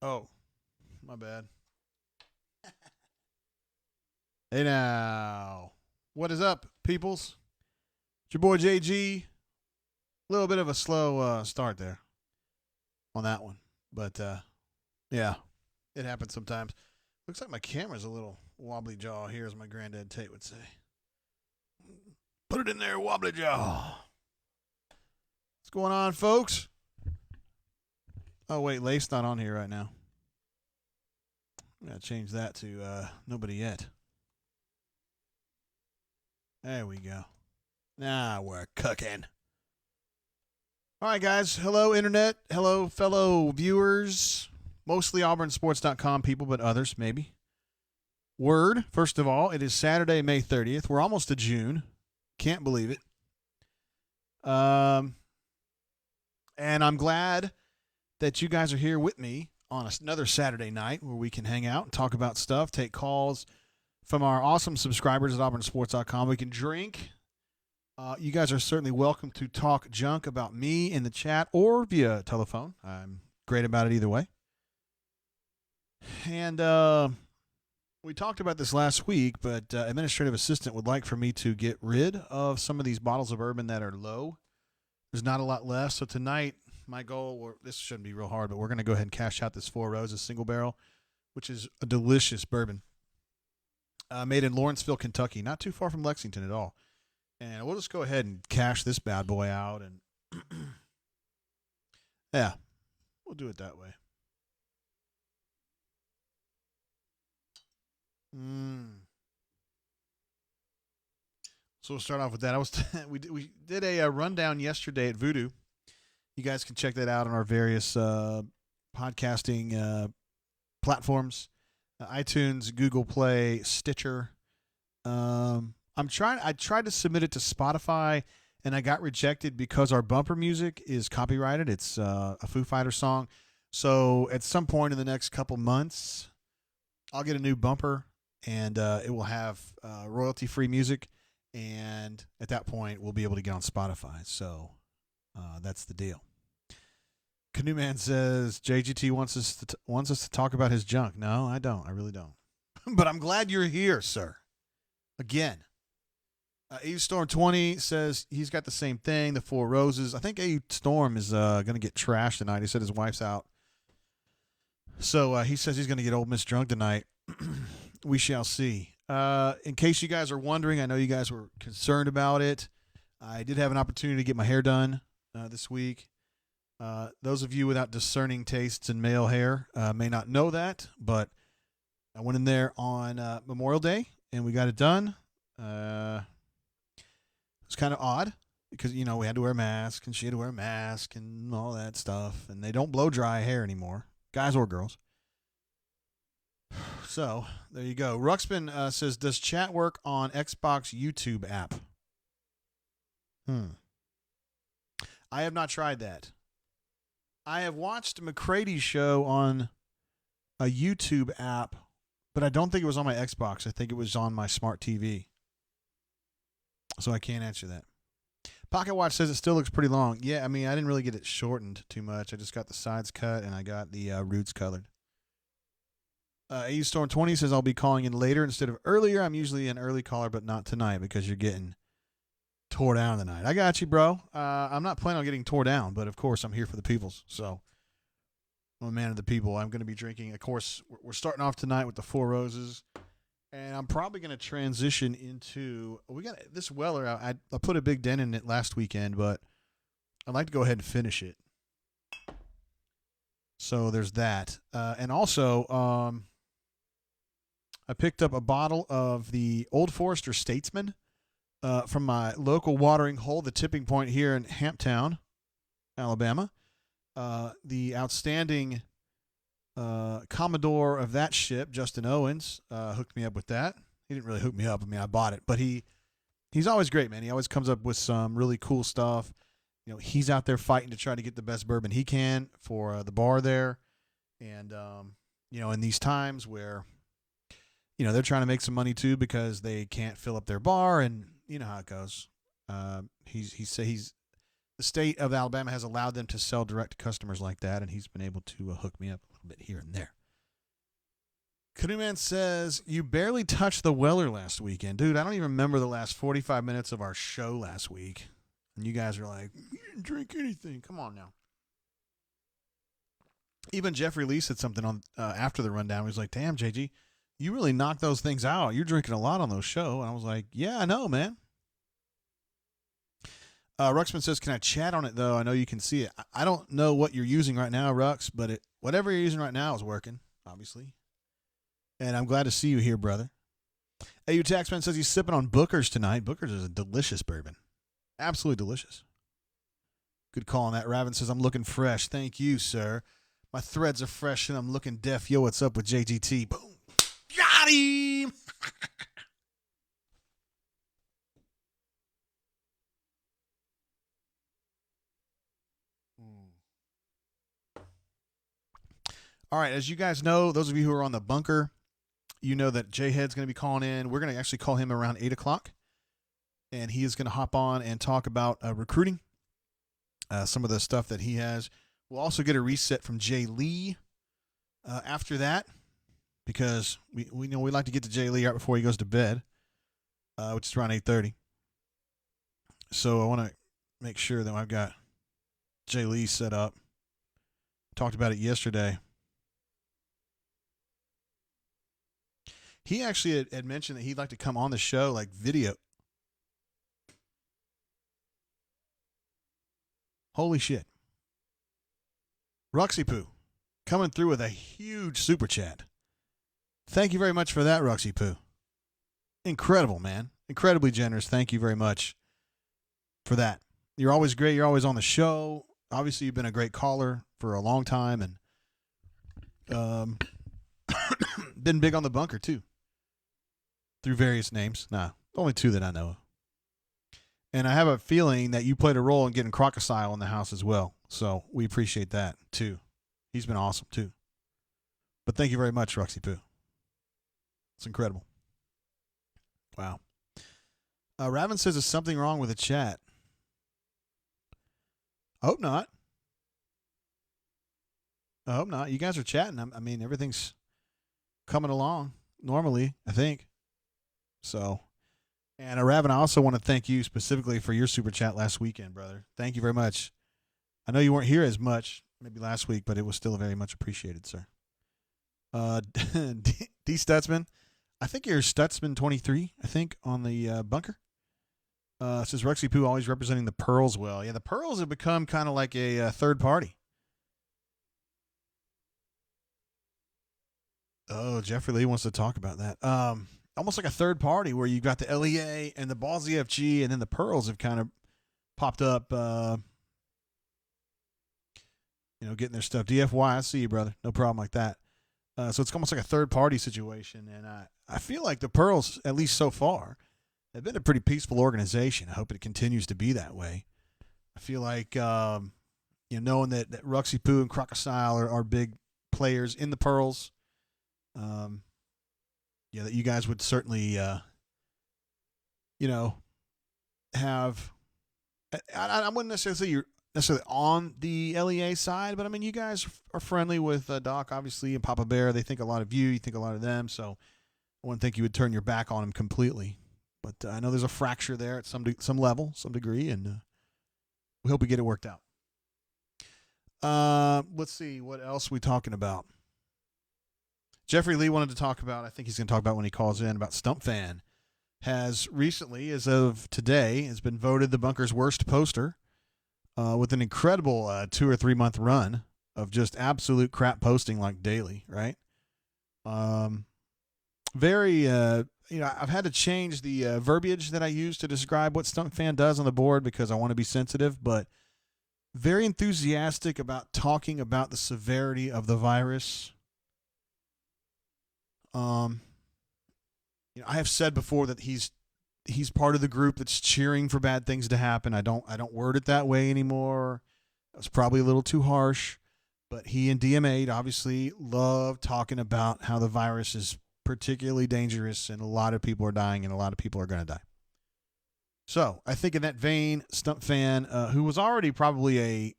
Oh, my bad. Hey now. What is up, peoples? It's your boy JG. A little bit of a slow start there on that one. But yeah, it happens sometimes. Looks like my camera's a little wobbly jaw here, as my granddad Tate would say. Put it in there, wobbly jaw. What's going on, folks? Oh, wait, Leif's not on here right now. I'm going to change that to nobody yet. There we go. Now we're cooking. All right, guys. Hello, Internet. Hello, fellow viewers. Mostly AuburnSports.com people, but others, maybe. Word, first of all, it is Saturday, May 30th. We're almost to June. Can't believe it. And I'm glad that you guys are here with me on another Saturday night where we can hang out and talk about stuff, take calls from our awesome subscribers at AuburnSports.com. We can drink. You guys are certainly welcome to talk junk about me in the chat or via telephone. I'm great about it either way. And we talked about this last week, but administrative assistant would like for me to get rid of some of these bottles of bourbon that are low. There's not a lot left. So tonight, my goal, this shouldn't be real hard, but we're going to go ahead and cash out this Four Roses single barrel, which is a delicious bourbon. Made in Lawrenceville, Kentucky, not too far from Lexington at all. And we'll just go ahead and cash this bad boy out. And yeah, we'll do it that way. So we'll start off with that. We did a rundown yesterday at Voodoo. You guys can check that out on our various podcasting platforms. iTunes, Google Play, Stitcher. I tried to submit it to Spotify, and I got rejected because our bumper music is copyrighted. It's a Foo Fighters song. So at some point in the next couple months, I'll get a new bumper, and it will have royalty-free music. And at that point, we'll be able to get on Spotify. So that's the deal. Canoe Man says JGT wants us to talk about his junk. No, I don't. I really don't. But I'm glad you're here, sir. Again. Eve Storm 20 says he's got the same thing, the Four Roses. I think Eve Storm is going to get trashed tonight. He said his wife's out. So he says he's going to get Old Miss drunk tonight. We shall see. In case you guys are wondering, I know you guys were concerned about it. I did have an opportunity to get my hair done this week. Those of you without discerning tastes in male hair may not know that, but I went in there on Memorial Day, and we got it done. It was kind of odd because, we had to wear a mask, and she had to wear a mask and all that stuff, and they don't blow dry hair anymore, guys or girls. So, there you go. Ruxpin says, does chat work on Xbox YouTube app? I have not tried that. I have watched McCrady's show on a YouTube app, but I don't think it was on my Xbox. I think it was on my smart TV. So I can't answer that. Pocket Watch says it still looks pretty long. Yeah, I mean, I didn't really get it shortened too much. I just got the sides cut, and I got the roots colored. AU Storm 20 says I'll be calling in later instead of earlier. I'm usually an early caller, but not tonight because you're getting tore down tonight. I got you, bro. I'm not planning on getting tore down, but of course I'm here for the peoples. So I'm a man of the people. I'm going to be drinking. Of course, we're starting off tonight with the Four Roses, and I'm probably going to transition into. We got this Weller. I put a big dent in it last weekend, but I'd like to go ahead and finish it. So there's that, and also I picked up a bottle of the Old Forester Statesman from my local watering hole, the Tipping Point here in Hamptown, Alabama. The outstanding Commodore of that ship, Justin Owens, hooked me up with that. He didn't really hook me up. I mean, I bought it, but he's always great, man. He always comes up with some really cool stuff. He's out there fighting to try to get the best bourbon he can for the bar there. And, in these times where, they're trying to make some money too because they can't fill up their bar, and you know how it goes. The state of Alabama has allowed them to sell direct to customers like that, and he's been able to hook me up little bit here and there. Canoe Man says, you barely touched the Weller last weekend. Dude, I don't even remember the last 45 minutes of our show last week. And you guys are like, you didn't drink anything. Come on now. Even Jeffrey Lee said something on after the rundown. He was like, damn, JG, you really knocked those things out. You're drinking a lot on those shows. And I was like, yeah, I know, man. Ruxman says, can I chat on it, though? I know you can see it. I don't know what you're using right now, Rux, but whatever you're using right now is working, obviously. And I'm glad to see you here, brother. AU Taxman says he's sipping on Booker's tonight. Booker's is a delicious bourbon. Absolutely delicious. Good call on that. Raven says, I'm looking fresh. Thank you, sir. My threads are fresh and I'm looking deaf. Yo, what's up with JGT? Boom. Got him. All right, as you guys know, those of you who are on the bunker, you know that J-Head's going to be calling in. We're going to actually call him around 8 o'clock, and he is going to hop on and talk about recruiting, some of the stuff that he has. We'll also get a reset from Jay Lee after that, because we know we like to get to Jay Lee right before he goes to bed, which is around 8:30. So I want to make sure that I've got Jay Lee set up. Talked about it yesterday. He actually had mentioned that he'd like to come on the show, like video. Holy shit. Ruxy Poo coming through with a huge super chat. Thank you very much for that, Ruxy Poo. Incredible, man. Incredibly generous. Thank you very much for that. You're always great. You're always on the show. Obviously, you've been a great caller for a long time, and been big on the bunker, too. Through various names. Nah, only two that I know of. And I have a feeling that you played a role in getting Crocodile in the house as well. So we appreciate that, too. He's been awesome, too. But thank you very much, Ruxy Poo. It's incredible. Wow. Raven says there's something wrong with the chat. I hope not. I hope not. You guys are chatting. I mean, everything's coming along normally, I think. So, and Raven, I also want to thank you specifically for your super chat last weekend, brother. Thank you very much. I know you weren't here as much, maybe last week, but it was still very much appreciated, sir. D. Stutzman, I think you're Stutzman 23, I think, on the bunker. Says Ruxy Poo always representing the Pearls well. Yeah, the Pearls have become kind of like a third party. Oh, Jeffrey Lee wants to talk about that. Almost like a third party where you got the LEA and the Ball ZFG, and then the Pearls have kind of popped up, getting their stuff. DFY, I see you, brother. No problem like that. So it's almost like a third party situation, and I feel like the Pearls, at least so far, have been a pretty peaceful organization. I hope it continues to be that way. I feel like, knowing that Ruxy Poo and Crocodile are big players in the Pearls, that you guys would certainly, have. I wouldn't necessarily say you're necessarily on the LEA side, but I mean, you guys are friendly with Doc, obviously, and Papa Bear. They think a lot of you. You think a lot of them. So I wouldn't think you would turn your back on them completely. But I know there's a fracture there at some level, some degree, and we hope we get it worked out. Let's see. What else are we talking about? Jeffrey Lee wanted to talk about, I think he's going to talk about when he calls in, about Stump Fan. Has recently, as of today, has been voted the bunker's worst poster with an incredible 2 or 3 month run of just absolute crap posting like daily, right? Very, I've had to change the verbiage that I use to describe what Stump Fan does on the board because I want to be sensitive, but very enthusiastic about talking about the severity of the virus. I have said before that he's part of the group that's cheering for bad things to happen. I don't word it that way anymore. That was probably a little too harsh, but he and DM8 obviously love talking about how the virus is particularly dangerous and a lot of people are dying and a lot of people are going to die. So I think in that vein, Stump Fan, who was already probably a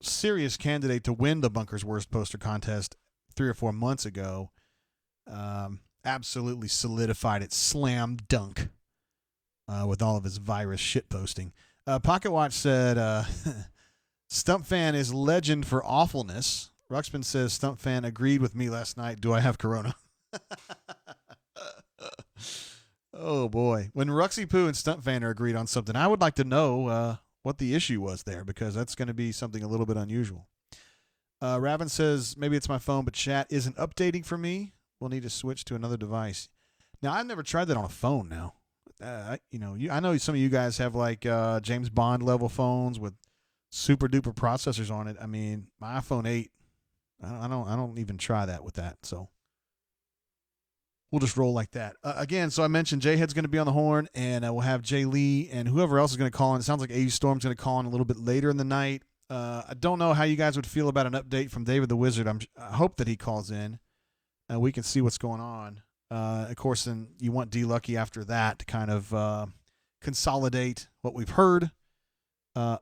serious candidate to win the Bunker's Worst Poster contest 3 or 4 months ago, absolutely solidified it, slam dunk, with all of his virus shit posting. Pocket Watch said, Stump Fan is legend for awfulness. Ruxpin says, Stump Fan agreed with me last night. Do I have corona? Oh, boy. When Ruxy Poo and Stump Fan are agreed on something, I would like to know what the issue was there, because that's going to be something a little bit unusual. Ravin says, maybe it's my phone, but chat isn't updating for me. We'll need to switch to another device. Now, I've never tried that on a phone now. I know some of you guys have like James Bond level phones with super duper processors on it. I mean, my iPhone 8, I don't even try that with that. So we'll just roll like that. Again, so I mentioned J-Head's going to be on the horn, and we'll have Jay Lee and whoever else is going to call in. It sounds like AU Storm's going to call in a little bit later in the night. I don't know how you guys would feel about an update from David the Wizard. I hope that he calls in, and we can see what's going on. Of course, then you want D-Lucky after that to kind of consolidate what we've heard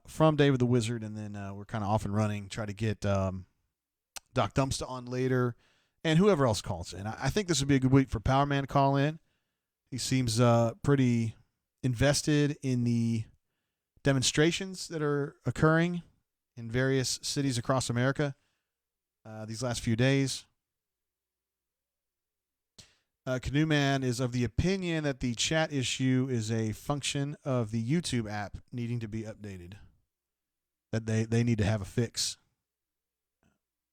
from David the Wizard, and then we're kind of off and running, try to get Doc Dumpsta on later, and whoever else calls in. I think this would be a good week for Power Man to call in. He seems pretty invested in the demonstrations that are occurring in various cities across America these last few days. Canoe Man is of the opinion that the chat issue is a function of the YouTube app needing to be updated, that they need to have a fix.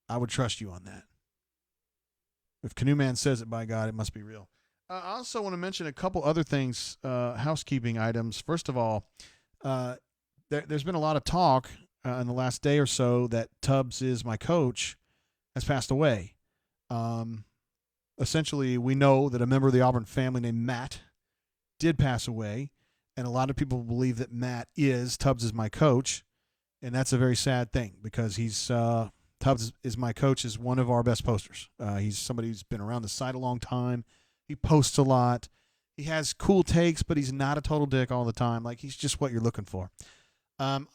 I would trust you on that. If Canoe Man says it, by God, it must be real. I also want to mention a couple other things, housekeeping items. First of all, there's been a lot of talk in the last day or so that Tubbs is my coach has passed away. Essentially, we know that a member of the Auburn family named Matt did pass away, and a lot of people believe that Matt is Tubbs is my coach, and that's a very sad thing, because Tubbs is my coach is one of our best posters. He's somebody who's been around the site a long time. He posts a lot. He has cool takes, but he's not a total dick all the time. Like, he's just what you're looking for. I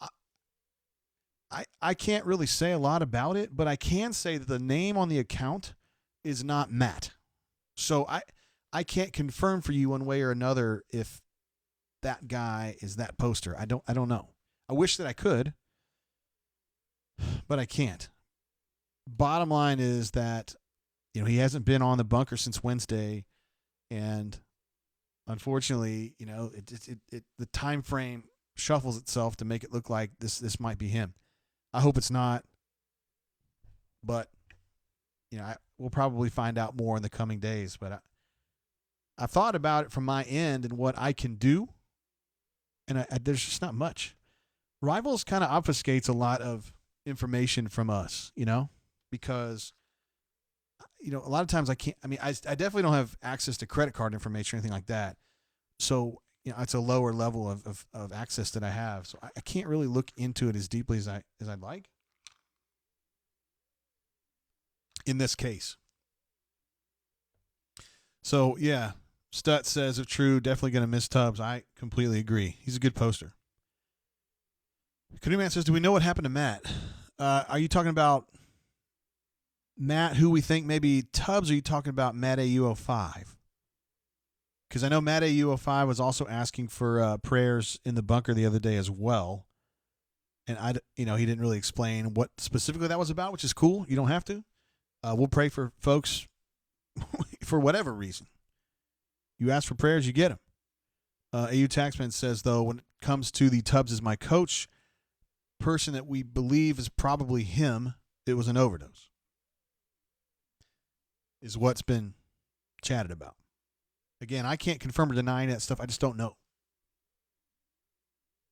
can't really say a lot about it, but I can say that the name on the account is not Matt. So I can't confirm for you one way or another if that guy is that poster. I don't know. I wish that I could, but I can't. Bottom line is that, he hasn't been on the bunker since Wednesday, and unfortunately, the time frame shuffles itself to make it look like this might be him. I hope it's not, but we'll probably find out more in the coming days. But I thought about it from my end and what I can do, and there's just not much. Rivals kind of obfuscates a lot of information from us, because a lot of times I can't. I mean, I definitely don't have access to credit card information or anything like that. So it's a lower level of access that I have. So I can't really look into it as deeply as I'd like. In this case. So, yeah, Stut says, if true, definitely going to miss Tubbs. I completely agree. He's a good poster. Canoe Man says, do we know what happened to Matt? Are you talking about Matt, who we think maybe Tubbs, or are you talking about Matt AU05? Because I know Matt AU05 was also asking for prayers in the bunker the other day as well. And, he didn't really explain what specifically that was about, which is cool. You don't have to. We'll pray for folks for whatever reason. You ask for prayers, you get them. AU Taxman says, though, when it comes to the Tubbs is my coach, person that we believe is probably him, it was an overdose, is what's been chatted about. Again, I can't confirm or deny that stuff. I just don't know.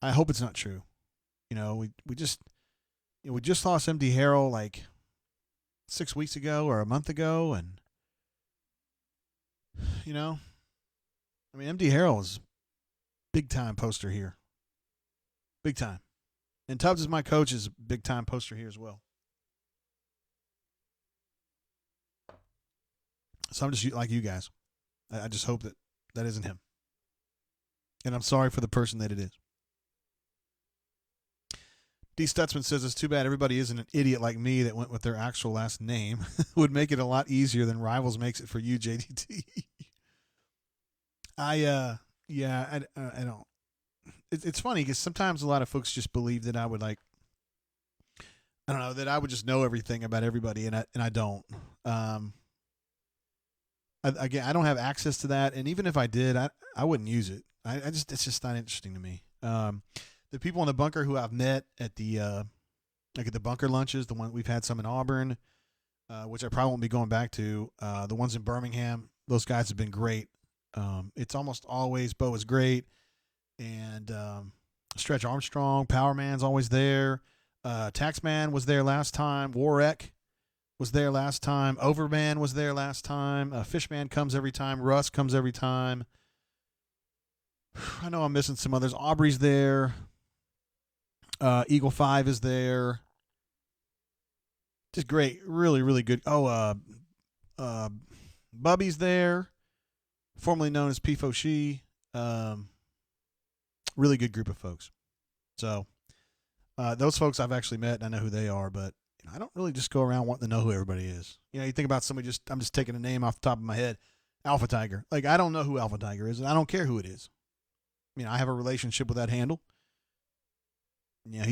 I hope it's not true. We just lost MD Harrell like 6 weeks ago or a month ago, and MD Harrell is big time poster here, big time, and Tubbs is my coach is big time poster here as well. So I'm just like you guys. I just hope that isn't him, and I'm sorry for the person that it is. D. Stutzman says it's too bad everybody isn't an idiot like me that went with their actual last name. Would make it a lot easier than Rivals makes it for you, JDT. I don't. It's funny because sometimes a lot of folks just believe that I would like. I don't know that I would just know everything about everybody, and I don't. Again, I don't have access to that, and even if I did, I wouldn't use it. It's just not interesting to me. The people in the bunker who I've met at the like at the bunker lunches, the one we've had some in Auburn, which I probably won't be going back to. The ones in Birmingham, those guys have been great. It's almost always Bo is great, and Stretch Armstrong, Power Man's always there. Taxman was there last time. Warek was there last time. Overman was there last time. Fishman comes every time. Russ comes every time. I know I'm missing some others. Aubrey's there. Eagle 5 is there. Just great. Really, really good. Bubby's there. Formerly known as P. Foshi. Really good group of folks. So, those folks I've actually met and I know who they are, but I don't really just go around wanting to know who everybody is. You know, you think about somebody I'm just taking a name off the top of my head. Alpha Tiger. Like, I don't know who Alpha Tiger is, and I don't care who it is. I mean, I have a relationship with that handle. Yeah,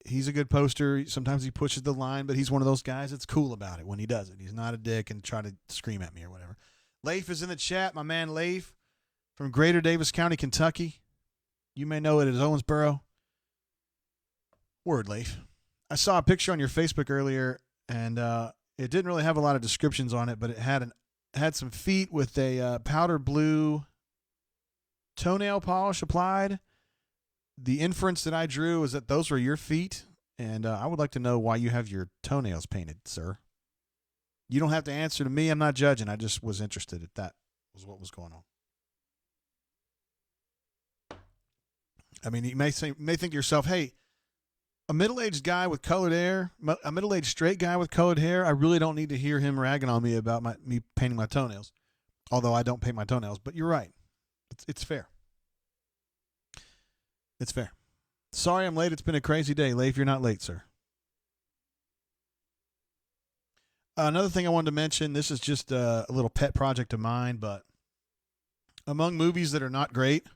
he's a good poster. Sometimes he pushes the line, but he's one of those guys that's cool about it when he does it. He's not a dick and try to scream at me or whatever. Leif is in the chat. My man Leif from Greater Davis County, Kentucky. You may know it as Owensboro. Word, Leif. I saw a picture on your Facebook earlier, and it didn't really have a lot of descriptions on it, but it had some feet with a powder blue toenail polish applied. The inference that I drew is that those were your feet, and I would like to know why you have your toenails painted, sir. You don't have to answer to me. I'm not judging. I just was interested if that was what was going on. I mean, you may think to yourself, hey, a middle-aged guy with colored hair, a middle-aged straight guy with colored hair, I really don't need to hear him ragging on me about me painting my toenails, although I don't paint my toenails. But you're right. It's fair. It's fair. Sorry I'm late. It's been a crazy day. Leif, you're not late, sir. Another thing I wanted to mention, this is just a little pet project of mine, but among movies that are not great,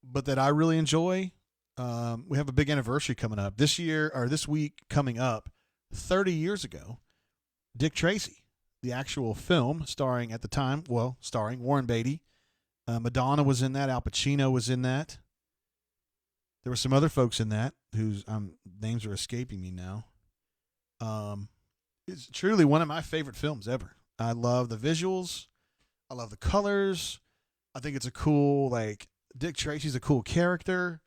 but that I really enjoy, we have a big anniversary coming up. This week coming up, 30 years ago, Dick Tracy, the actual film starring Warren Beatty. Madonna was in that. Al Pacino was in that. There were some other folks in that whose names are escaping me now. It's truly one of my favorite films ever. I love the visuals. I love the colors. I think it's a cool, Dick Tracy's a cool character.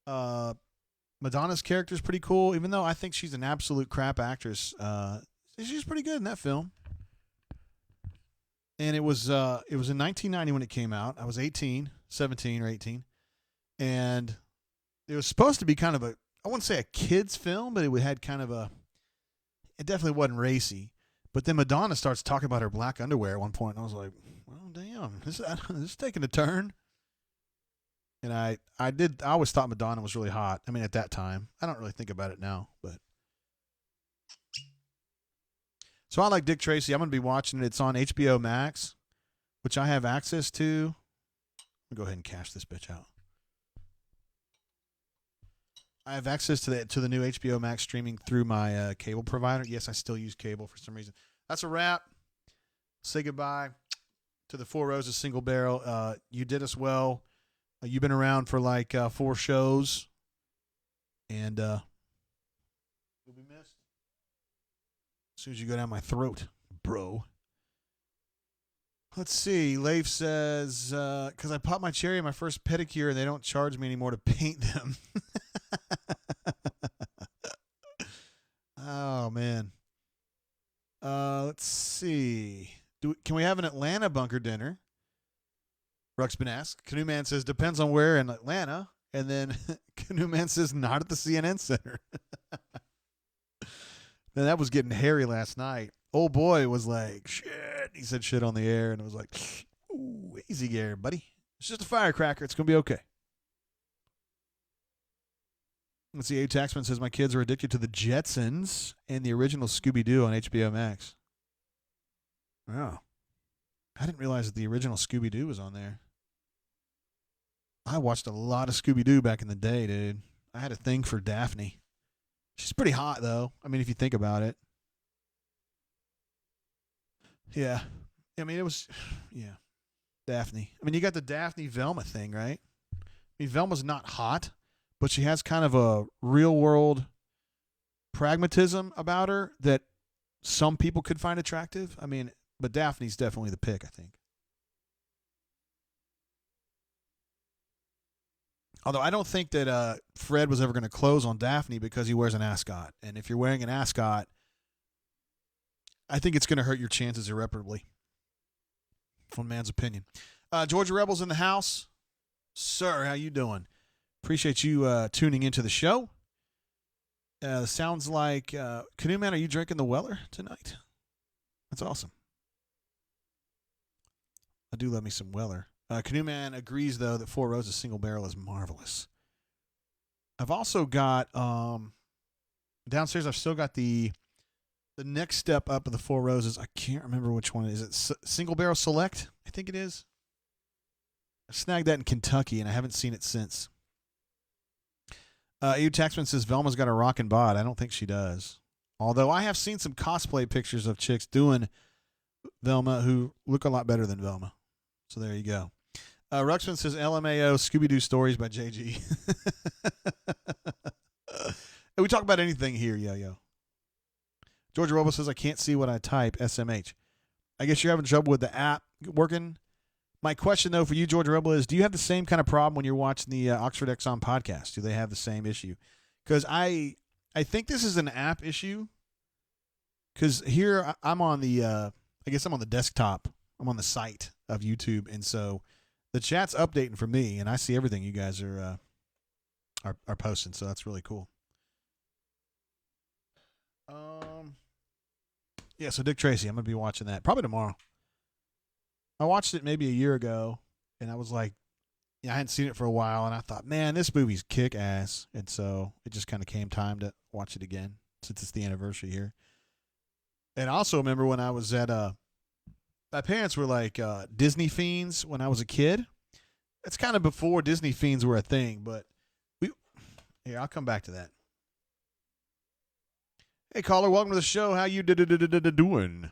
Madonna's character is pretty cool, even though I think she's an absolute crap actress. She's pretty good in that film. And it was in 1990 when it came out. I was 17 or 18. And it was supposed to be kind of I wouldn't say a kid's film, but it had kind of it definitely wasn't racy. But then Madonna starts talking about her black underwear at one point, and I was like, well, damn, this is taking a turn. And I always thought Madonna was really hot. I mean, at that time. I don't really think about it now, but. So I like Dick Tracy. I'm going to be watching it. It's on HBO Max, which I have access to. Let me go ahead and cash this bitch out. I have access to the new HBO Max streaming through my cable provider. Yes, I still use cable for some reason. That's a wrap. Say goodbye to the Four Roses Single Barrel. You did us well. You've been around for 4 shows, and you'll be missed. As soon as you go down my throat, bro. Let's see. Leif says, because I popped my cherry in my first pedicure, and they don't charge me anymore to paint them. Oh, man. Let's see. Can we have an Atlanta bunker dinner? Ruxpin asks. Canoe Man says, depends on where in Atlanta. And then Canoe Man says, not at the CNN Center. Man, that was getting hairy last night. Old boy was like, shit. He said shit on the air, and it was like, ooh, easy there, buddy. It's just a firecracker. It's going to be okay. Let's see. A Taxman says my kids are addicted to the Jetsons and the original Scooby-Doo on HBO Max. Oh. I didn't realize that the original Scooby-Doo was on there. I watched a lot of Scooby-Doo back in the day, dude. I had a thing for Daphne. She's pretty hot, though. I mean, if you think about it. Yeah. I mean, it was, yeah. Daphne. I mean, you got the Daphne-Velma thing, right? I mean, Velma's not hot, but she has kind of a real-world pragmatism about her that some people could find attractive. I mean, but Daphne's definitely the pick, I think. Although I don't think that Fred was ever going to close on Daphne because he wears an ascot. And if you're wearing an ascot, I think it's going to hurt your chances irreparably. One man's opinion. Georgia Rebels in the house. Sir, how you doing? Appreciate you tuning into the show. Sounds like, Canoe Man, are you drinking the Weller tonight? That's awesome. I do love me some Weller. Canoe Man agrees, though, that Four Roses single barrel is marvelous. I've also got, downstairs, I've still got the next step up of the Four Roses. I can't remember which one it is. Is it Single Barrel Select? I think it is. I snagged that in Kentucky, and I haven't seen it since. EU Taxman says Velma's got a rockin' bod. I don't think she does. Although I have seen some cosplay pictures of chicks doing Velma who look a lot better than Velma. So there you go. Ruxman says LMAO Scooby-Doo Stories by JG. We talk about anything here, yo. Georgia Robo says I can't see what I type, SMH. I guess you're having trouble with the app working. My question, though, for you, Georgia Rebel, is do you have the same kind of problem when you're watching the Oxford Exxon podcast? Do they have the same issue? Because I think this is an app issue. Because here I'm on the, I guess I'm on the desktop. I'm on the site of YouTube, and so the chat's updating for me, and I see everything you guys are posting. So that's really cool. Yeah. So Dick Tracy, I'm gonna be watching that probably tomorrow. I watched it maybe a year ago, and I was like, I hadn't seen it for a while, and I thought, man, this movie's kick ass. And so it just kind of came time to watch it again since it's the anniversary here. And I also remember when I was at my parents were like Disney fiends when I was a kid. It's kind of before Disney fiends were a thing, but I'll come back to that. Hey, caller, welcome to the show. How you doing?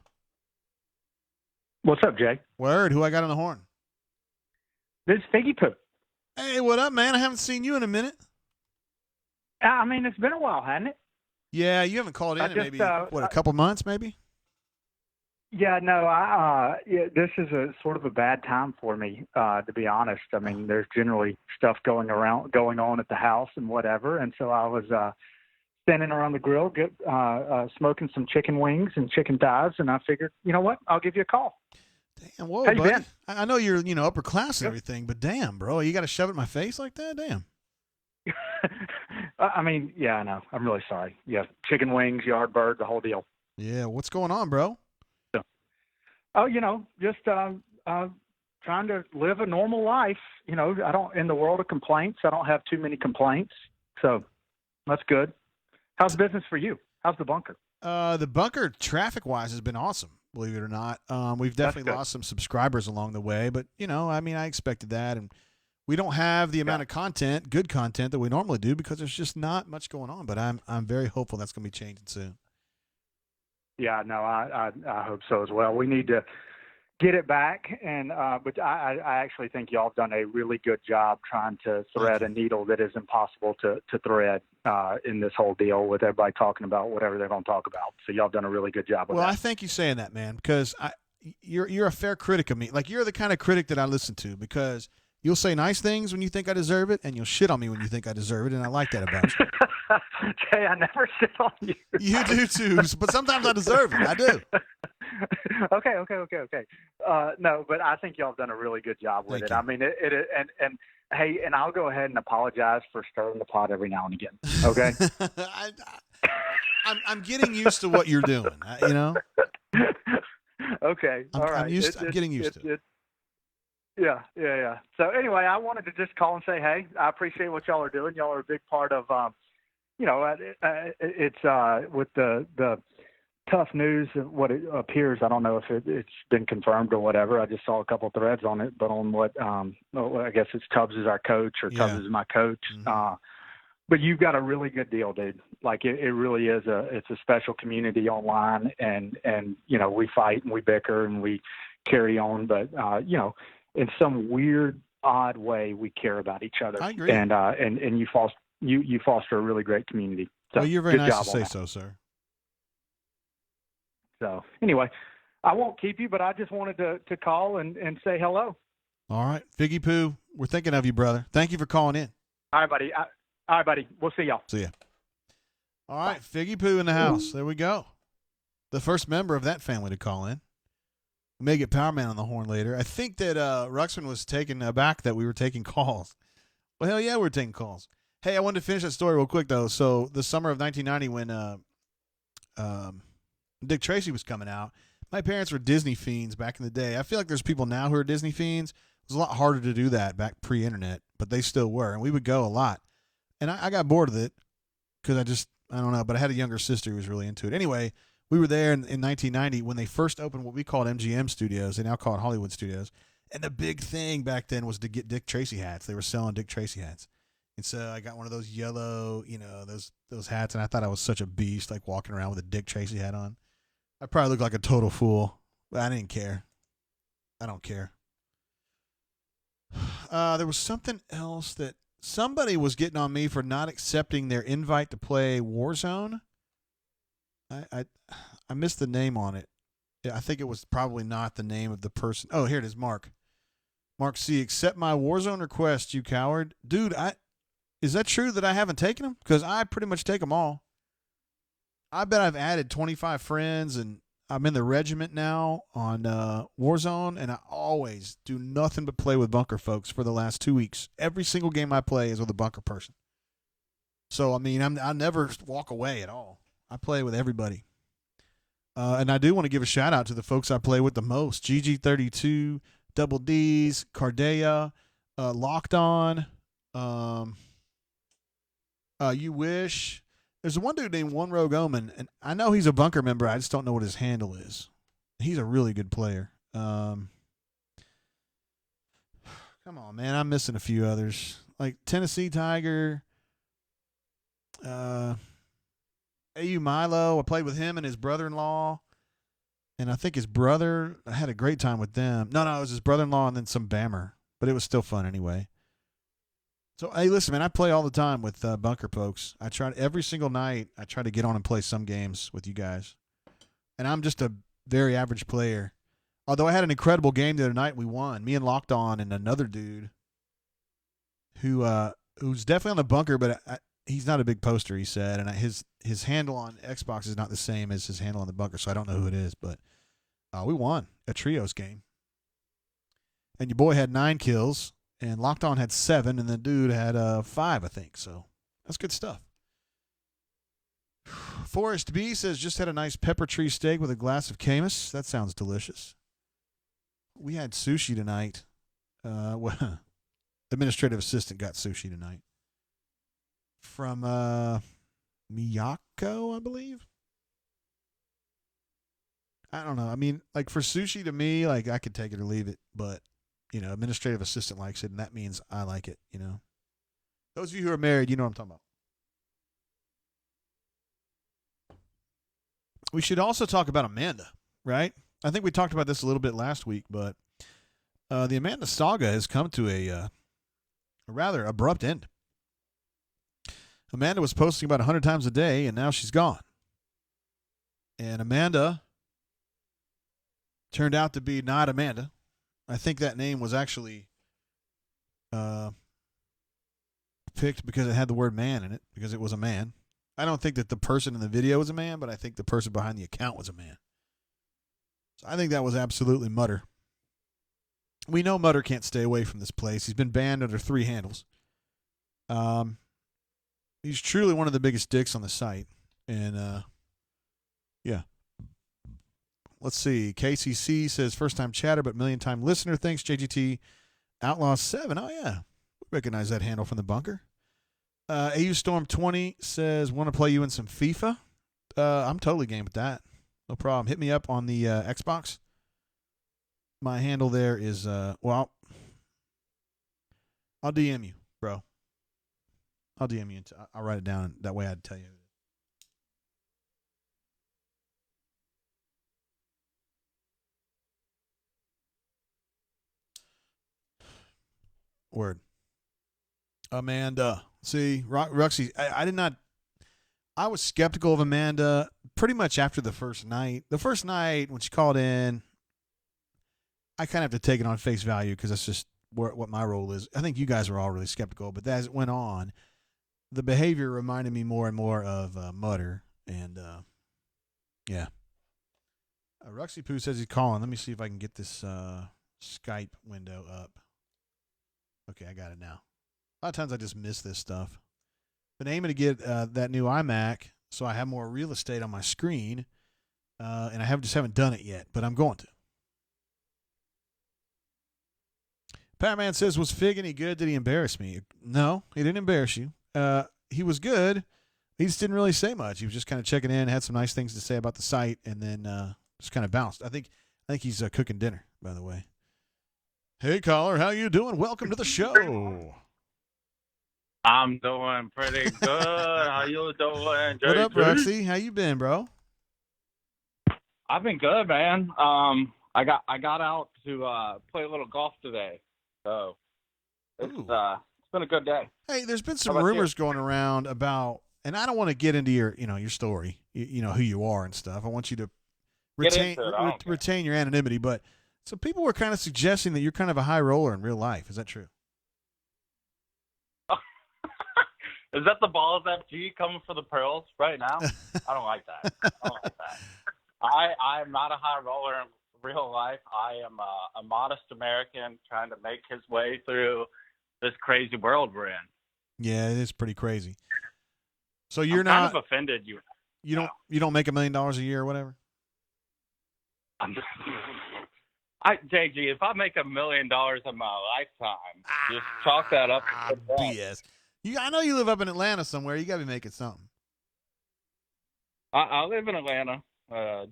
What's up, Jay? Word, who I got on the horn? This is Figgy Poo. Hey, what up, man? I haven't seen you in a minute. I mean, it's been a while, hasn't it? Yeah, you haven't called in maybe, a couple months, maybe? Yeah, no, this is a sort of a bad time for me, to be honest. I mean, there's generally stuff going on at the house and whatever, and so I was standing around the grill, smoking some chicken wings and chicken thighs, and I figured, you know what, I'll give you a call. Damn, whoa, how you buddy. been? I know you're, upper class and everything, but damn, bro, you got to shove it in my face like that? Damn. I mean, yeah, I know. I'm really sorry. Yeah, chicken wings, yard bird, the whole deal. Yeah, what's going on, bro? Oh, just trying to live a normal life. In the world of complaints, I don't have too many complaints, so that's good. How's business for you? How's the bunker? The bunker, traffic-wise, has been awesome, believe it or not. We've definitely lost some subscribers along the way, but, I expected that, and we don't have the amount of good content that we normally do because there's just not much going on, but I'm very hopeful that's going to be changing soon. Yeah, no, I hope so as well. We need to get it back, and but I actually think y'all have done a really good job trying to thread a needle that is impossible to thread in this whole deal with everybody talking about whatever they're going to talk about. So y'all have done a really good job with that. Well, I thank you saying that, man, because you're a fair critic of me. Like, you're the kind of critic that I listen to because you'll say nice things when you think I deserve it, and you'll shit on me when you think I deserve it, and I like that about you. Jay, I never shit on you. You do too, but sometimes I deserve it. I do. Okay. No, but I think y'all have done a really good job with it. I mean, and hey, and I'll go ahead and apologize for stirring the pot every now and again. Okay. I'm getting used to what you're doing. Okay. All right. I'm getting used to it. Yeah. So anyway, I wanted to just call and say, hey, I appreciate what y'all are doing. Y'all are a big part of it's with the tough news of what it appears. I don't know if it's been confirmed or whatever. I just saw a couple threads on it, but on what I guess it's Tubbs is our coach or Tubbs is my coach. Mm-hmm. But you've got a really good deal, dude. Like it really is it's a special community online, and we fight and we bicker and we carry on, but in some weird, odd way, we care about each other. I agree. And you foster a really great community. So, well, you're very nice job to say so, sir. So anyway, I won't keep you, but I just wanted to call and say hello. All right, Figgy Poo, we're thinking of you, brother. Thank you for calling in. All right, buddy. All right, buddy. We'll see y'all. See ya. All right, Figgy Poo in the house. There we go. The first member of that family to call in. We may get Power Man on the horn later. I think that Ruxman was taken aback that we were taking calls. Well, hell yeah, we're taking calls. Hey, I wanted to finish that story real quick, though. So the summer of 1990 when Dick Tracy was coming out, my parents were Disney fiends back in the day. I feel like there's people now who are Disney fiends. It was a lot harder to do that back pre-internet, but they still were, and we would go a lot. And I got bored of it because I don't know, but I had a younger sister who was really into it. Anyway, we were there in 1990 when they first opened what we called MGM Studios. They now call it Hollywood Studios. And the big thing back then was to get Dick Tracy hats. They were selling Dick Tracy hats. And so I got one of those yellow, those hats, and I thought I was such a beast, like walking around with a Dick Tracy hat on. I probably looked like a total fool, but I didn't care. I don't care. There was something else that somebody was getting on me for not accepting their invite to play Warzone. I missed the name on it. Yeah, I think it was probably not the name of the person. Oh, here it is, Mark. Mark C. Accept my Warzone request, you coward. Dude, is that true that I haven't taken them? Because I pretty much take them all. I bet I've added 25 friends, and I'm in the regiment now on Warzone, and I always do nothing but play with bunker folks for the last 2 weeks. Every single game I play is with a bunker person. So, I mean, I never walk away at all. I play with everybody. And I do want to give a shout-out to the folks I play with the most. GG32, Double D's, Cardea, Locked On, You Wish. There's one dude named One Rogue Omen, and I know he's a bunker member. I just don't know what his handle is. He's a really good player. Come on, man. I'm missing a few others. Like Tennessee Tiger, AU Milo. I played with him and his brother-in-law. And I think his brother, I had a great time with them. No, it was his brother-in-law and then some Bammer. But it was still fun anyway. So, hey, listen, man, I play all the time with bunker folks. Every single night, I try to get on and play some games with you guys. And I'm just a very average player. Although I had an incredible game the other night, we won. Me and Locked On and another dude who's definitely on the bunker, but he's not a big poster, he said. And his handle on Xbox is not the same as his handle on the bunker, so I don't know who it is. But we won a trios game. And your boy had 9 kills. And Locked On had 7, and the dude had 5, I think. So that's good stuff. Forrest B says, just had a nice pepper tree steak with a glass of Camus. That sounds delicious. We had sushi tonight. Well, administrative assistant got sushi tonight. From Miyako, I believe. I don't know. I mean, like for sushi to me, like I could take it or leave it, but administrative assistant likes it, and that means I like it, Those of you who are married, you know what I'm talking about. We should also talk about Amanda, right? I think we talked about this a little bit last week, but the Amanda saga has come to a rather abrupt end. Amanda was posting about 100 times a day, and now she's gone. And Amanda turned out to be not Amanda. I think that name was actually picked because it had the word man in it, because it was a man. I don't think that the person in the video was a man, but I think the person behind the account was a man. So I think that was absolutely Mutter. We know Mutter can't stay away from this place. He's been banned under 3 handles. He's truly one of the biggest dicks on the site. And, yeah. Let's see. KCC says, first-time chatter, but million-time listener. Thanks, JGT. Outlaw 7. Oh, yeah. We recognize that handle from the bunker. AU Storm 20 says, want to play you in some FIFA? I'm totally game with that. No problem. Hit me up on the Xbox. My handle there is, I'll DM you, bro. I'll DM you. I'll write it down. That way I'd tell you. Word. Amanda. See, Ruxy, I did not. I was skeptical of Amanda pretty much after the first night. The first night when she called in, I kind of have to take it on face value because that's just what my role is. I think you guys were all really skeptical, but as it went on, the behavior reminded me more and more of Mutter. And, yeah. Ruxy Poo says he's calling. Let me see if I can get this Skype window up. Okay, I got it now. A lot of times I just miss this stuff. Been aiming to get that new iMac so I have more real estate on my screen, and I just haven't done it yet, but I'm going to. Patman says, was Fig any good? Did he embarrass me? No, he didn't embarrass you. He was good. He just didn't really say much. He was just kind of checking in, had some nice things to say about the site, and then just kind of bounced. I think he's cooking dinner, by the way. Hey, caller, how you doing? Welcome to the show. I'm doing pretty good. How you doing, JT? What up, Roxy? How you been, bro? I've been good, man. I got out to play a little golf today, so it's been a good day. Hey, there's been some rumors going around about, and I don't want to get into your story, you know who you are and stuff. I want you to retain your anonymity, but some people were kind of suggesting that you're kind of a high roller in real life. Is that true? Is that the Balls FG coming for the pearls right now? I don't like that. I am not a high roller in real life. I am a modest American trying to make his way through this crazy world we're in. Yeah, it is pretty crazy. So I'm kind of offended. You don't make $1 million a year or whatever? JG, if I make $1 million in my lifetime, just chalk that up. BS. I know you live up in Atlanta somewhere. You got to be making something. I live in Atlanta. I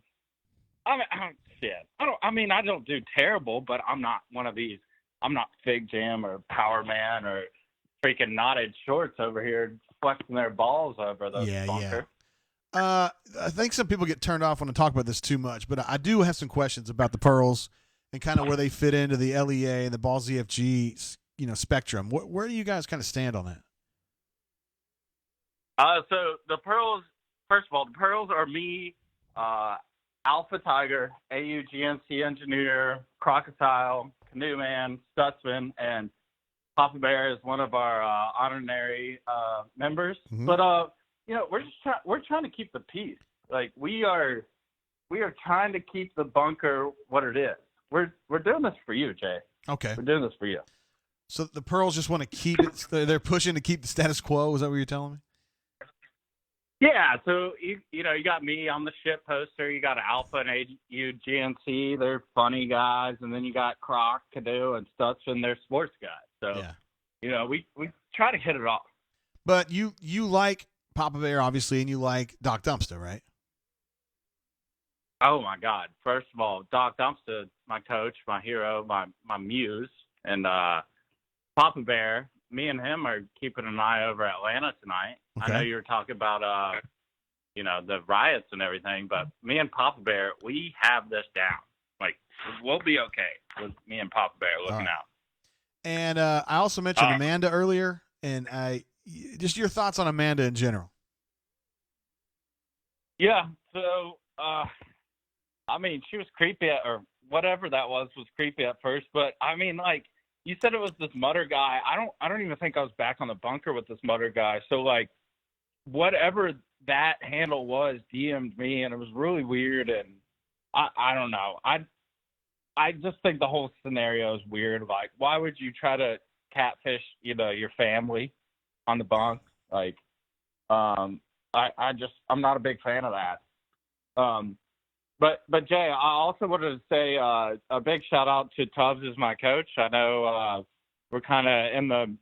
don't do terrible, but I'm not one of these. I'm not Fig Jam or Power Man or freaking knotted shorts over here flexing their balls over those bunker. Yeah. I think some people get turned off when I talk about this too much, but I do have some questions about the pearls and kind of where they fit into the LEA and the Balls EFG, spectrum. Where do you guys kind of stand on that? So the pearls, first of all, the pearls are me, Alpha Tiger, AUGNC engineer, Crocodile, Canoe Man, Stutzman, and Papa Bear is one of our honorary members. Mm-hmm. But we're trying to keep the peace. Like we are trying to keep the bunker what it is. We're doing this for you, Jay. Okay. We're doing this for you. So the pearls just want to keep it. They're pushing to keep the status quo. Is that what you're telling me? Yeah, so you got me on the ship poster. You got Alpha and AUGNC. They're funny guys, and then you got Croc, Canoe, and Stutzman. They're sports guys. So, we try to hit it off. But you like Papa Bear, obviously, and you like Doc Dumpster, right? Oh my God! First of all, Doc Dumpster, my coach, my hero, my muse, and Papa Bear. Me and him are keeping an eye over Atlanta tonight. Okay. I know you were talking about, the riots and everything, but me and Papa Bear, we have this down. Like, we'll be okay with me and Papa Bear looking out. And I also mentioned Amanda earlier, and just your thoughts on Amanda in general. Yeah, so, she was creepy, or whatever that was creepy at first, but, you said it was this Mutter guy. I don't even think I was back on the bunker with this Mutter guy. So whatever that handle was, DM'd me, and it was really weird. And I don't know. I just think the whole scenario is weird. Like, why would you try to catfish, your family on the bunk? I'm not a big fan of that. But Jay, I also wanted to say a big shout out to Tubbs as my coach. I know we're kind of in the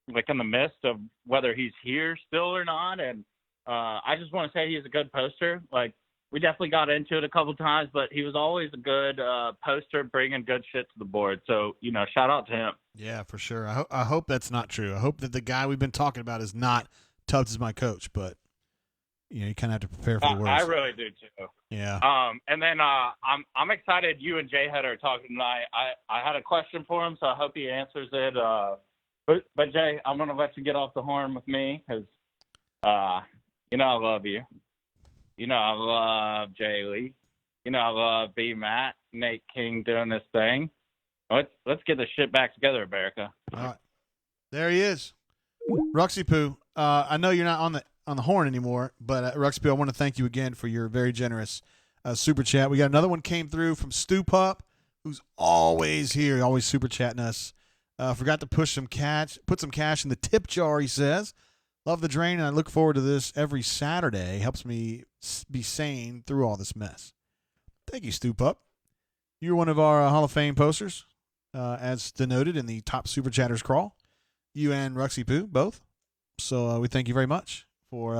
like in the midst of whether he's here still or not. And I just want to say he's a good poster. Like, we definitely got into it a couple times, but he was always a good poster, bringing good shit to the board. So, shout out to him. Yeah, for sure. I hope that's not true. I hope that the guy we've been talking about is not Tubbs is my coach, but you kind of have to prepare for the worst. I really do too. Yeah. And then I'm excited you and Jay Head are talking tonight. I had a question for him, so I hope he answers it. But Jay, I'm gonna let you get off the horn with me because I love you. I love Jay Lee. I love B Matt, Nate King doing this thing. Let's get this shit back together, America. All right. There he is. Ruxy Poo. I know you're not on the horn anymore, but Ruxy Poo, I want to thank you again for your very generous super chat. We got another one came through from Stu Pup, who's always here, always super chatting us. Forgot to put some cash in the tip jar, he says. Love the drain, and I look forward to this every Saturday. Helps me be sane through all this mess. Thank you, Stu Pup. You're one of our Hall of Fame posters, as denoted in the top super chatters crawl. You and Ruxy Poo, both. So we thank you very much for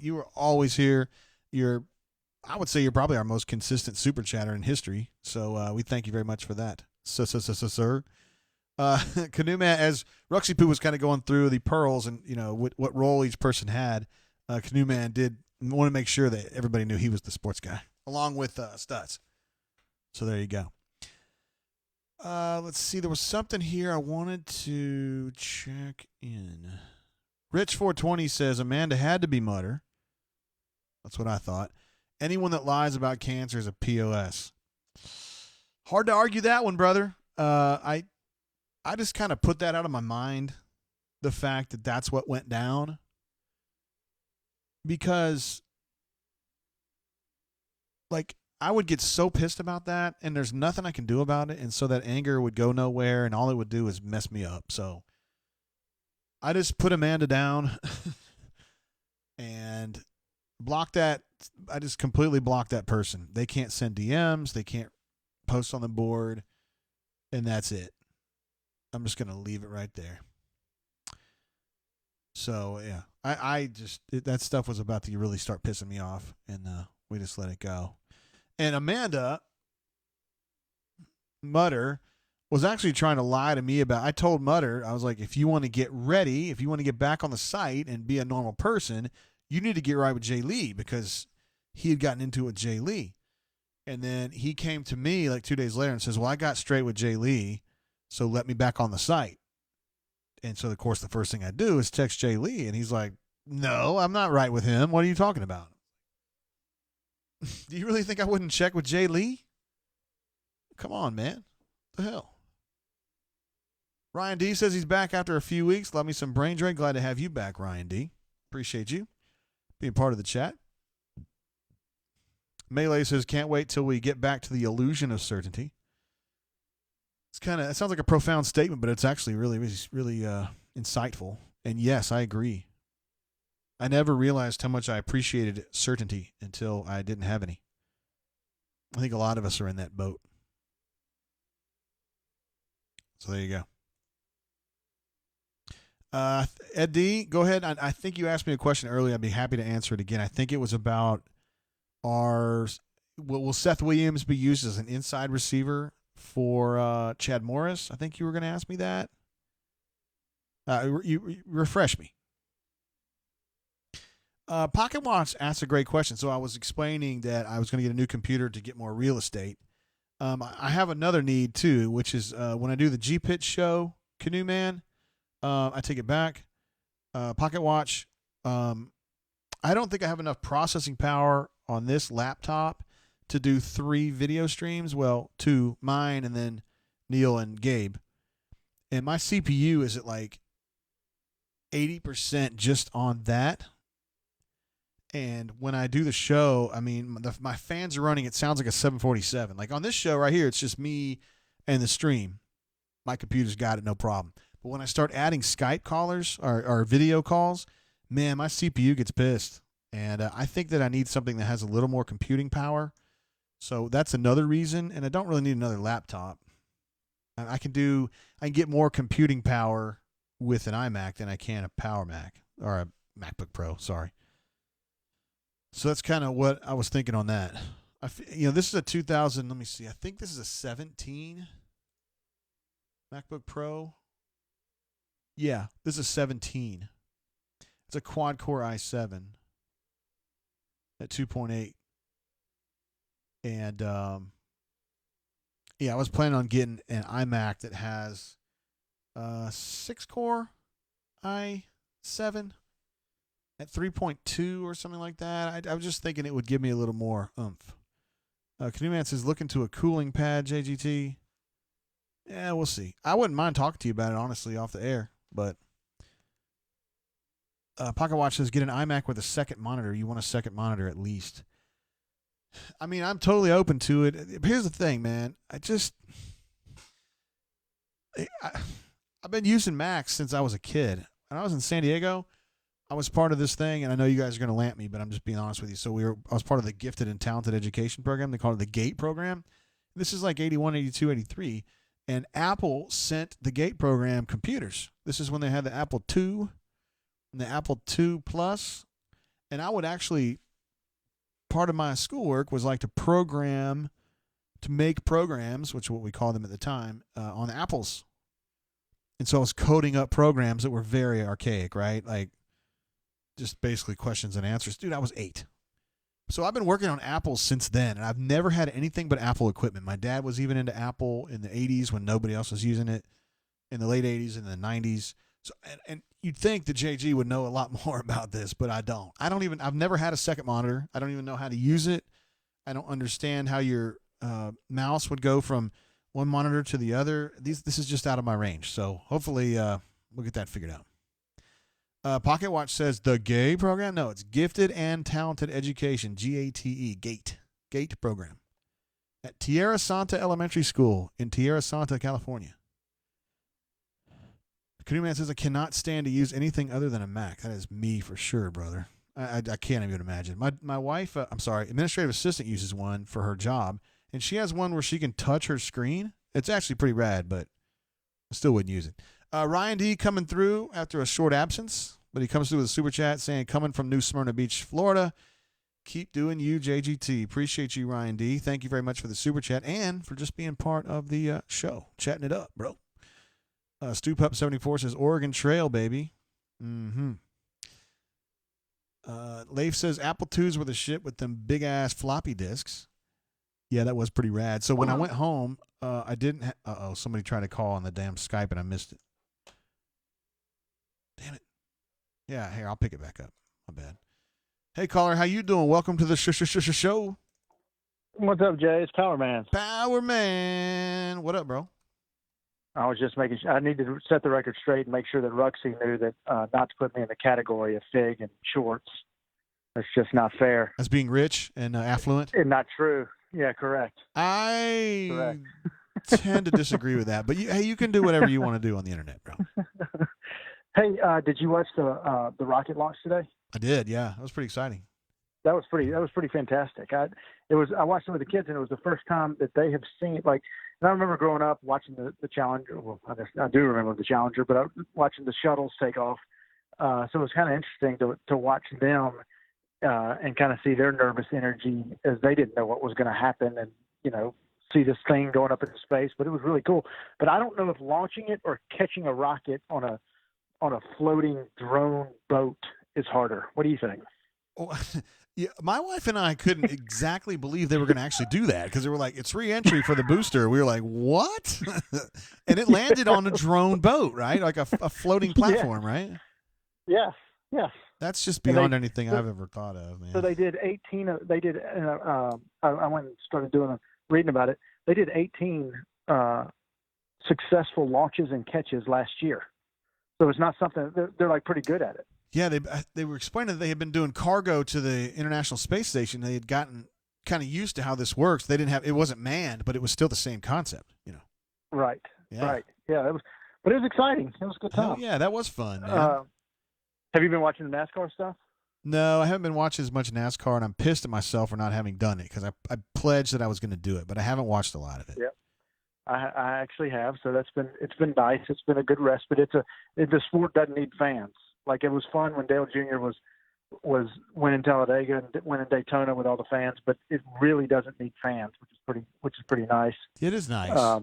you are always here. I would say you're probably our most consistent super chatter in history. So we thank you very much for that, sir. Canoe Man, as Ruxy Poo was kind of going through the pearls and what role each person had, Canoe Man did want to make sure that everybody knew he was the sports guy, along with Stutz. So there you go. Let's see. There was something here I wanted to check in. Rich 420 says Amanda had to be Mutter. That's what I thought. Anyone that lies about cancer is a POS. Hard to argue that one, brother. I just kind of put that out of my mind, the fact that that's what went down. Because, I would get so pissed about that, and there's nothing I can do about it, and so that anger would go nowhere, and all it would do is mess me up. So I just put Amanda down and block that. I just completely blocked that person. They can't send DMs. They can't post on the board, and that's it. I'm just going to leave it right there. So, yeah, I just that stuff was about to really start pissing me off, and we just let it go. And Amanda Mutter was actually trying to lie to me about. I told Mutter, I was like, if you want to get ready, if you want to get back on the site and be a normal person, you need to get right with Jay Lee, because he had gotten into it with Jay Lee. And then he came to me like 2 days later and says, well, I got straight with Jay Lee, so let me back on the site. And so, of course, the first thing I do is text Jay Lee, and he's like, no, I'm not right with him. What are you talking about? Do you really think I wouldn't check with Jay Lee? Come on, man. What the hell? Ryan D says he's back after a few weeks. Love me some brain drain. Glad to have you back, Ryan D. Appreciate you being part of the chat. Melee says, can't wait till we get back to the illusion of certainty. It sounds like a profound statement, but it's actually really, really, really insightful. And yes, I agree. I never realized how much I appreciated certainty until I didn't have any. I think a lot of us are in that boat. So there you go. Ed D, go ahead. I think you asked me a question earlier. I'd be happy to answer it again. I think it was about will Seth Williams be used as an inside receiver for Chad Morris? I think you were going to ask me that. You refresh me. Pocket Watch asked a great question. So I was explaining that I was going to get a new computer to get more real estate. I have another need too, which is when I do the G-Pitch show, Canoe Man, I take it back. Pocket Watch, I don't think I have enough processing power on this laptop to do 3 video streams. Well, 2, mine and then Neil and Gabe. And my CPU is at like 80% just on that. And when I do the show, I mean, my fans are running, it sounds like a 747. Like on this show right here, it's just me and the stream. My computer's got it, no problem. But when I start adding Skype callers or video calls, man, my CPU gets pissed. And I think that I need something that has a little more computing power. So that's another reason. And I don't really need another laptop. I can get more computing power with an iMac than I can a Power Mac or a MacBook Pro. Sorry. So that's kind of what I was thinking on that. This is a 2000. Let me see. I think this is a 17 MacBook Pro. Yeah, this is 17. It's a quad-core i7 at 2.8. And, I was planning on getting an iMac that has 6-core i7 at 3.2 or something like that. I was just thinking it would give me a little more oomph. Canoe Man says, look into a cooling pad, JGT. Yeah, we'll see. I wouldn't mind talking to you about it, honestly, off the air. But Pocket Watch says, get an iMac with a second monitor. You want a second monitor at least. I mean, I'm totally open to it. Here's the thing, man. I've been using Macs since I was a kid. When I was in San Diego, I was part of this thing, and I know you guys are going to lamp me, but I'm just being honest with you. So I was part of the Gifted and Talented Education Program. They call it the GATE program. This is like 81, 82, 83. And Apple sent the GATE program computers. This is when they had the Apple II and the Apple II Plus. And I would actually, part of my schoolwork was like to make programs, which is what we called them at the time, on Apples. And so I was coding up programs that were very archaic, right? Like just basically questions and answers. Dude, I was 8. So I've been working on Apples since then, and I've never had anything but Apple equipment. My dad was even into Apple in the 80s when nobody else was using it, in the late 80s and the 90s. So and you'd think that JG would know a lot more about this, but I don't. I've never had a second monitor. I don't even know how to use it. I don't understand how your mouse would go from one monitor to the other. This is just out of my range. So hopefully we'll get that figured out. Pocket Watch says the GATE program. No, it's Gifted and Talented Education, GATE, GATE program at Tierra Santa Elementary School in Tierra Santa, California. Canoe Man says, I cannot stand to use anything other than a Mac. That is me for sure, brother. I can't even imagine. My wife, administrative assistant uses one for her job, and she has one where she can touch her screen. It's actually pretty rad, but I still wouldn't use it. Ryan D coming through after a short absence, but he comes through with a super chat saying, coming from New Smyrna Beach, Florida. Keep doing you, JGT. Appreciate you, Ryan D. Thank you very much for the super chat and for just being part of the show. Chatting it up, bro. StewPup74 says, Oregon Trail, baby. Mm-hmm. Leif says, Apple IIs were the shit with them big-ass floppy disks. Yeah, that was pretty rad. So when I went home, I didn't somebody tried to call on the damn Skype and I missed it. Damn it. Yeah, here, I'll pick it back up. My bad. Hey, caller, how you doing? Welcome to the show. What's up, Jay? It's Power Man. Power Man. What up, bro? I was just making sure. I need to set the record straight and make sure that Ruxy knew that not to put me in the category of fig and shorts. That's just not fair. As being rich and affluent? And not true. Yeah, correct. I tend to disagree with that. But you can do whatever you want to do on the internet, bro. Hey, did you watch the rocket launch today? I did, yeah. That was pretty exciting. That was pretty fantastic. I watched it with the kids, and it was the first time that they have seen and I remember growing up watching the Challenger. Well, I do remember the Challenger, but watching the shuttles take off. So it was kind of interesting to watch them and kind of see their nervous energy as they didn't know what was going to happen, and see this thing going up into space. But it was really cool. But I don't know if launching it or catching a rocket on a floating drone boat is harder. What do you think? Oh, yeah, my wife and I couldn't exactly believe they were going to actually do that because they were like, it's re-entry for the booster. We were like, what? And it landed on a drone boat, right? Like a floating platform, right? Yeah, yeah. That's just beyond anything I've ever thought of, man. So they did 18. I went and started reading about it. They did 18 successful launches and catches last year. So it's not something they're like pretty good at it. Yeah, they were explaining that they had been doing cargo to the International Space Station. They had gotten kind of used to how this works. They didn't have it wasn't manned, but it was still the same concept, Right. Yeah. Right. Yeah. But it was exciting. It was a good time. Hell yeah, that was fun, man. Have you been watching the NASCAR stuff? No, I haven't been watching as much NASCAR, and I'm pissed at myself for not having done it because I pledged that I was going to do it, but I haven't watched a lot of it. Yep. I actually have. So it's been nice. It's been a good respite. The sport doesn't need fans. Like, it was fun when Dale Jr. was winning Talladega and winning Daytona with all the fans, but it really doesn't need fans, which is pretty nice. It is nice.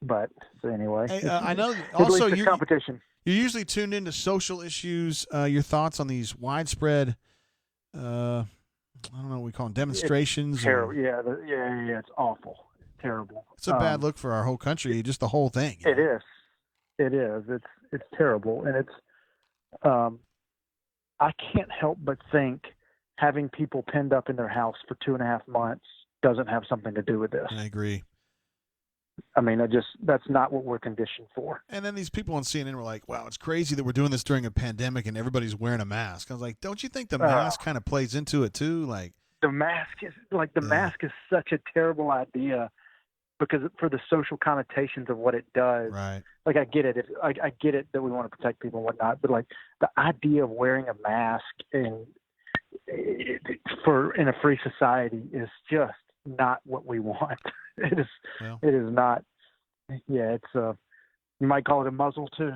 But so anyway, hey, I know. at Also, least it's competition. You're usually tuned into social issues. Your thoughts on these widespread, I don't know what we call them, demonstrations. It's terrible. Yeah. It's awful. It's terrible. It's a bad look for our whole country. Just the whole thing. It is. It's terrible, and it's. I can't help but think having people penned up in their house for 2.5 months doesn't have something to do with this. I agree. I mean, that's not what we're conditioned for. And then these people on CNN were like, wow, it's crazy that we're doing this during a pandemic and everybody's wearing a mask. I was like, don't you think the mask kind of plays into it too? Like, the mask is such a terrible idea because for the social connotations of what it does. Right. Like, I get it. I get it that we want to protect people and whatnot, but like the idea of wearing a mask in a free society is just not what we want. It is not. Yeah, it's you might call it a muzzle too.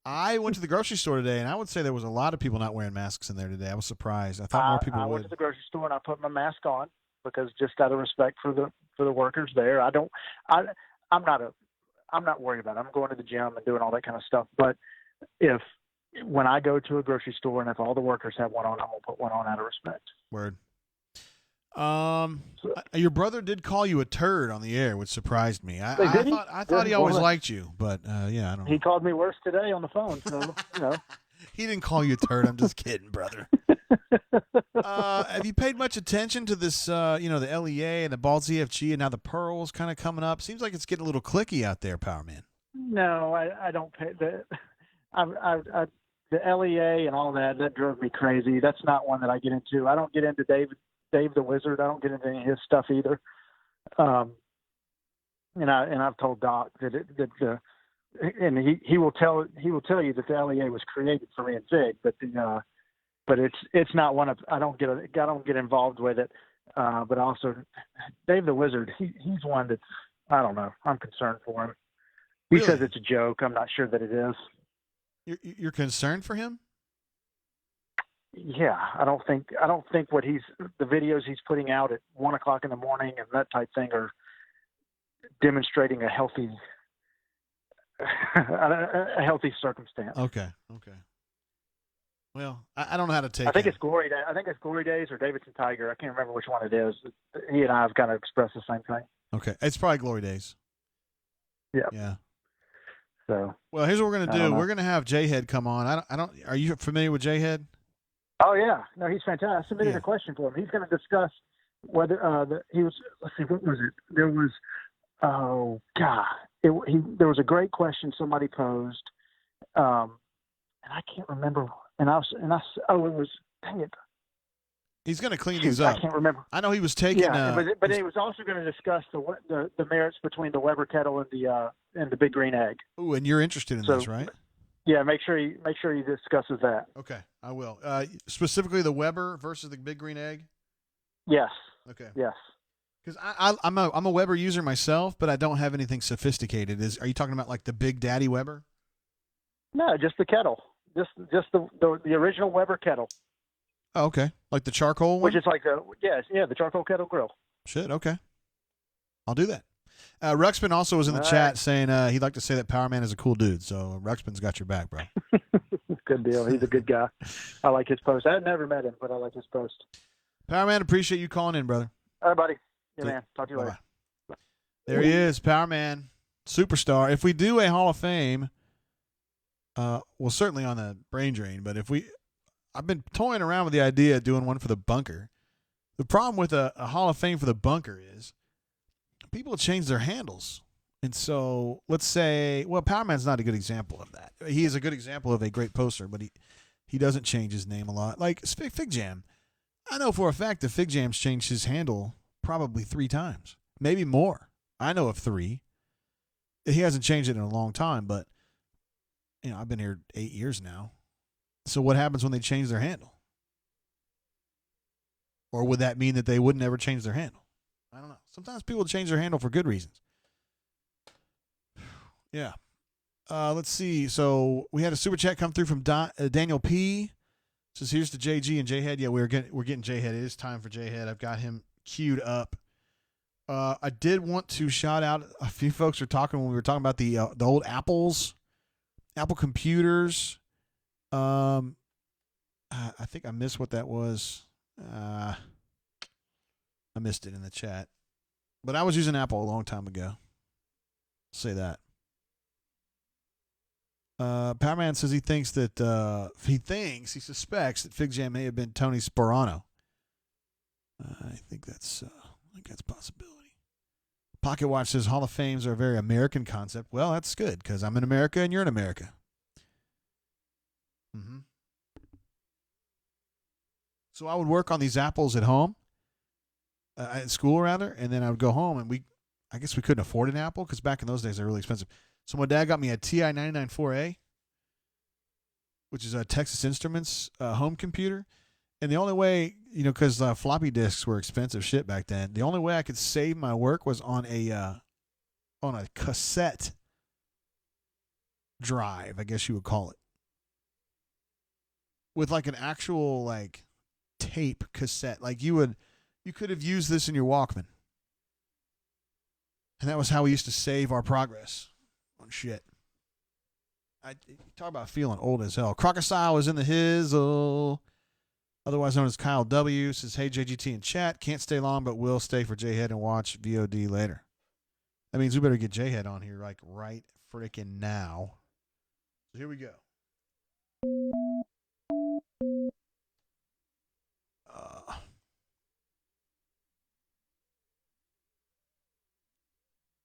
I went to the grocery store today, and I would say there was a lot of people not wearing masks in there today. I was surprised. I thought more people would. I went to the grocery store and I put my mask on because just out of respect for the workers there. I'm not worried about it. I'm going to the gym and doing all that kind of stuff. But when I go to a grocery store and if all the workers have one on, I'm gonna put one on out of respect. Word. Your brother did call you a turd on the air, which surprised me. I thought he always liked you, but yeah, I don't know. He called me worse today on the phone, so you know. He didn't call you a turd. I'm just kidding, brother. Have you paid much attention to this? The LEA and the Ball ZFG and now the Pearls kind of coming up. Seems like it's getting a little cliquey out there, Power Man. No, I don't pay the LEA and all that. That drove me crazy. That's not one that I get into. I don't get into Dave the Wizard. I don't get into any of his stuff either. And I've told Doc that he will tell you that the LEA was created for me and Zig, but it's not one of I don't get involved with it. But also Dave the Wizard, he's one that's I don't know. I'm concerned for him. He Really? says it's a joke. I'm not sure that it is. You're concerned for him? Yeah, I don't think what the videos he's putting out at 1:00 in the morning and that type thing are demonstrating a healthy circumstance. Okay. Well, I don't know how to take. I think it's Glory Days. I think it's Glory Days or Davidson Tiger. I can't remember which one it is. He and I have kind of expressed the same thing. Okay, it's probably Glory Days. Yeah. So. Well, here's what we're gonna do. We're gonna have J-Head come on. I don't. Are you familiar with J-Head? Oh yeah, no, he's fantastic. I submitted a question for him. He's going to discuss whether he was. Let's see, what was it? There was. Oh God, there was a great question somebody posed, and I can't remember. And it was. Dang it. He's going to clean these up. I can't remember. I know he was taking. Yeah, but he was also going to discuss the merits between the Weber kettle and the Big Green Egg. Ooh, and you're interested in this, right? Yeah, make sure he discusses that. Okay, I will. Specifically, the Weber versus the Big Green Egg. Yes. Okay. Yes. Because I'm a Weber user myself, but I don't have anything sophisticated. Are you talking about like the Big Daddy Weber? No, just the kettle. Just the original Weber kettle. Oh, okay. Like the charcoal one? Which is like the charcoal kettle grill. Shit. Okay. I'll do that. Ruxpin also was in the chat saying he'd like to say that Power Man is a cool dude. So Ruxpin's got your back, bro. Good deal. He's a good guy. I like his post. I've never met him, but I like his post. Power Man, appreciate you calling in, brother. All right, buddy. Yeah, man. Talk to you later. Bye. There he is, Power Man, superstar. If we do a Hall of Fame, well, certainly on the brain drain, but I've been toying around with the idea of doing one for the bunker. The problem with a Hall of Fame for the bunker is people change their handles. And so let's say, well, Power Man's not a good example of that. He is a good example of a great poster, but he doesn't change his name a lot. Like Fig Jam. I know for a fact that Fig Jam's changed his handle probably 3 times, maybe more. I know of 3. He hasn't changed it in a long time, but I've been here 8 years now. So what happens when they change their handle? Or would that mean that they wouldn't ever change their handle? I don't know. Sometimes people change their handle for good reasons. Yeah. Let's see. So we had a super chat come through from Daniel P. Says here's to JG and J Head. Yeah, we're getting J Head. It is time for J Head. I've got him queued up. I did want to shout out a few folks were talking when we were talking about the old Apple computers. I think I missed what that was. I missed it in the chat, but I was using Apple a long time ago. I'll say that. Powerman says he suspects that Fig Jam may have been Tony Sperano. I think that's a possibility. Pocket Watch says Hall of Fames are a very American concept. Well, that's good because I'm in America and you're in America. Mm-hmm. So I would work on these apples at home, at school rather, and then I would go home and I guess we couldn't afford an Apple because back in those days they're really expensive. So my dad got me a TI 994A, which is a Texas Instruments home computer. And the only way, because floppy disks were expensive shit back then, the only way I could save my work was on a cassette drive, I guess you would call it, with like an actual like tape cassette. Like you could have used this in your Walkman, and that was how we used to save our progress on shit. I talk about feeling old as hell. Crocodile is in the hizzle. Otherwise known as Kyle W. Says, hey, JGT in chat. Can't stay long, but will stay for J-Head and watch VOD later. That means we better get J-Head on here like right freaking now. So here we go.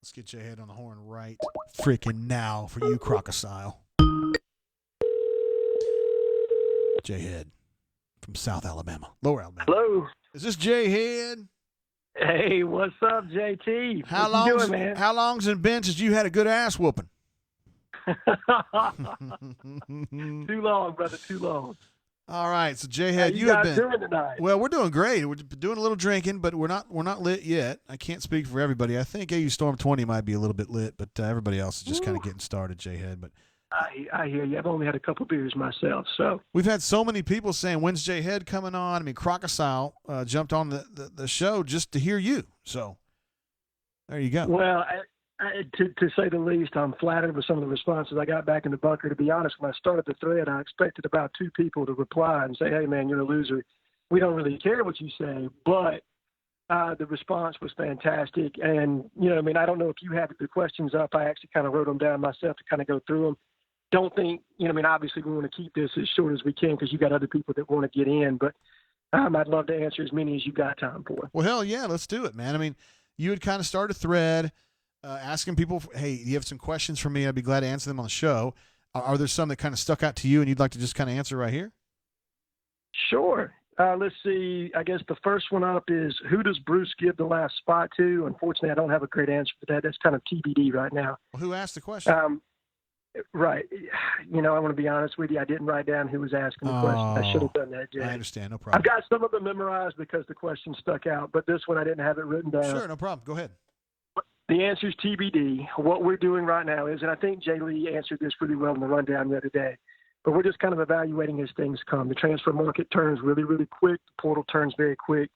Let's get J-Head on the horn right freaking now for you, Crocodile. J-Head. From South Alabama. Lower Alabama. Hello. Is this J-Head? Hey, what's up, JT? How long's it been since you had a good ass whooping? Too long, brother, too long. All right, so J-Head, How you have guys been doing tonight? Well, we're doing great. We're doing a little drinking, but we're not lit yet. I can't speak for everybody. I think AU Storm 20 might be a little bit lit, but everybody else is just kind of getting started, J-Head. But I hear you. I've only had a couple beers myself, so we've had so many people saying, when's J-Head coming on? I mean, Crocodile jumped on the show just to hear you. So there you go. Well, to say the least, I'm flattered with some of the responses I got back in the bunker. To be honest, when I started the thread, I expected about 2 people to reply and say, hey, man, you're a loser. We don't really care what you say, but the response was fantastic. And, I don't know if you had the questions up. I actually kind of wrote them down myself to kind of go through them. Don't think, obviously we want to keep this as short as we can because you got other people that want to get in, but I'd love to answer as many as you got time for. Well, hell yeah, let's do it, man. I mean, you would kind of start a thread asking people, hey, do you have some questions for me? I'd be glad to answer them on the show. Are there some that kind of stuck out to you and you'd like to just kind of answer right here? Sure. Let's see. I guess the first one up is, who does Bruce give the last spot to? Unfortunately, I don't have a great answer for that. That's kind of TBD right now. Well, who asked the question? Right. I want to be honest with you. I didn't write down who was asking the question. I should have done that, Jay. I understand. No problem. I've got some of them memorized because the question stuck out, but this one I didn't have it written down. Sure, no problem. Go ahead. The answer is TBD. What we're doing right now is, and I think Jay Lee answered this really well in the rundown the other day, but we're just kind of evaluating as things come. The transfer market turns really, really quick. The portal turns very quick.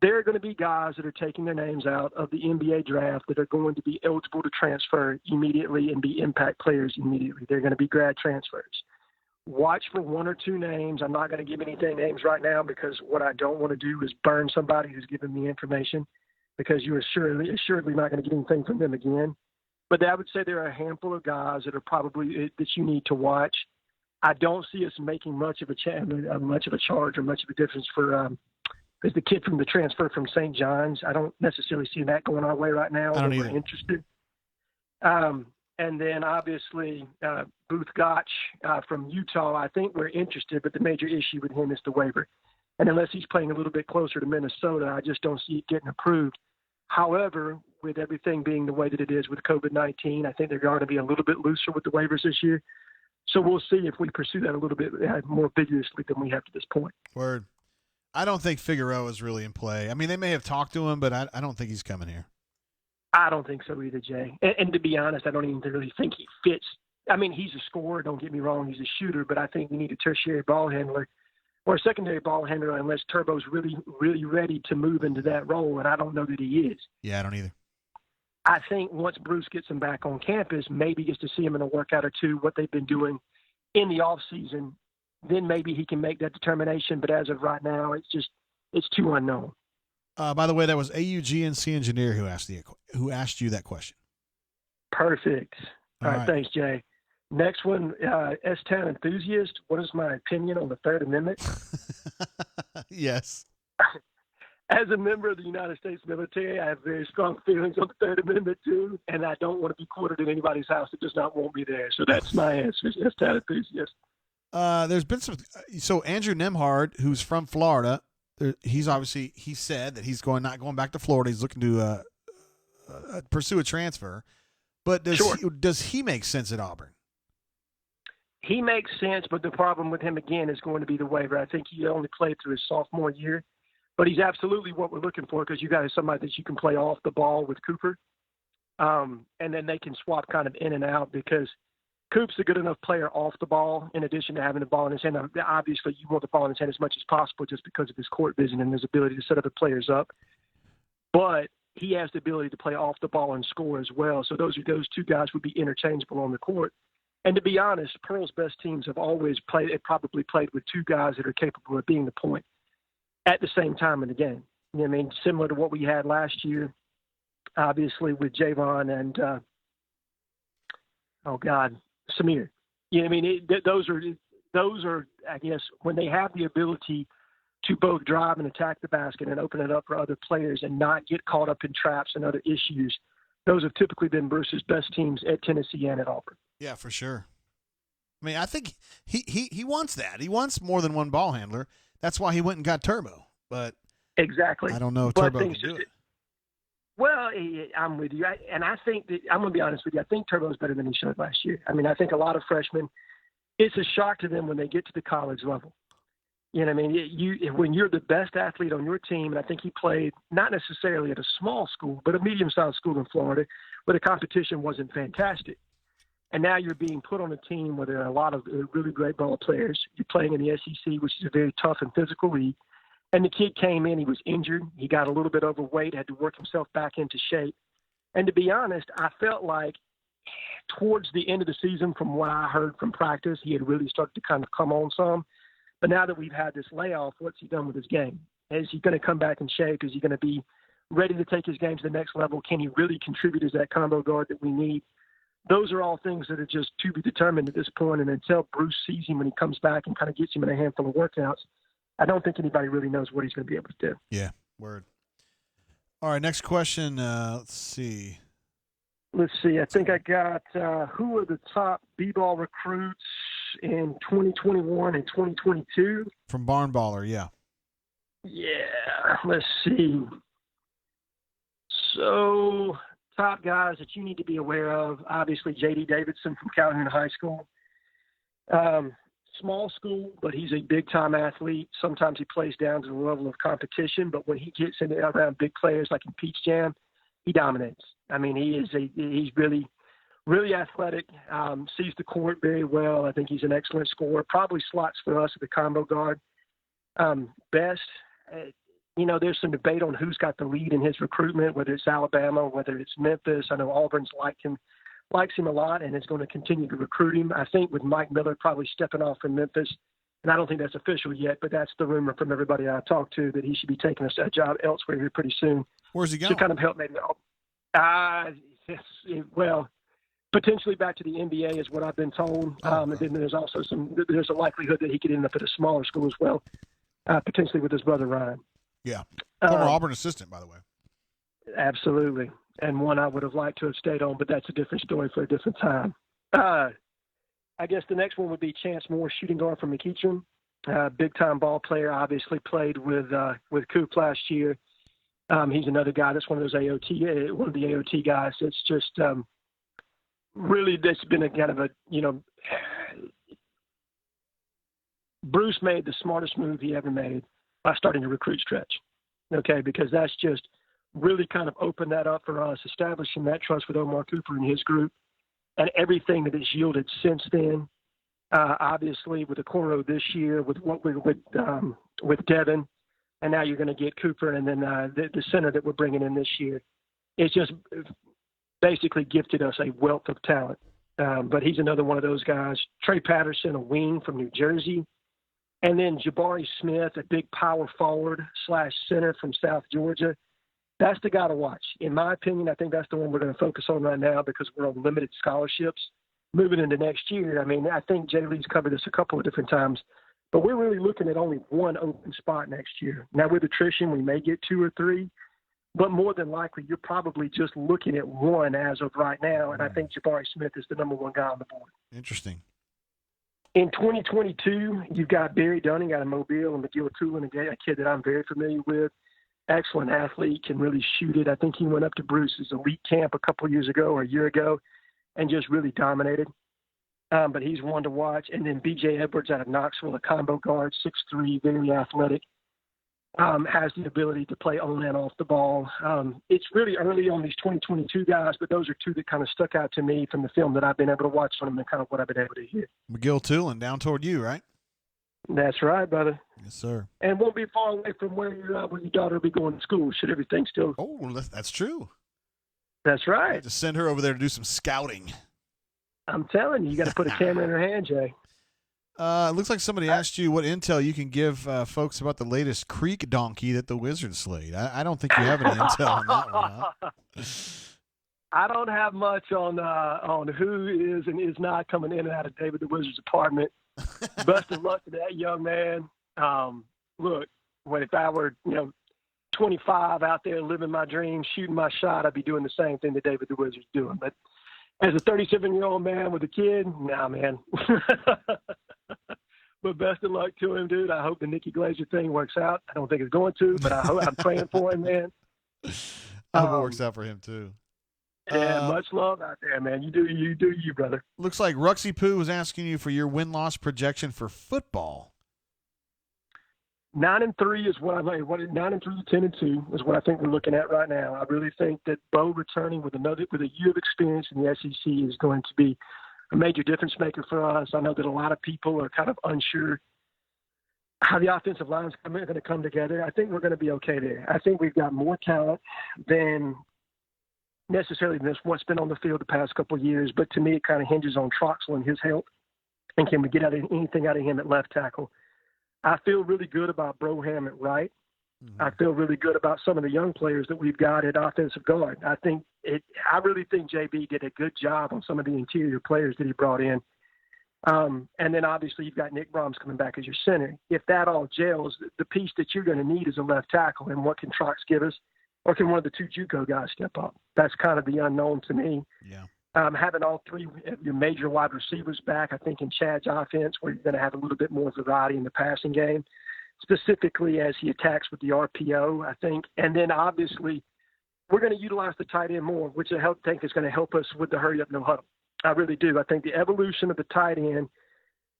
There are going to be guys that are taking their names out of the NBA draft that are going to be eligible to transfer immediately and be impact players immediately. They're going to be grad transfers. Watch for 1 or 2 names. I'm not going to give any names right now because what I don't want to do is burn somebody who's given me information, because you are assuredly not going to get anything from them again. But I would say there are a handful of guys that are probably that you need to watch. I don't see us making much of a charge or much of a difference for is the kid from the transfer from St. John's. I don't necessarily see that going our way right now. I don't either. We're interested. And then obviously Booth Gotch from Utah, I think we're interested, but the major issue with him is the waiver. And unless he's playing a little bit closer to Minnesota, I just don't see it getting approved. However, with everything being the way that it is with COVID-19, I think they're going to be a little bit looser with the waivers this year. So we'll see if we pursue that a little bit more vigorously than we have to this point. Word. I don't think Figueroa is really in play. I mean, they may have talked to him, but I don't think he's coming here. I don't think so either, Jay. And to be honest, I don't even really think he fits. I mean, he's a scorer, don't get me wrong, he's a shooter, but I think we need a tertiary ball handler or a secondary ball handler unless Turbo's really, really ready to move into that role, and I don't know that he is. Yeah, I don't either. I think once Bruce gets him back on campus, maybe gets to see him in a workout or two, what they've been doing in the off season, then maybe he can make that determination. But as of right now, it's too unknown. By the way, that was AU GNC engineer who asked you that question. Perfect. All right, right. thanks, Jay. Next one, S-Town enthusiast. What is my opinion on the Third Amendment? Yes. As a member of the United States military, I have very strong feelings on the Third Amendment too, and I don't want to be quartered in anybody's house that does not want me there. So that's my answer. S-Town enthusiast. There's been some. So Andrew Nemhard, who's from Florida, he said that he's not going back to Florida. He's looking to pursue a transfer. But does he make sense at Auburn? He makes sense, but the problem with him again is going to be the waiver. I think he only played through his sophomore year, but he's absolutely what we're looking for because you got somebody that you can play off the ball with Cooper, and then they can swap kind of in and out because Coop's a good enough player off the ball in addition to having the ball in his hand. Obviously, you want the ball in his hand as much as possible just because of his court vision and his ability to set other players up. But he has the ability to play off the ball and score as well. So those two guys would be interchangeable on the court. And to be honest, Pearl's best teams have probably played with two guys that are capable of being the point at the same time in the game. You know what I mean? Similar to what we had last year, obviously with Javon and, Samir. You know what I mean? Those are, I guess, when they have the ability to both drive and attack the basket and open it up for other players and not get caught up in traps and other issues, those have typically been Bruce's best teams at Tennessee and at Auburn. Yeah, for sure. I mean, I think he wants that. He wants more than one ball handler. That's why he went and got Turbo. But exactly, I don't know if Turbo can do it. Well, I'm with you. I think that I'm going to be honest with you. I think Turbo's better than he showed last year. I mean, I think a lot of freshmen, it's a shock to them when they get to the college level. You know what I mean? When you're the best athlete on your team, and I think he played not necessarily at a small school, but a medium-sized school in Florida where the competition wasn't fantastic. And now you're being put on a team where there are a lot of really great ball players. You're playing in the SEC, which is a very tough and physical league. And the kid came in, he was injured. He got a little bit overweight, had to work himself back into shape. And to be honest, I felt like towards the end of the season, from what I heard from practice, he had really started to kind of come on some. But now that we've had this layoff, what's he done with his game? Is he going to come back in shape? Is he going to be ready to take his game to the next level? Can he really contribute as that combo guard that we need? Those are all things that are just to be determined at this point. And until Bruce sees him when he comes back and kind of gets him in a handful of workouts, I don't think anybody really knows what he's going to be able to do. Yeah, word. All right, next question. Let's see. I think I got who are the top b-ball recruits in 2021 and 2022? From Barn Baller, yeah. Yeah, let's see. So, top guys that you need to be aware of, obviously J.D. Davidson from Calhoun High School. Small school, but he's a big-time athlete. Sometimes he plays down to the level of competition, but when he gets in around big players like in Peach Jam, he dominates. I mean, he's really, really athletic, sees the court very well. I think he's an excellent scorer, probably slots for us at the combo guard. Best, there's some debate on who's got the lead in his recruitment, whether it's Alabama, whether it's Memphis. I know Auburn's likes him a lot and is going to continue to recruit him. I think with Mike Miller probably stepping off from Memphis, and I don't think that's official yet, but that's the rumor from everybody I talked to, that he should be taking a job elsewhere here pretty soon. Where's he going? To kind of help maybe. Well, potentially back to the NBA is what I've been told. And then there's also there's a likelihood that he could end up at a smaller school as well, potentially with his brother Ryan. Yeah. Former Auburn assistant, by the way. Absolutely. And one I would have liked to have stayed on, but that's a different story for a different time. I guess the next one would be Chance Moore, shooting guard from McEachern. Big-time ball player, obviously played with Coop last year. He's another guy that's one of the AOT guys. It's just really that's been a kind of Bruce made the smartest move he ever made by starting to recruit stretch, okay, because that's just really kind of opened that up for us, establishing that trust with Omar Cooper and his group, and everything that has yielded since then. Obviously, with the Coro this year, with what we're with Devin, and now you're going to get Cooper, and then the center that we're bringing in this year. It's just basically gifted us a wealth of talent. But he's another one of those guys. Trey Patterson, a wing from New Jersey. And then Jabari Smith, a big power forward / center from South Georgia. That's the guy to watch. In my opinion, I think that's the one we're going to focus on right now because we're on limited scholarships. Moving into next year, I mean, I think Jay Lee's covered this a couple of different times, but we're really looking at only one open spot next year. Now, with attrition, we may get 2 or 3, but more than likely, you're probably just looking at one as of right now, and I think Jabari Smith is the number 1 guy on the board. Interesting. In 2022, you've got Barry Dunning out of Mobile and McGill Tulin, a kid that I'm very familiar with. Excellent athlete, can really shoot it. I think he went up to Bruce's elite camp a couple of years ago or a year ago and just really dominated. But he's one to watch. And then B.J. Edwards out of Knoxville, a combo guard, 6'3", very athletic, has the ability to play on and off the ball. It's really early on these 2022 guys, but those are 2 that kind of stuck out to me from the film that I've been able to watch from them and kind of what I've been able to hear. McGill Tulin, down toward you, right? That's right, brother. Yes, sir. And won't be far away from where your daughter will be going to school, should everything still. Oh, that's true. That's right. Just send her over there to do some scouting. I'm telling you, you got to put a camera in her hand, Jay. It looks like somebody asked you what intel you can give folks about the latest creek donkey that the Wizards slayed. I don't think you have any intel on that one. Huh? I don't have much on who is and is not coming in and out of David the Wizard's apartment. Best of luck to that young man. Look, if I were 25 out there living my dream, shooting my shot, I'd be doing the same thing that David the Wizard's doing. But as a 37-year-old man with a kid, nah, man. But best of luck to him, dude. I hope the Nikki Glazer thing works out. I don't think it's going to, but I'm praying for him, man. I hope it works out for him, too. Yeah, much love out there, man. You do you, brother. Looks like Ruxy Poo was asking you for your win-loss projection for football. 9-3 is what 9-3, 10-2 is what I think we're looking at right now. I really think that Bo returning with a year of experience in the SEC is going to be a major difference maker for us. I know that a lot of people are kind of unsure how the offensive line is going to come together. I think we're going to be okay there. I think we've got more talent than necessarily what's been on the field the past couple of years, but to me it kind of hinges on Troxel and his health, and can we get anything out of him at left tackle. I feel really good about Broham at right. Mm-hmm. I feel really good about some of the young players that we've got at offensive guard. I really think JB did a good job on some of the interior players that he brought in. And then obviously you've got Nick Brahms coming back as your center. If that all gels, the piece that you're going to need is a left tackle, and what can Trox give us? Or can one of the 2 JUCO guys step up? That's kind of the unknown to me. Yeah. Having all 3 of your major wide receivers back, I think in Chad's offense, where you're going to have a little bit more variety in the passing game, specifically as he attacks with the RPO, I think. And then obviously we're going to utilize the tight end more, which I think is going to help us with the hurry up, no huddle. I really do. I think the evolution of the tight end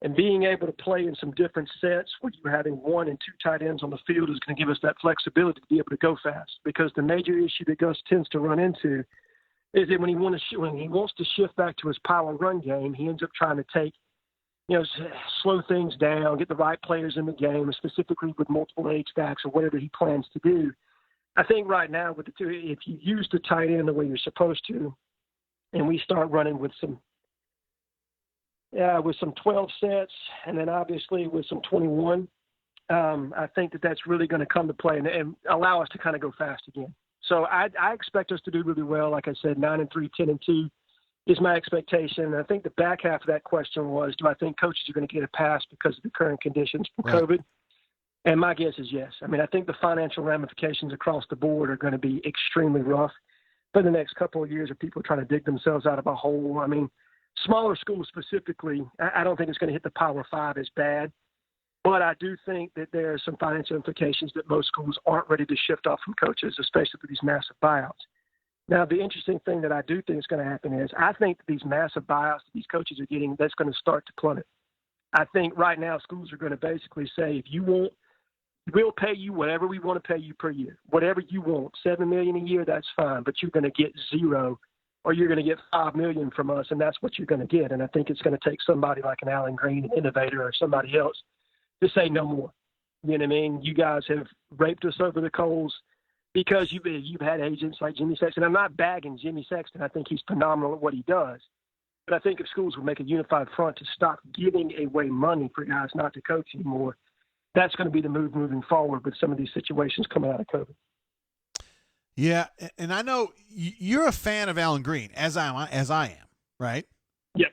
and being able to play in some different sets where you're having 1 and 2 tight ends on the field is going to give us that flexibility to be able to go fast. Because the major issue that Gus tends to run into is that when he wants to shift back to his power run game, he ends up trying to take, slow things down, get the right players in the game, specifically with multiple H-backs or whatever he plans to do. I think right now with the 2, if you use the tight end the way you're supposed to, and we start running with some 12 sets, and then obviously with some 21, I think that's really going to come to play and allow us to kind of go fast again. So I expect us to do really well. Like I said, 9-3, 10-2 is my expectation. And I think the back half of that question was, do I think coaches are going to get a pass because of the current conditions for COVID? And my guess is yes. I mean, I think the financial ramifications across the board are going to be extremely rough for the next couple of years of people trying to dig themselves out of a hole. I mean, smaller schools specifically, I don't think it's going to hit the Power 5 as bad. But I do think that there are some financial implications that most schools aren't ready to shift off from coaches, especially for these massive buyouts. Now, the interesting thing that I do think is going to happen is I think that these massive buyouts that these coaches are getting, that's going to start to plummet. I think right now schools are going to basically say, if you want We'll pay you whatever we want to pay you per year, whatever you want. $7 million a year, that's fine, but you're going to get zero, or you're going to get $5 million from us, and that's what you're going to get. And I think it's going to take somebody like an Alan Green, an innovator, or somebody else to say no more. You know what I mean? You guys have raped us over the coals because you've had agents like Jimmy Sexton. I'm not bagging Jimmy Sexton. I think he's phenomenal at what he does. But I think if schools would make a unified front to stop giving away money for guys not to coach anymore, that's going to be the move moving forward with some of these situations coming out of COVID. Yeah, and I know you're a fan of Alan Green, as I am, right? Yeah,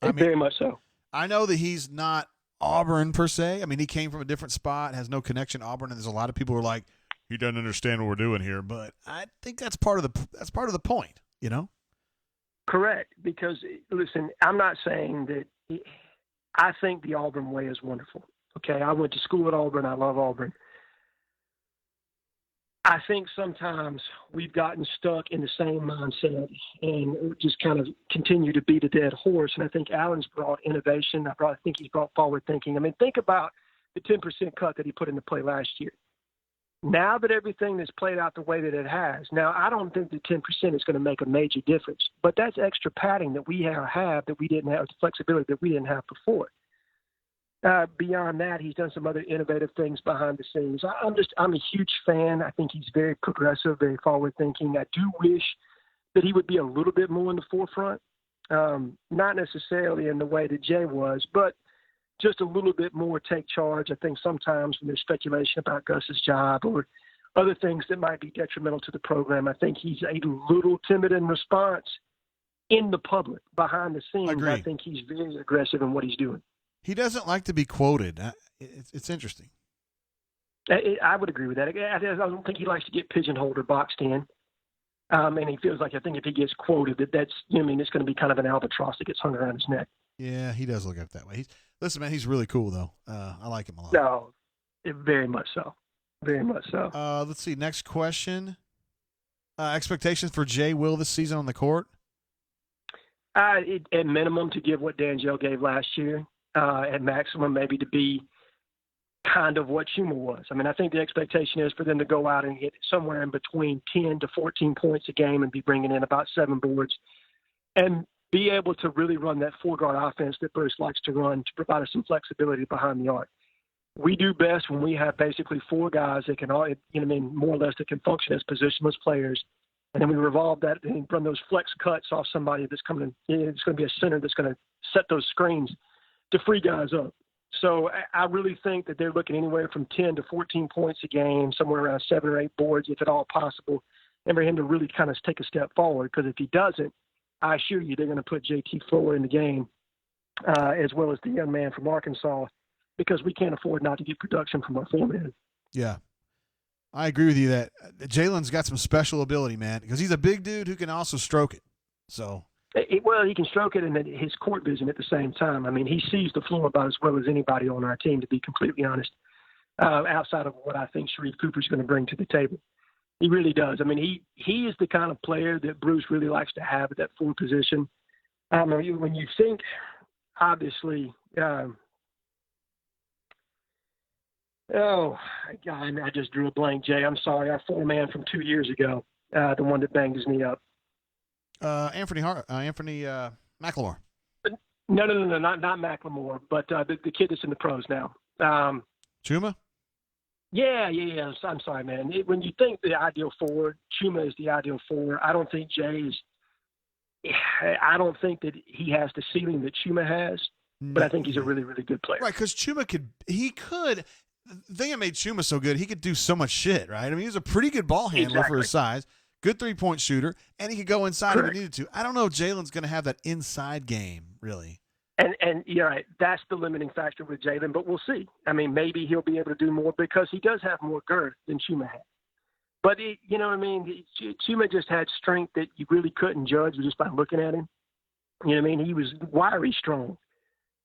very much so. I know that he's not Auburn per se. I mean, he came from a different spot, has no connection to Auburn, and there's a lot of people who are like, he doesn't understand what we're doing here. But I think that's part of the point, you know? Correct, because listen, I'm not saying that. I think the Auburn way is wonderful. Okay, I went to school at Auburn. I love Auburn. I think sometimes we've gotten stuck in the same mindset and just kind of continue to beat a dead horse. And I think Allen's brought innovation. I think he's brought forward thinking. I mean, think about the 10% cut that he put into play last year. Now that everything has played out the way that it has, now I don't think the 10% is going to make a major difference. But that's extra padding that we have that we didn't have, the flexibility that we didn't have before. Beyond that, he's done some other innovative things behind the scenes. I'm a huge fan. I think he's very progressive, very forward-thinking. I do wish that he would be a little bit more in the forefront, not necessarily in the way that Jay was, but just a little bit more take charge. I think sometimes when there's speculation about Gus's job or other things that might be detrimental to the program, I think he's a little timid in response in the public. Behind the scenes, Agreed. I think he's very aggressive in what he's doing. He doesn't like to be quoted. It's interesting. I would agree with that. I don't think he likes to get pigeonholed or boxed in. And he feels like, I think if he gets quoted, that's, you know, I mean, it's going to be kind of an albatross that gets hung around his neck. Yeah, he does look at it that way. Listen, man, he's really cool, though. I like him a lot. No, very much so. Very much so. Let's see. Next question. Expectations for Jay Will this season on the court? At minimum, to give what D'Angelo gave last year. At maximum, maybe to be kind of what Schumer was. I mean, I think the expectation is for them to go out and hit somewhere in between 10 to 14 points a game and be bringing in about 7 boards and be able to really run that four-guard offense that Bruce likes to run to provide us some flexibility behind the arc. We do best when we have basically 4 guys that can, all, you know, I mean, more or less that can function as positionless players. And then we revolve that and run those flex cuts off somebody that's coming in. It's going to be a center that's going to set those screens to free guys up. So I really think that they're looking anywhere from 10 to 14 points a game, somewhere around 7 or 8 boards, if at all possible, and for him to really kind of take a step forward. Because if he doesn't, I assure you they're going to put JT Fuller in the game, as well as the young man from Arkansas, because we can't afford not to get production from our foreman. Yeah. I agree with you that Jalen's got some special ability, man, because he's a big dude who can also stroke it. So. Well, he can stroke it and his court vision at the same time. I mean, he sees the floor about as well as anybody on our team, to be completely honest, outside of what I think Sharif Cooper's going to bring to the table. He really does. I mean, he is the kind of player that Bruce really likes to have at that 4 position. When you think, obviously, oh, God, I just drew a blank, Jay. I'm sorry. Our 4-man from 2 years ago, the one that banged his knee up. Anthony McLemore. No, not McLemore, but the kid that's in the pros now. Chuma? Yeah. I'm sorry, man. When you think the ideal 4, Chuma is the ideal 4. I don't think Jay is. I don't think that he has the ceiling that Chuma has, but I think he's a really, really good player. Right, because Chuma could. The thing that made Chuma so good, he could do so much shit, right? I mean, he was a pretty good ball handler for his size. Good 3-point shooter, and he could go inside if he needed to. I don't know if Jalen's going to have that inside game, really. And you're right. That's the limiting factor with Jalen, but we'll see. I mean, maybe he'll be able to do more because he does have more girth than Chuma had. But, you know what I mean? Chuma just had strength that you really couldn't judge just by looking at him. You know what I mean? He was wiry strong.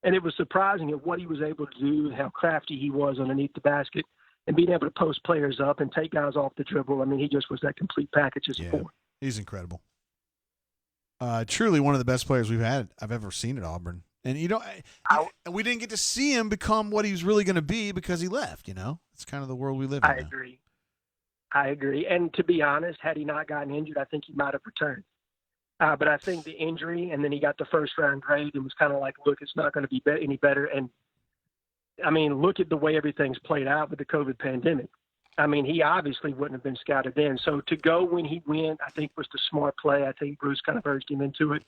And it was surprising at what he was able to do, how crafty he was underneath the basket. And being able to post players up and take guys off the dribble. I mean, he just was that complete package as a 4. He's incredible. Truly one of the best players I've ever seen at Auburn. And and we didn't get to see him become what he was really going to be because he left. It's kind of the world we live in. I agree. And to be honest, had he not gotten injured, I think he might have returned. But I think the injury, and then he got the first-round grade, and was kind of like, look, it's not going to be any better. And, I mean, look at the way everything's played out with the COVID pandemic. I mean, he obviously wouldn't have been scouted then. So to go when he went, I think was the smart play. I think Bruce kind of urged him into it.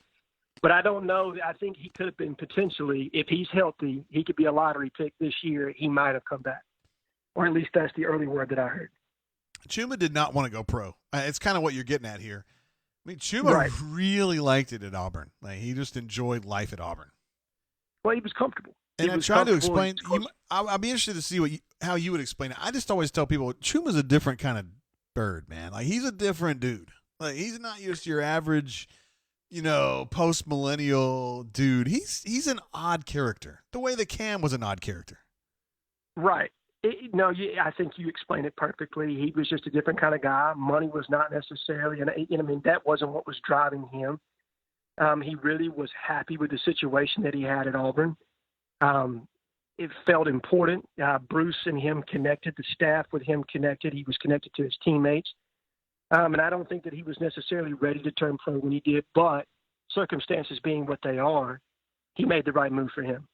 But I don't know. I think he could have been potentially, if he's healthy, he could be a lottery pick this year. He might have come back. Or at least that's the early word that I heard. Chuma did not want to go pro. It's kind of what you're getting at here. I mean, Chuma really liked it at Auburn. Like, he just enjoyed life at Auburn. Well, he was comfortable. And I'm trying to explain. I'll be interested to see how you would explain it. I just always tell people Chuma's a different kind of bird, man. Like, he's a different dude. Like, he's not just your average, post-millennial dude. He's an odd character. The way that Cam was an odd character. Right. I think you explained it perfectly. He was just a different kind of guy. Money was not necessarily, that wasn't what was driving him. He really was happy with the situation that he had at Auburn. It felt important. Bruce and him connected. The staff with him connected. He was connected to his teammates. And I don't think that he was necessarily ready to turn pro when he did, but circumstances being what they are, he made the right move for him.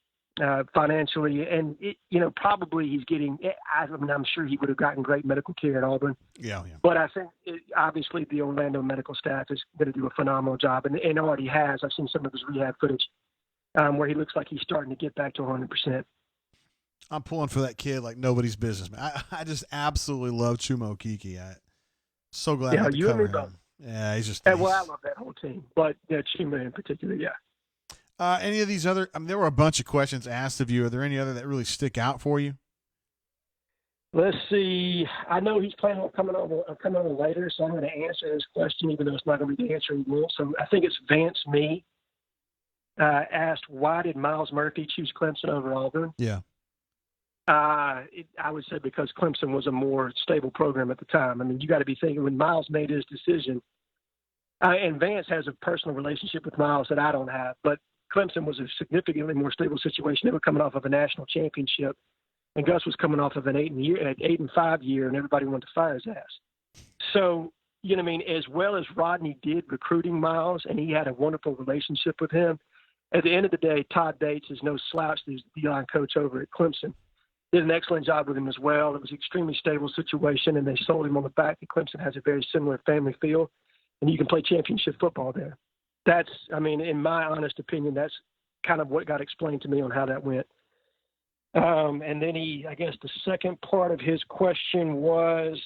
Financially, and probably he's getting. I'm sure he would have gotten great medical care at Auburn. Yeah. But I think obviously the Orlando medical staff is going to do a phenomenal job, and already has. I've seen some of his rehab footage where he looks like he's starting to get back to 100%. I'm pulling for that kid like nobody's business, man. I just absolutely love Chuma Okeke. I'm so glad I got to cover him. Yeah, he's just. I love that whole team, but Chuma in particular, yeah. Any of these other? There were a bunch of questions asked of you. Are there any other that really stick out for you? Let's see. I know he's planning on coming on later, so I'm going to answer this question, even though it's not going to be the answer he wants. So I think it's Vance Me asked, why did Miles Murphy choose Clemson over Auburn? Yeah. I would say because Clemson was a more stable program at the time. I mean, you got to be thinking when Miles made his decision, and Vance has a personal relationship with Miles that I don't have, but Clemson was a significantly more stable situation. They were coming off of a national championship, and Gus was coming off of an 8-5 year, and everybody wanted to fire his ass. So, as well as Rodney did recruiting Miles, and he had a wonderful relationship with him, at the end of the day, Todd Bates is no slouch. He's the D-line coach over at Clemson. Did an excellent job with him as well. It was an extremely stable situation, and they sold him on the fact that Clemson has a very similar family feel, and you can play championship football there. That's, in my honest opinion, that's kind of what got explained to me on how that went. And then I guess the second part of his question was,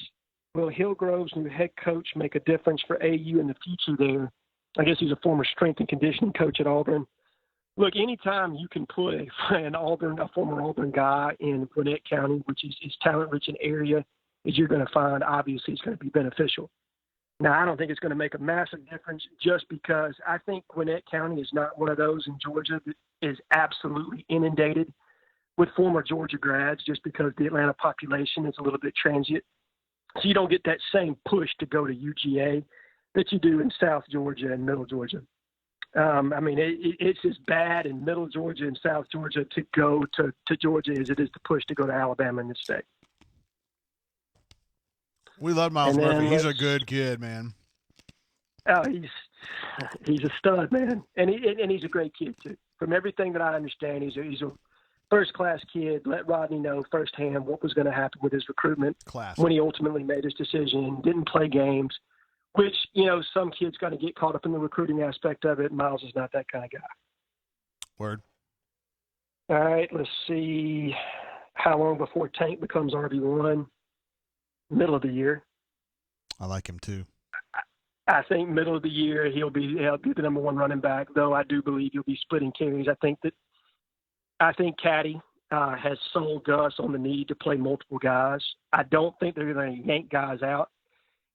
will Hillgrove's new head coach make a difference for AU in the future there? I guess he's a former strength and conditioning coach at Auburn. Look, anytime you can put a former Auburn guy in Gwinnett County, which is talent-rich an area, as you're going to find, obviously it's going to be beneficial. Now, I don't think it's going to make a massive difference just because I think Gwinnett County is not one of those in Georgia that is absolutely inundated with former Georgia grads just because the Atlanta population is a little bit transient. So you don't get that same push to go to UGA that you do in South Georgia and Middle Georgia. It's as bad in Middle Georgia and South Georgia to go to Georgia as it is to push to go to Alabama in this state. We love Miles Murphy. He's a good kid, man. Oh, he's a stud, man, and he's a great kid too. From everything that I understand, he's a first-class kid. Let Rodney know firsthand what was going to happen with his recruitment when he ultimately made his decision. Didn't play games, which some kids got to get caught up in the recruiting aspect of it. Miles is not that kind of guy. Word. All right, let's see. How long before Tank becomes RB1? Middle of the year. I like him too. I think middle of the year he'll be the number one running back, though I do believe he'll be splitting carries. I think Caddy has sold Gus on the need to play multiple guys. I don't think they're going to yank guys out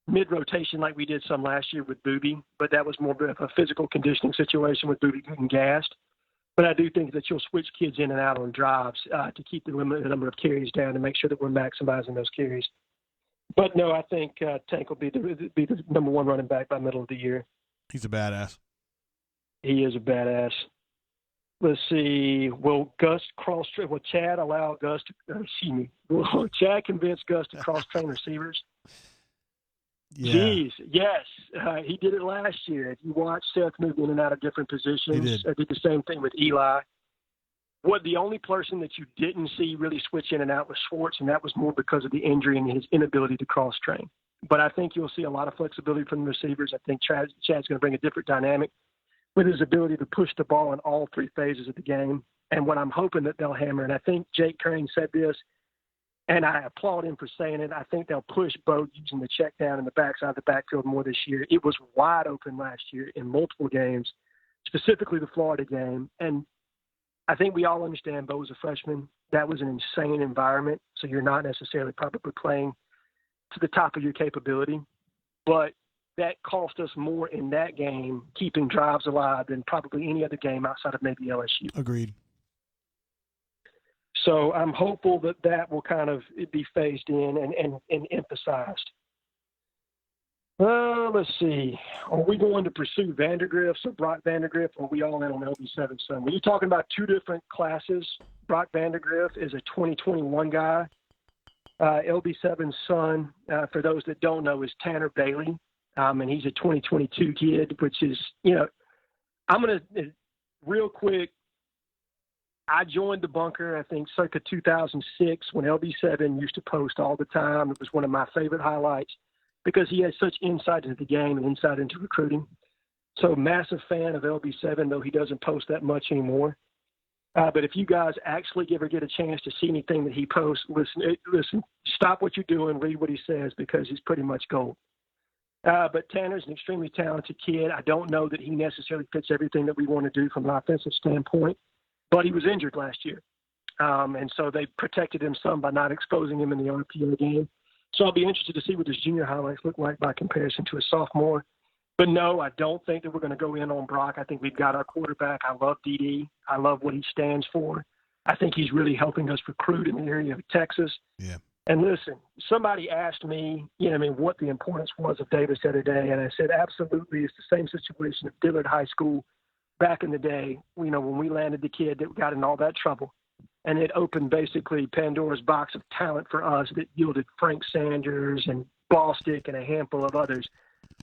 mid-rotation like we did some last year with Booby, but that was more of a physical conditioning situation with Booby getting gassed. But I do think that you'll switch kids in and out on drives to keep the number of carries down and make sure that we're maximizing those carries. But no, I think Tank will be the number one running back by middle of the year. He's a badass. He is a badass. Let's see. Will Gus cross? Will Chad allow Gus to? Excuse me. Will Chad convince Gus to cross-train receivers? Yeah. Jeez, yes. He did it last year. If you watch Seth move in and out of different positions, He did. I did the same thing with Eli. The only person that you didn't see really switch in and out was Schwartz, and that was more because of the injury and his inability to cross-train. But I think you'll see a lot of flexibility from the receivers. I think Chad's going to bring a different dynamic with his ability to push the ball in all three phases of the game. And what I'm hoping that they'll hammer, and I think Jake Crane said this, and I applaud him for saying it, I think they'll push Bo using the check down in the backside of the backfield more this year. It was wide open last year in multiple games, specifically the Florida game. And I think we all understand Bo was a freshman. That was an insane environment, so you're not necessarily probably playing to the top of your capability. But that cost us more in that game, keeping drives alive, than probably any other game outside of maybe LSU. Agreed. So I'm hopeful that will kind of be phased in and emphasized. Let's see. Are we going to pursue Vandergriff, so Brock Vandergriff, or are we all in on LB7's son? When you're talking about two different classes, Brock Vandergriff is a 2021 guy. LB7's son, for those that don't know, is Tanner Bailey. And he's a 2022 kid, which is, I'm going to, real quick, I joined the bunker, I think, circa 2006 when LB7 used to post all the time. It was one of my favorite highlights because he has such insight into the game and insight into recruiting. So massive fan of LB7, though he doesn't post that much anymore. But if you guys actually ever get a chance to see anything that he posts, listen, stop what you're doing, read what he says, because he's pretty much gold. But Tanner's an extremely talented kid. I don't know that he necessarily fits everything that we want to do from an offensive standpoint, but he was injured last year. And so they protected him some by not exposing him in the RPO game. So I'll be interested to see what his junior highlights look like by comparison to a sophomore. But no, I don't think that we're going to go in on Brock. I think we've got our quarterback. I love DD. I love what he stands for. I think he's really helping us recruit in the area of Texas. Yeah. And listen, somebody asked me, what the importance was of Davis the other day, and I said, absolutely, it's the same situation at Dillard High School back in the day, when we landed the kid that got in all that trouble. And it opened basically Pandora's box of talent for us that yielded Frank Sanders and Ballstick and a handful of others.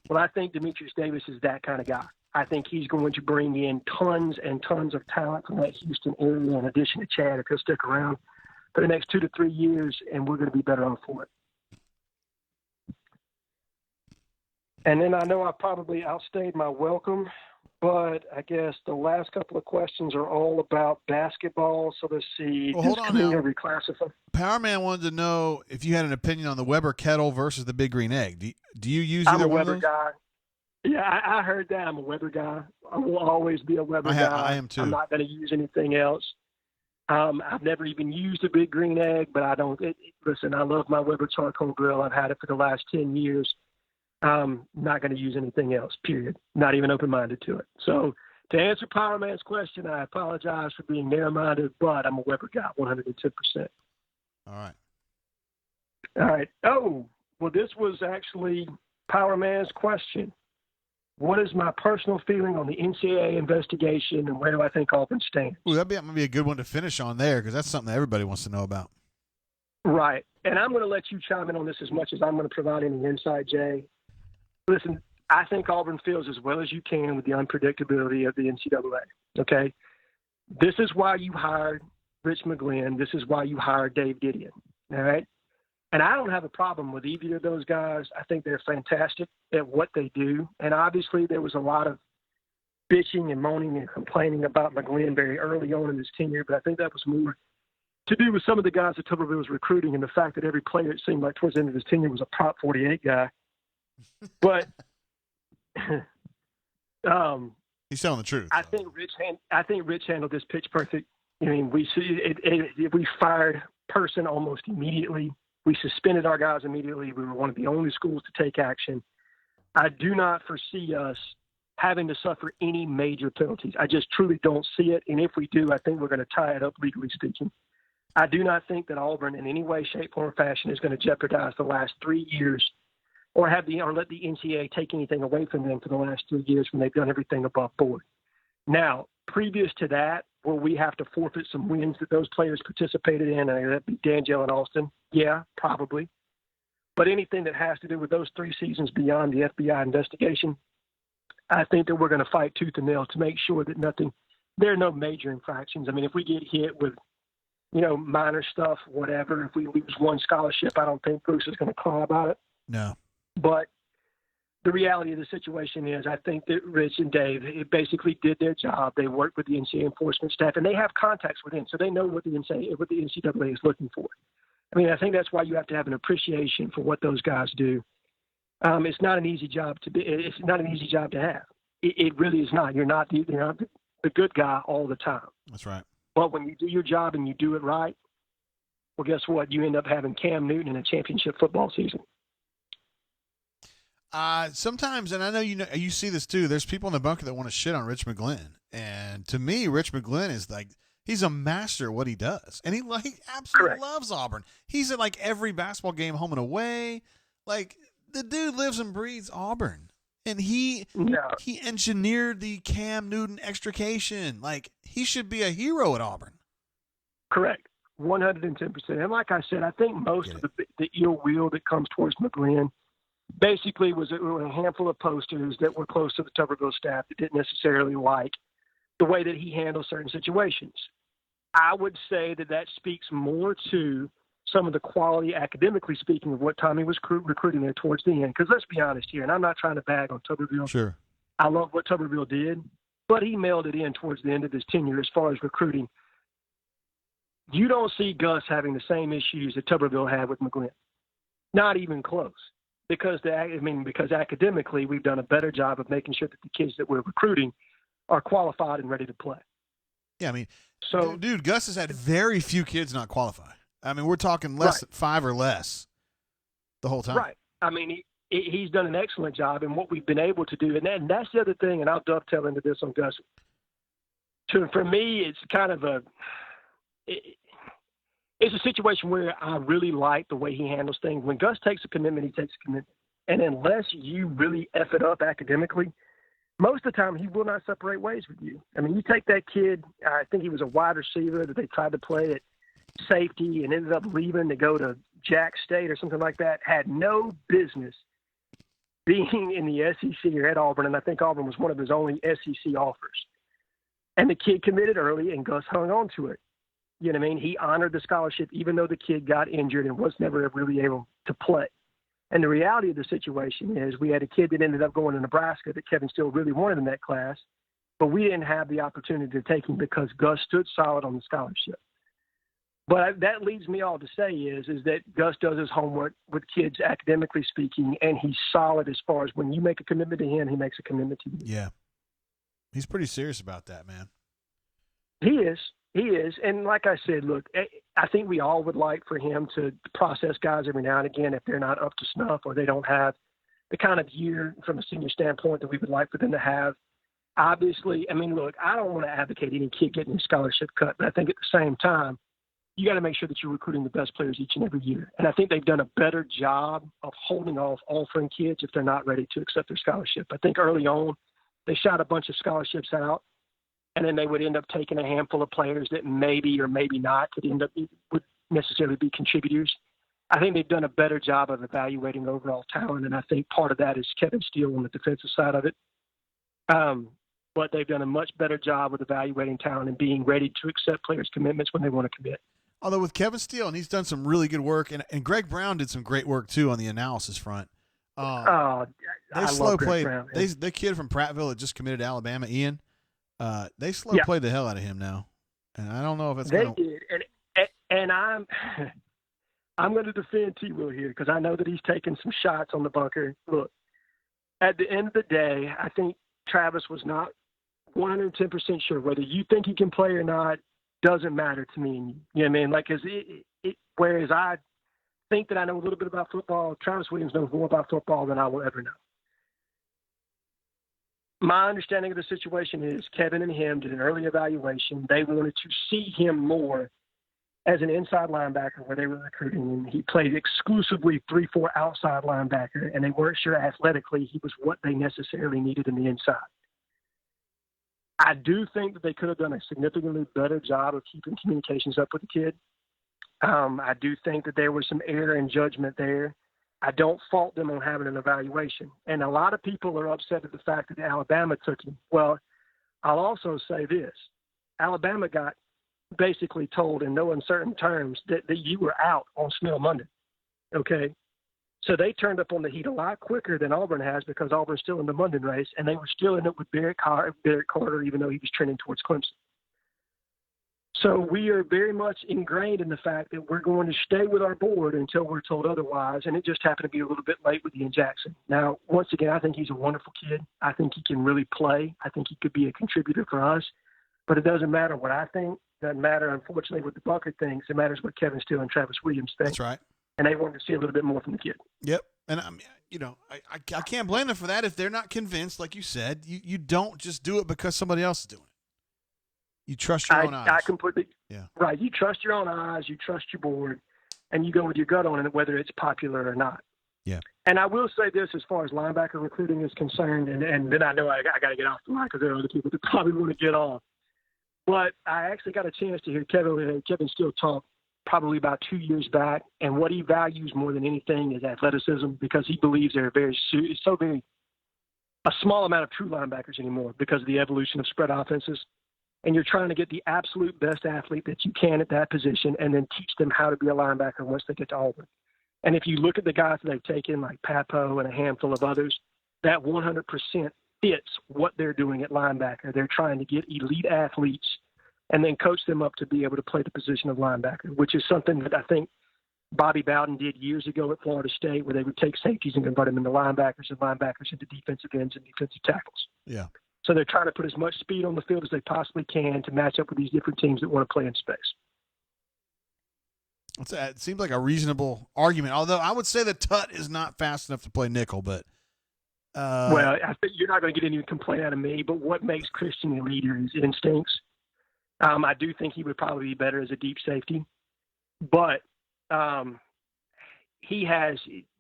Well, I think Demetrius Davis is that kind of guy. I think he's going to bring in tons and tons of talent from that Houston area, in addition to Chad, if he'll stick around for the next 2 to 3 years, and we're going to be better off for it. And then I know I probably outstayed my welcome, but I guess the last couple of questions are all about basketball. So let's see. Well, hold on now. Reclassify? Power Man wanted to know if you had an opinion on the Weber kettle versus the Big Green Egg. Do you use either one of those? I'm a Weber guy. Yeah, I heard that. I'm a Weber guy. I will always be a Weber guy. I am too. I'm not going to use anything else. I've never even used a Big Green Egg, but I don't. Listen, I love my Weber charcoal grill. I've had it for the last 10 years. I'm not going to use anything else, period. Not even open-minded to it. So to answer Power Man's question, I apologize for being narrow-minded, but I'm a Weber guy, 110%. All right. All right. Oh, well, this was actually Power Man's question. What is my personal feeling on the NCAA investigation, and where do I think Auburn stands? Ooh, that might be a good one to finish on there, because that's something that everybody wants to know about. Right. And I'm going to let you chime in on this as much as I'm going to provide any insight, Jay. Listen, I think Auburn feels as well as you can with the unpredictability of the NCAA, okay? This is why you hired Rich McGlynn. This is why you hired Dave Gideon, all right? And I don't have a problem with either of those guys. I think they're fantastic at what they do. And obviously there was a lot of bitching and moaning and complaining about McGlynn very early on in his tenure, but I think that was more to do with some of the guys that Tuberville was recruiting and the fact that every player, it seemed like towards the end of his tenure, was a Prop 48 guy. But he's telling the truth. I think Rich handled this pitch perfect. I mean, we fired Person almost immediately. We suspended our guys immediately. We were one of the only schools to take action. I do not foresee us having to suffer any major penalties. I just truly don't see it. And if we do, I think we're going to tie it up, legally speaking. I do not think that Auburn in any way, shape, form, or fashion is going to jeopardize the last 3 years or let the NCAA take anything away from them for the last 3 years when they've done everything above board. Now, previous to that, will we have to forfeit some wins that those players participated in? That'd be D'Angelo and Austin. Yeah, probably. But anything that has to do with those 3 seasons beyond the FBI investigation, I think that we're going to fight tooth and nail to make sure that there are no major infractions. I mean, if we get hit with, minor stuff, whatever, if we lose one scholarship, I don't think Bruce is going to cry about it. No. But the reality of the situation is I think that Rich and Dave basically did their job. They worked with the NCAA enforcement staff, and they have contacts with them, so they know what the NCAA is looking for. I mean, I think that's why you have to have an appreciation for what those guys do. It's not an easy job to be. It's not an easy job to have. It really is not. You're not the good guy all the time. That's right. But when you do your job and you do it right, well, guess what? You end up having Cam Newton in a championship football season. Sometimes, and I know you see this too, there's people in the bunker that want to shit on Rich McGlynn. And to me, Rich McGlynn is like, he's a master at what he does. And he absolutely Correct. loves Auburn. He's at like every basketball game home and away. Like, the dude lives and breathes Auburn. And he engineered the Cam Newton extrication. Like, he should be a hero at Auburn. Correct. 110%. And like I said, I think most of the ill will that comes towards McGlynn basically was a handful of posters that were close to the Tuberville staff that didn't necessarily like the way that he handled certain situations. I would say that speaks more to some of the quality, academically speaking, of what Tommy was recruiting there towards the end. Because let's be honest here, and I'm not trying to bag on Tuberville. Sure. I love what Tuberville did, but he mailed it in towards the end of his tenure as far as recruiting. You don't see Gus having the same issues that Tuberville had with McGlynn. Not even close. Because academically we've done a better job of making sure that the kids that we're recruiting are qualified and ready to play. Yeah, I mean, dude, Gus has had very few kids not qualify. I mean, we're talking less than 5 or less the whole time. Right. I mean, he's done an excellent job in what we've been able to do. And that's the other thing, and I'll dovetail into this on Gus. For me, it's kind of it's a situation where I really like the way he handles things. When Gus takes a commitment, he takes a commitment. And unless you really F it up academically, most of the time he will not separate ways with you. I mean, you take that kid, I think he was a wide receiver that they tried to play at safety and ended up leaving to go to Jack State or something like that, had no business being in the SEC or at Auburn, and I think Auburn was one of his only SEC offers. And the kid committed early, and Gus hung on to it. You know what I mean? He honored the scholarship even though the kid got injured and was never really able to play. And the reality of the situation is we had a kid that ended up going to Nebraska that Kevin Steele really wanted in that class, but we didn't have the opportunity to take him because Gus stood solid on the scholarship. But that leads me all to say is that Gus does his homework with kids, academically speaking, and he's solid as far as when you make a commitment to him, he makes a commitment to you. Yeah. He's pretty serious about that, man. He is. He is. And like I said, look, I think we all would like for him to process guys every now and again if they're not up to snuff or they don't have the kind of year from a senior standpoint that we would like for them to have. Obviously, I mean, look, I don't want to advocate any kid getting a scholarship cut, but I think at the same time, you got to make sure that you're recruiting the best players each and every year. And I think they've done a better job of holding off offering kids if they're not ready to accept their scholarship. I think early on, they shot a bunch of scholarships out, and then they would end up taking a handful of players that maybe or maybe not could end up would necessarily be contributors. I think they've done a better job of evaluating overall talent, and I think part of that is Kevin Steele on the defensive side of it. But they've done a much better job with evaluating talent and being ready to accept players' commitments when they want to commit. Although with Kevin Steele, and he's done some really good work, and Greg Brown did some great work too on the analysis front. I love Greg Brown. The kid from Prattville that just committed to Alabama, Ian, they slow played the hell out of him now, and I don't know if it's they did. And I'm going to defend T. Will here because I know that he's taken some shots on the bunker. Look, at the end of the day, I think Travis was not 110% sure whether you think he can play or not. Doesn't matter to me. You know what I mean? Like, whereas I think that I know a little bit about football, Travis Williams knows more about football than I will ever know. My understanding of the situation is Kevin and him did an early evaluation. They wanted to see him more as an inside linebacker where they were recruiting him. He played exclusively 3-4 outside linebacker, and they weren't sure athletically he was what they necessarily needed in the inside. I do think that they could have done a significantly better job of keeping communications up with the kid. I do think that there was some error in judgment there. I don't fault them on having an evaluation. And a lot of people are upset at the fact that Alabama took him. Well, I'll also say this. Alabama got basically told in no uncertain terms that you were out on Smell Monday. Okay? So they turned up on the heat a lot quicker than Auburn has because Auburn's still in the London race, and they were still in it with Barrett Carter, even though he was trending towards Clemson. So we are very much ingrained in the fact that we're going to stay with our board until we're told otherwise, and it just happened to be a little bit late with Ian Jackson. Now, once again, I think he's a wonderful kid. I think he can really play. I think he could be a contributor for us, but it doesn't matter what I think. It doesn't matter, unfortunately, what the Bunker thinks. It matters what Kevin Steele and Travis Williams think. That's right. And they wanted to see a little bit more from the kid. Yep. And I mean, I can't blame them for that. If they're not convinced, like you said, you don't just do it because somebody else is doing it. You trust your own eyes. I completely. Yeah. Right. You trust your own eyes. You trust your board, and you go with your gut on it, whether it's popular or not. Yeah. And I will say this as far as linebacker recruiting is concerned, and then I know I got to get off the line because there are other people that probably want to get off. But I actually got a chance to hear Kevin Steele talk probably about 2 years back, and what he values more than anything is athleticism, because he believes there are a small amount of true linebackers anymore because of the evolution of spread offenses. And you're trying to get the absolute best athlete that you can at that position and then teach them how to be a linebacker once they get to Auburn. And if you look at the guys that they've taken, like Papo and a handful of others, that 100% fits what they're doing at linebacker. They're trying to get elite athletes and then coach them up to be able to play the position of linebacker, which is something that I think Bobby Bowden did years ago at Florida State, where they would take safeties and convert them into linebackers and linebackers into defensive ends and defensive tackles. Yeah. So they're trying to put as much speed on the field as they possibly can to match up with these different teams that want to play in space. It seems like a reasonable argument, although I would say that Tut is not fast enough to play nickel. But well, I think you're not going to get any complaint out of me, but what makes Christian a leader is instincts. I do think he would probably be better as a deep safety, but he has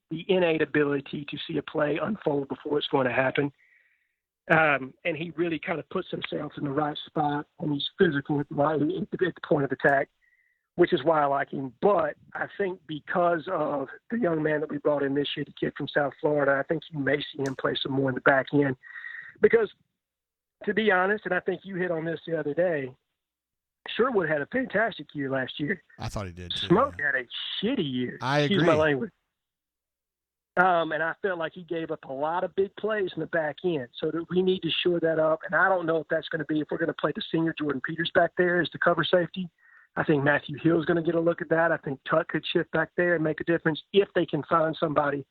the innate ability to see a play unfold before it's going to happen. And he really kind of puts himself in the right spot, and he's physical at the point of attack, which is why I like him. But I think because of the young man that we brought in this year, the kid from South Florida, I think you may see him play some more in the back end. Because, to be honest, and I think you hit on this the other day, Sherwood had a fantastic year last year. I thought he did too. Smoke had a shitty year. I agree. Excuse my language. And I felt like he gave up a lot of big plays in the back end, so that we need to shore that up. And I don't know if that's going to be, if we're going to play the senior Jordan Peters back there as the cover safety. I think Matthew Hill's going to get a look at that. I think Tut could shift back there and make a difference if they can find somebody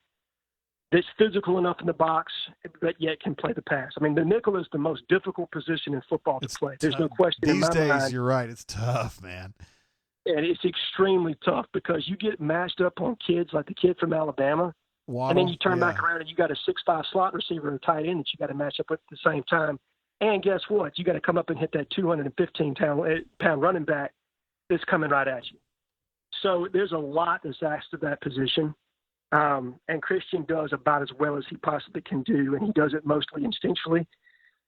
that's physical enough in the box, but yet can play the pass. I mean, the nickel is the most difficult position in football to play. There's no question in my mind. These days, you're right. It's tough, man. And it's extremely tough because you get matched up on kids like the kid from Alabama, Waddle, and then you turn back around and you got a 6'5" slot receiver and tight end that you got to match up with at the same time. And guess what? You got to come up and hit that 215-pound running back that's coming right at you. So there's a lot that's asked of that position. And Christian does about as well as he possibly can do, and he does it mostly instinctually.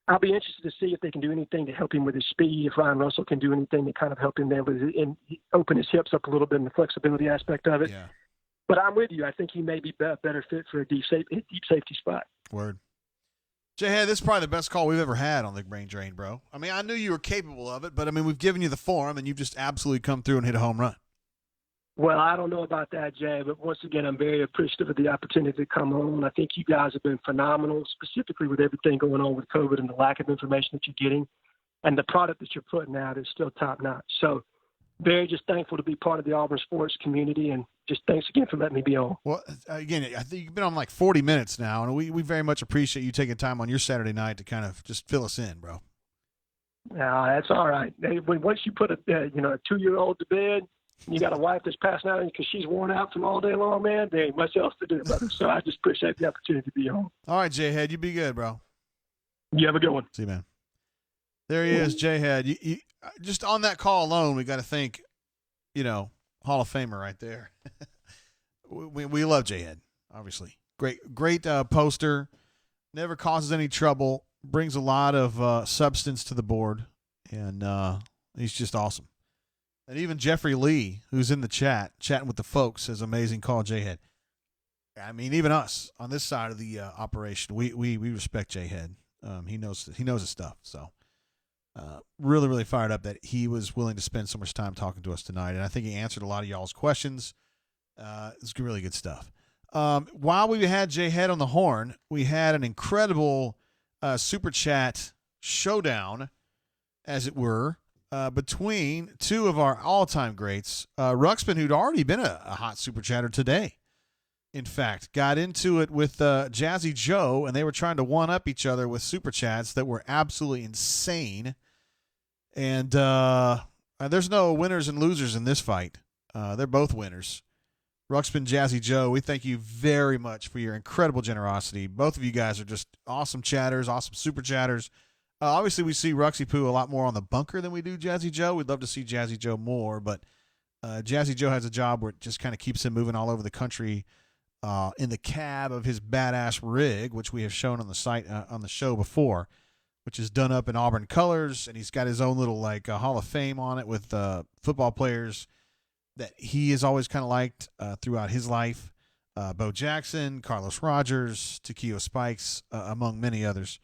I'll be interested to see if they can do anything to help him with his speed, if Ryan Russell can do anything to kind of help him there with it and open his hips up a little bit in the flexibility aspect of it. Yeah. But I'm with you. I think he may be a better fit for a deep safety spot. Word. Jay, this is probably the best call we've ever had on the Brain Drain, bro. I mean, I knew you were capable of it, but, I mean, we've given you the forum, and you've just absolutely come through and hit a home run. Well, I don't know about that, Jay, but once again, I'm very appreciative of the opportunity to come on. I think you guys have been phenomenal, specifically with everything going on with COVID and the lack of information that you're getting. And the product that you're putting out is still top-notch. So very just thankful to be part of the Auburn sports community, and just thanks again for letting me be on. Well, again, I think you've been on like 40 minutes now, and we very much appreciate you taking time on your Saturday night to kind of just fill us in, bro. No, that's all right. Once you put a 2-year-old to bed, you got a wife that's passing out because she's worn out from all day long, man, there ain't much else to do, brother. So I just appreciate the opportunity to be on. All right, J-Head, you be good, bro. You have a good one. See you, man. There he is, J-Head. You, just on that call alone, we got to think, Hall of Famer right there. we love J-Head, obviously. Great poster. Never causes any trouble. brings a lot of substance to the board, and he's just awesome. And even Jeffrey Lee, who's in the chat, chatting with the folks, says amazing call, J-Head. I mean, even us on this side of the operation, we respect J-Head. He knows his stuff. So really, really fired up that he was willing to spend so much time talking to us tonight. And I think he answered a lot of y'all's questions. It's really good stuff. While we had J-Head on the horn, we had an incredible super chat showdown, as it were, between two of our all-time greats. Ruxpin, who'd already been a hot super chatter today, in fact, got into it with Jazzy Joe, and they were trying to one-up each other with super chats that were absolutely insane. And there's no winners and losers in this fight. They're both winners. Ruxpin, Jazzy Joe, we thank you very much for your incredible generosity. Both of you guys are just awesome chatters, awesome super chatters. Obviously, we see Ruxy Poo a lot more on the bunker than we do Jazzy Joe. We'd love to see Jazzy Joe more, but Jazzy Joe has a job where it just kind of keeps him moving all over the country in the cab of his badass rig, which we have shown on the site on the show before, which is done up in Auburn colors, and he's got his own little Hall of Fame on it with football players that he has always kind of liked throughout his life. Bo Jackson, Carlos Rogers, Takeo Spikes, among many others.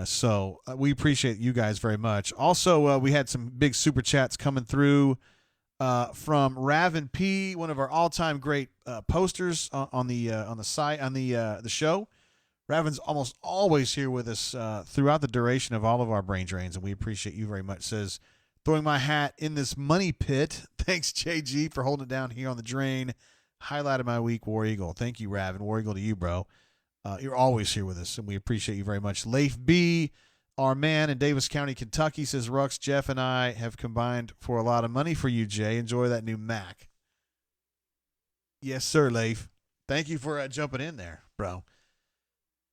So we appreciate you guys very much. Also, we had some big super chats coming through from Raven P, one of our all-time great posters on the site on the show. Raven's almost always here with us throughout the duration of all of our brain drains, and we appreciate you very much. Says, throwing my hat in this money pit. Thanks, JG, for holding it down here on the drain. Highlight of my week, War Eagle. Thank you, Raven. War Eagle to you, bro. You're always here with us, and we appreciate you very much. Leif B, our man in Davis County, Kentucky, says, Rux, Jeff, and I have combined for a lot of money for you, Jay. Enjoy that new Mac. Yes, sir, Leif. Thank you for jumping in there, bro.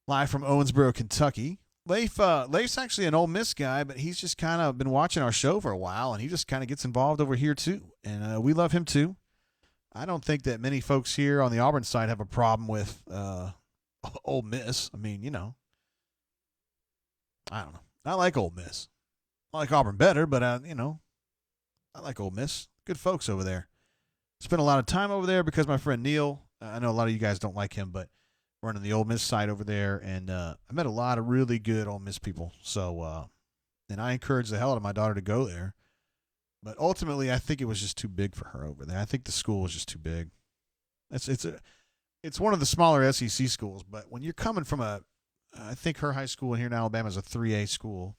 Live from Owensboro, Kentucky. Leif's actually an Ole Miss guy, but he's just kind of been watching our show for a while, and he just kind of gets involved over here too. And we love him too. I don't think that many folks here on the Auburn side have a problem with Ole Miss. I mean, I don't know. I like Ole Miss. I like Auburn better, but I like Ole Miss. Good folks over there. Spent a lot of time over there because my friend Neil. I know a lot of you guys don't like him, but running the Ole Miss side over there, and I met a lot of really good Ole Miss people. So, and I encouraged the hell out of my daughter to go there. But ultimately, I think it was just too big for her over there. I think the school was just too big. It's one of the smaller SEC schools, but when you're coming from I think her high school here in Alabama is a 3A school.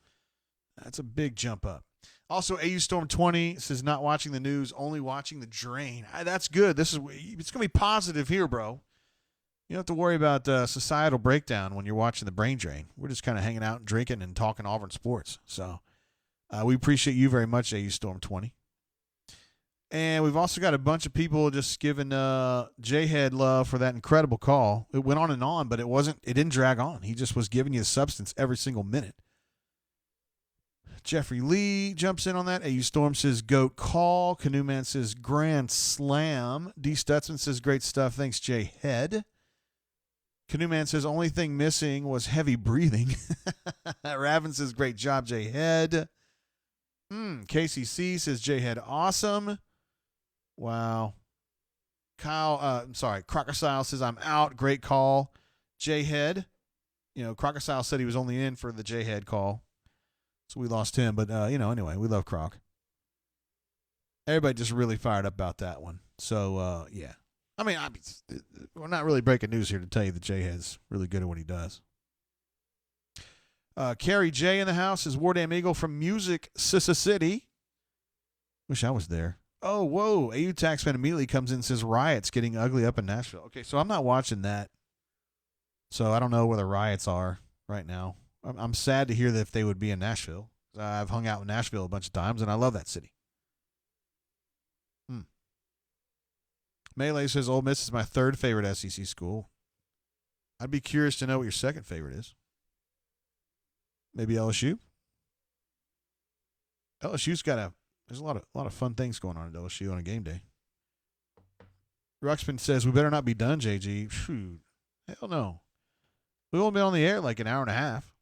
That's a big jump up. Also, AU Storm 20 says not watching the news, only watching the drain. That's good. It's going to be positive here, bro. You don't have to worry about societal breakdown when you're watching the brain drain. We're just kind of hanging out and drinking and talking Auburn sports. So we appreciate you very much, AU Storm 20. And we've also got a bunch of people just giving J-Head love for that incredible call. It went on, but it didn't drag on. He just was giving you substance every single minute. Jeffrey Lee jumps in on that. AU Storm says, goat call. Canoe Man says, grand slam. D. Stutzman says, great stuff. Thanks, J-Head. Canoe Man says, only thing missing was heavy breathing. Raven says, great job, J-Head. KCC says, J-Head awesome. Wow. Crocodile says, I'm out. Great call. J-Head. Crocodile said he was only in for the J-Head call. So we lost him. But, anyway, we love Croc. Everybody just really fired up about that one. So, yeah. I mean, we're not really breaking news here to tell you that J-Head's really good at what he does. Carrie J in the house is War Damn Eagle from Music City. Wish I was there. Oh, whoa. AU Taxman immediately comes in and says riots getting ugly up in Nashville. Okay, so I'm not watching that. So I don't know where the riots are right now. I'm sad to hear that if they would be in Nashville. I've hung out in Nashville a bunch of times, and I love that city. Melee says Ole Miss is my third favorite SEC school. I'd be curious to know what your second favorite is. Maybe LSU? LSU's there's a lot of fun things going on at LSU on a game day. Ruxpin says, we better not be done, JG. Shoot. Hell no. We've only been on the air like an hour and a half.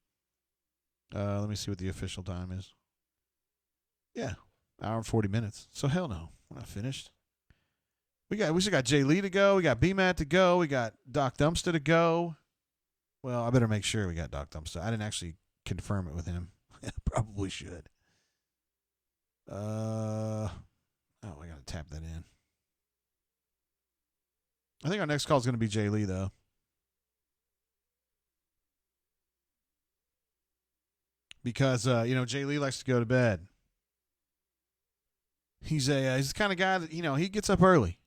Let me see what the official time is. Yeah, hour and 40 minutes. So hell no, we're not finished. We still got Jay Lee to go. We got B-Matt to go. We got Doc Dumpster to go. Well, I better make sure we got Doc Dumpster. I didn't actually confirm it with him. Probably should. I got to tap that in. I think our next call is going to be Jay Lee, though. Because, Jay Lee likes to go to bed. He's the kind of guy that, he gets up early.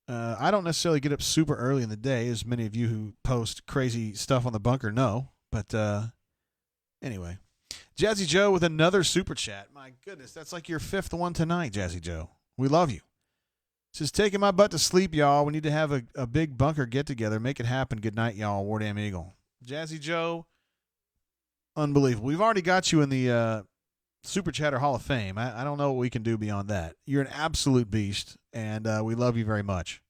I don't necessarily get up super early in the day, as many of you who post crazy stuff on the bunker know. But anyway, Jazzy Joe with another super chat. My goodness, that's like your fifth one tonight, Jazzy Joe. We love you. Says, taking my butt to sleep, y'all. We need to have a big bunker get-together. Make it happen. Good night, y'all. War Damn Eagle. Jazzy Joe, unbelievable. We've already got you in the Super Chatter Hall of Fame. I don't know what we can do beyond that. You're an absolute beast, and we love you very much.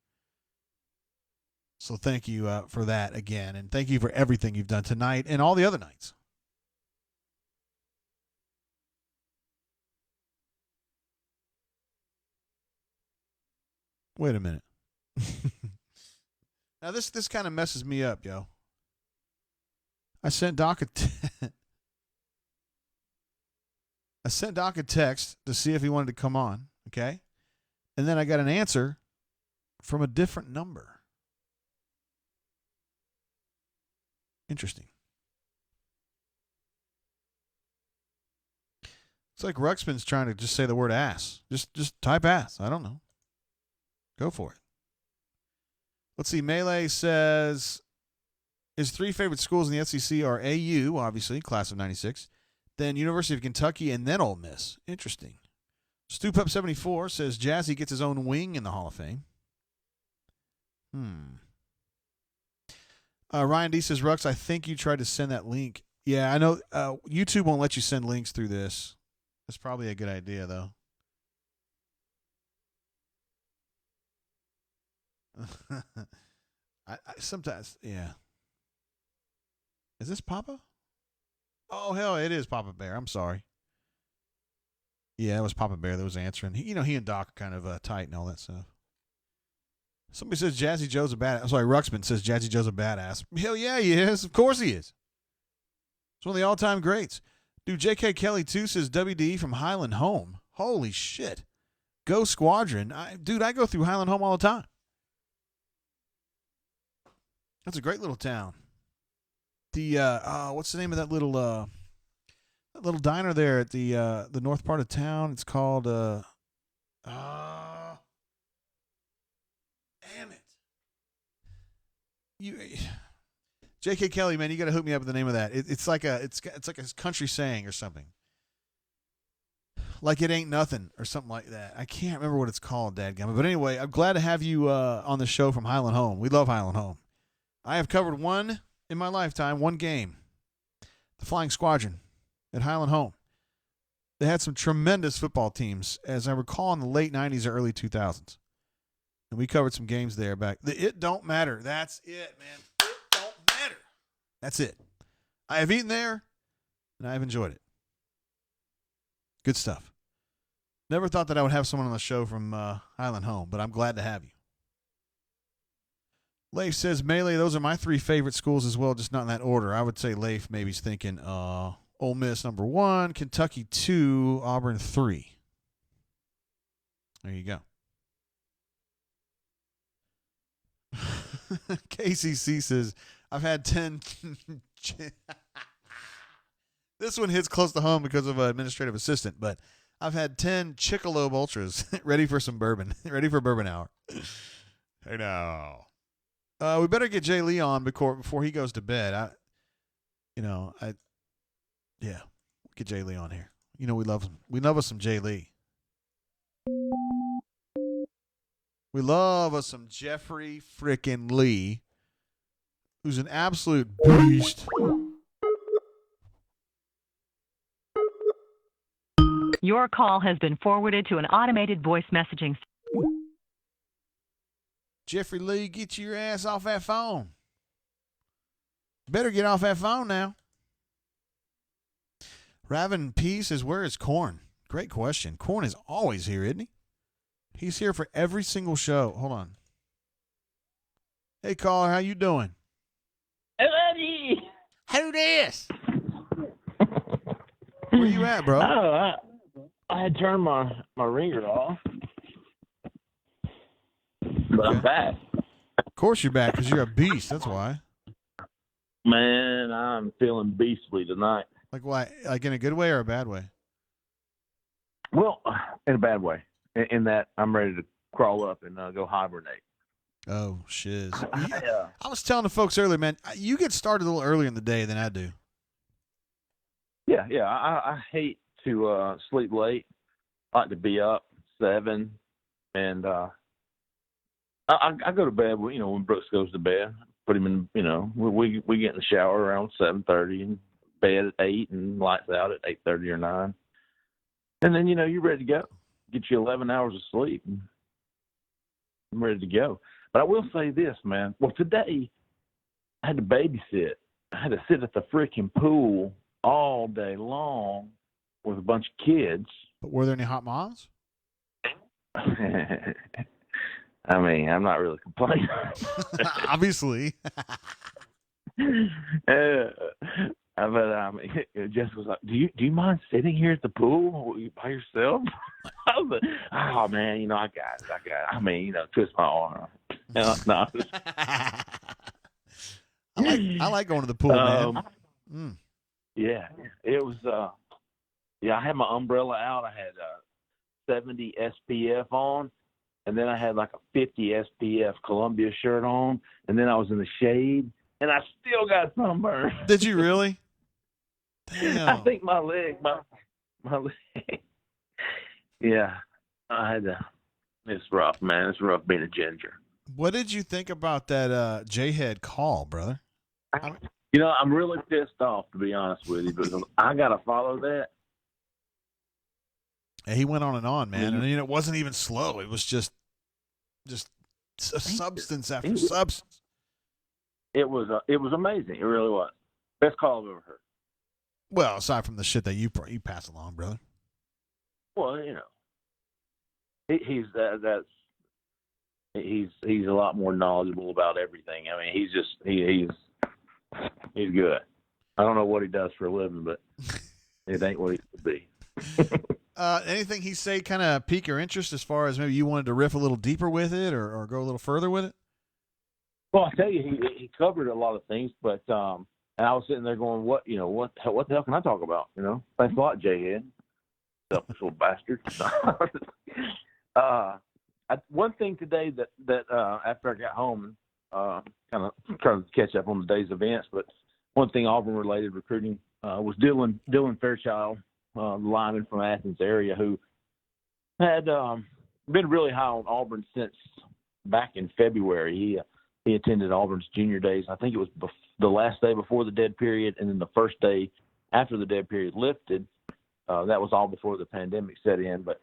So thank you for that again, and thank you for everything you've done tonight and all the other nights. Wait a minute. Now this kind of messes me up, yo. I sent Doc a text to see if he wanted to come on, okay? And then I got an answer from a different number. Interesting. It's like Ruxpin's trying to just say the word ass. Just type ass. I don't know. Go for it. Let's see. Melee says his three favorite schools in the SEC are AU, obviously, class of 96, then University of Kentucky, and then Ole Miss. Interesting. StewPup74 says Jazzy gets his own wing in the Hall of Fame. Ryan D says, Rux, I think you tried to send that link. Yeah, I know. YouTube won't let you send links through this. That's probably a good idea, though. I sometimes, yeah. Is this Papa? Oh, hell, it is Papa Bear. I'm sorry. Yeah, it was Papa Bear that was answering. He and Doc are kind of tight and all that stuff. Somebody says Jazzy Joe's a badass. I'm sorry, Ruxpin says Jazzy Joe's a badass. Hell yeah, he is. Of course he is. It's one of the all-time greats. Dude, J.K. Kelly, too, says WD from Highland Home. Holy shit. Go Squadron. I go through Highland Home all the time. That's a great little town. The what's the name of that little diner there at the north part of town? It's called damn it. J.K. Kelly, man, you got to hook me up with the name of that. It's like a country saying or something. Like it ain't nothing or something like that. I can't remember what it's called, dadgummit. But anyway, I'm glad to have you on the show from Highland Home. We love Highland Home. I have covered one in my lifetime, one game, the Flying Squadron at Highland Home. They had some tremendous football teams, as I recall, in the late 90s or early 2000s. And we covered some games there back. It don't matter. That's it, man. It don't matter. That's it. I have eaten there, and I have enjoyed it. Good stuff. Never thought that I would have someone on the show from Highland Home, but I'm glad to have you. Leif says, Melee, those are my three favorite schools as well, just not in that order. I would say Leif maybe's thinking Ole Miss number 1, Kentucky 2, Auburn 3. There you go. KCC says, I've had 10. This one hits close to home because of an administrative assistant, but I've had 10 Chickalobe Ultras ready for some bourbon, ready for bourbon hour. Hey now. We better get Jay Lee on before he goes to bed. Get Jay Lee on here. We love us some Jay Lee. We love us some Jeffrey frickin' Lee, who's an absolute beast. Your call has been forwarded to an automated voice messaging. Jeffrey Lee, get your ass off that phone. Better get off that phone now. Ravin Peace is where is Corn? Great question. Corn is always here, isn't he? He's here for every single show. Hold on. Hey, caller, how you doing? Hey, buddy. Who this? Where you at, bro? Oh, I had turned my ringer off. But I'm back. Of course you're back because you're a beast. That's why. Man, I'm feeling beastly tonight. Like why? Like in a good way or a bad way? Well, in a bad way. In that I'm ready to crawl up and go hibernate. Oh, shiz. I was telling the folks earlier, man, you get started a little earlier in the day than I do. Yeah. I hate to sleep late. I like to be up 7, and I go to bed. When Brooks goes to bed, put him in. We get in the shower around 7:30 and bed at 8 and lights out at 8:30 or 9, and then you're ready to go. Get you 11 hours of sleep. I'm ready to go. But I will say this, man. Well, today I had to babysit. I had to sit at the freaking pool all day long with a bunch of kids. But were there any hot moms? I mean, I'm not really complaining. Obviously. But Jess was like, "Do you mind sitting here at the pool by yourself?" I was like, "Oh man, I got it. I mean, twist my arm." No. I like going to the pool, man. Yeah, it was. I had my umbrella out. I had 70 SPF on, and then I had like a 50 SPF Columbia shirt on, and then I was in the shade, and I still got sunburned. Did you really? Damn. I think my leg. Yeah, I had to. It's rough, man. It's rough being a ginger. What did you think about that J-Head call, brother? I'm really pissed off, to be honest with you, because I got to follow that. And he went on and on, man. And it wasn't even slow. It was just substance after substance. It was amazing. It really was. Best call I've ever heard. Well, aside from the shit that you pass along, brother. Well, he's a lot more knowledgeable about everything. I mean, he's good. I don't know what he does for a living, but it ain't what he should be. Anything he say kind of pique your interest as far as maybe you wanted to riff a little deeper with it or go a little further with it? Well, I tell you, he covered a lot of things, but and I was sitting there going, what the hell can I talk about? Thanks a lot, J-Head. Selfish little bastard. One thing today that after I got home, kind of trying to catch up on the day's events, but one thing Auburn-related recruiting was Dylan Fairchild, the lineman from Athens area, who had been really high on Auburn since back in February. He attended Auburn's junior days. I think it was the last day before the dead period, and then the first day after the dead period lifted. That was all before the pandemic set in, but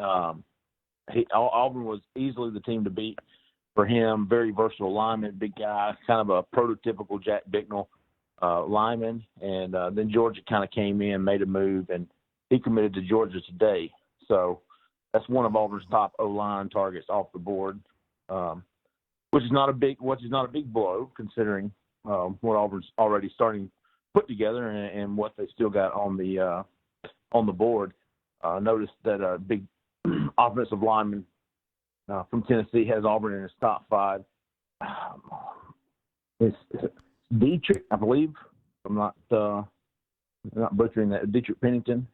Auburn was easily the team to beat for him. Very versatile lineman, big guy, kind of a prototypical Jack Bicknell lineman. And then Georgia kind of came in, made a move, and he committed to Georgia today. So that's one of Auburn's top O-line targets off the board, which is not a big blow considering what Auburn's already starting to put together and what they still got on the board. Noticed that a big offensive lineman from Tennessee has Auburn in his top 5. It's Dietrich, I believe. I'm not butchering that. Dietrich Pennington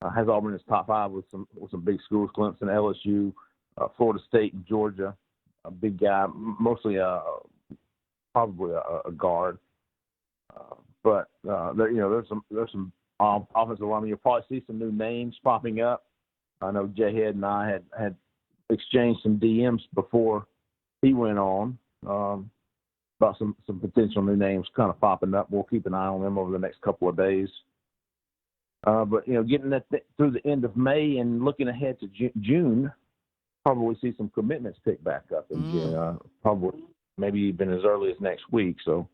has Auburn in his top 5 with some big schools: Clemson, LSU, Florida State, and Georgia. A big guy, mostly probably a guard, but there's some offensive linemen. You'll probably see some new names popping up. I know J-Head and I had exchanged some DMs before he went on about some potential new names kind of popping up. We'll keep an eye on them over the next couple of days. But getting that through the end of May and looking ahead to June, probably see some commitments pick back up in June. Probably maybe even as early as next week. So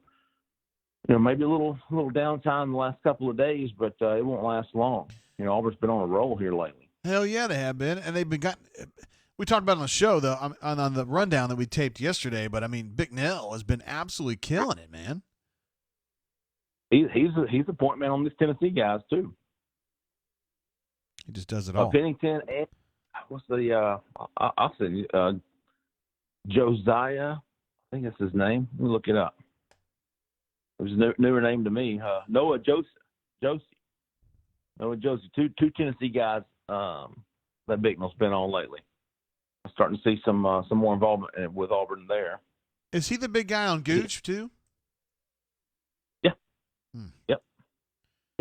maybe a little downtime the last couple of days, but it won't last long. Auburn's been on a roll here lately. Hell yeah, they have been, and they've been we talked about it on the show though, on the rundown that we taped yesterday. But I mean, Big Nell has been absolutely killing it, man. He's a point man on these Tennessee guys too. He just does it all. Pennington and what's the I'll say Josiah. I think that's his name. Let me look it up. It was a newer name to me. Noah Josie. Noah Josie. Two Tennessee guys that Bicknell's been on lately. I'm starting to see some more involvement with Auburn there. Is he the big guy on Gooch too? Yeah. Yep.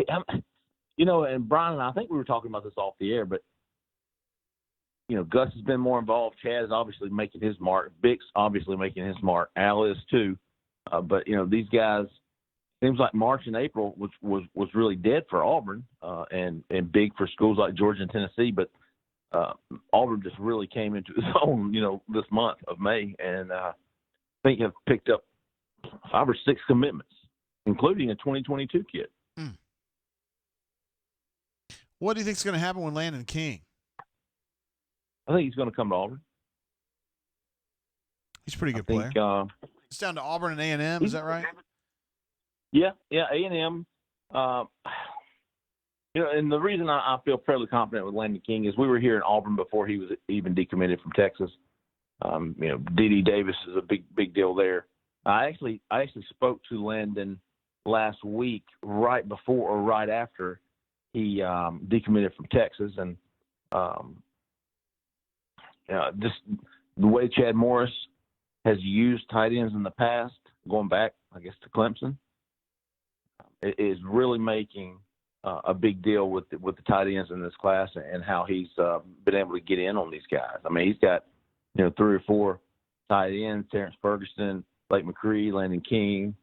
And Brian and I think we were talking about this off the air, but Gus has been more involved. Chad is obviously making his mark. Bick's obviously making his mark. Al is too. But these guys, seems like March and April was really dead for Auburn and big for schools like Georgia and Tennessee. But Auburn just really came into its own, this month of May, and I think have picked up 5 or 6 commitments, including a 2022 kid. What do you think is going to happen with Landon King? I think he's going to come to Auburn. He's a pretty good player. It's down to Auburn and A&M. Is that right? Yeah, A&M. And the reason I feel fairly confident with Landon King is we were here in Auburn before he was even decommitted from Texas. D.D. Davis is a big deal there. I actually spoke to Landon last week, right before or right after he decommitted from Texas, and just the way Chad Morris has used tight ends in the past, going back, I guess, to Clemson, it is really making a big deal with the tight ends in this class and how he's been able to get in on these guys. I mean, he's got 3 or 4 tight ends: Terrence Ferguson, Blake McCree, Landon King,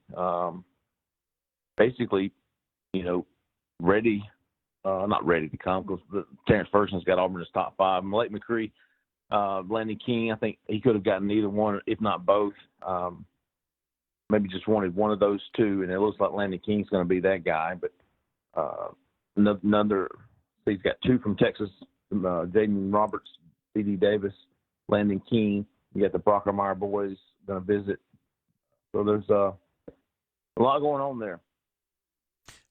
basically, ready. Not ready to come, because Terrence Ferguson's got Auburn in his top 5. And Blake McCree, Landon King, I think he could have gotten either one, if not both. Maybe just wanted one of those two, and it looks like Landon King's going to be that guy. But he's got 2 from Texas, Jaden Roberts, D.D. Davis, Landon King. You got the Brockermeyer boys going to visit. So there's a lot going on there.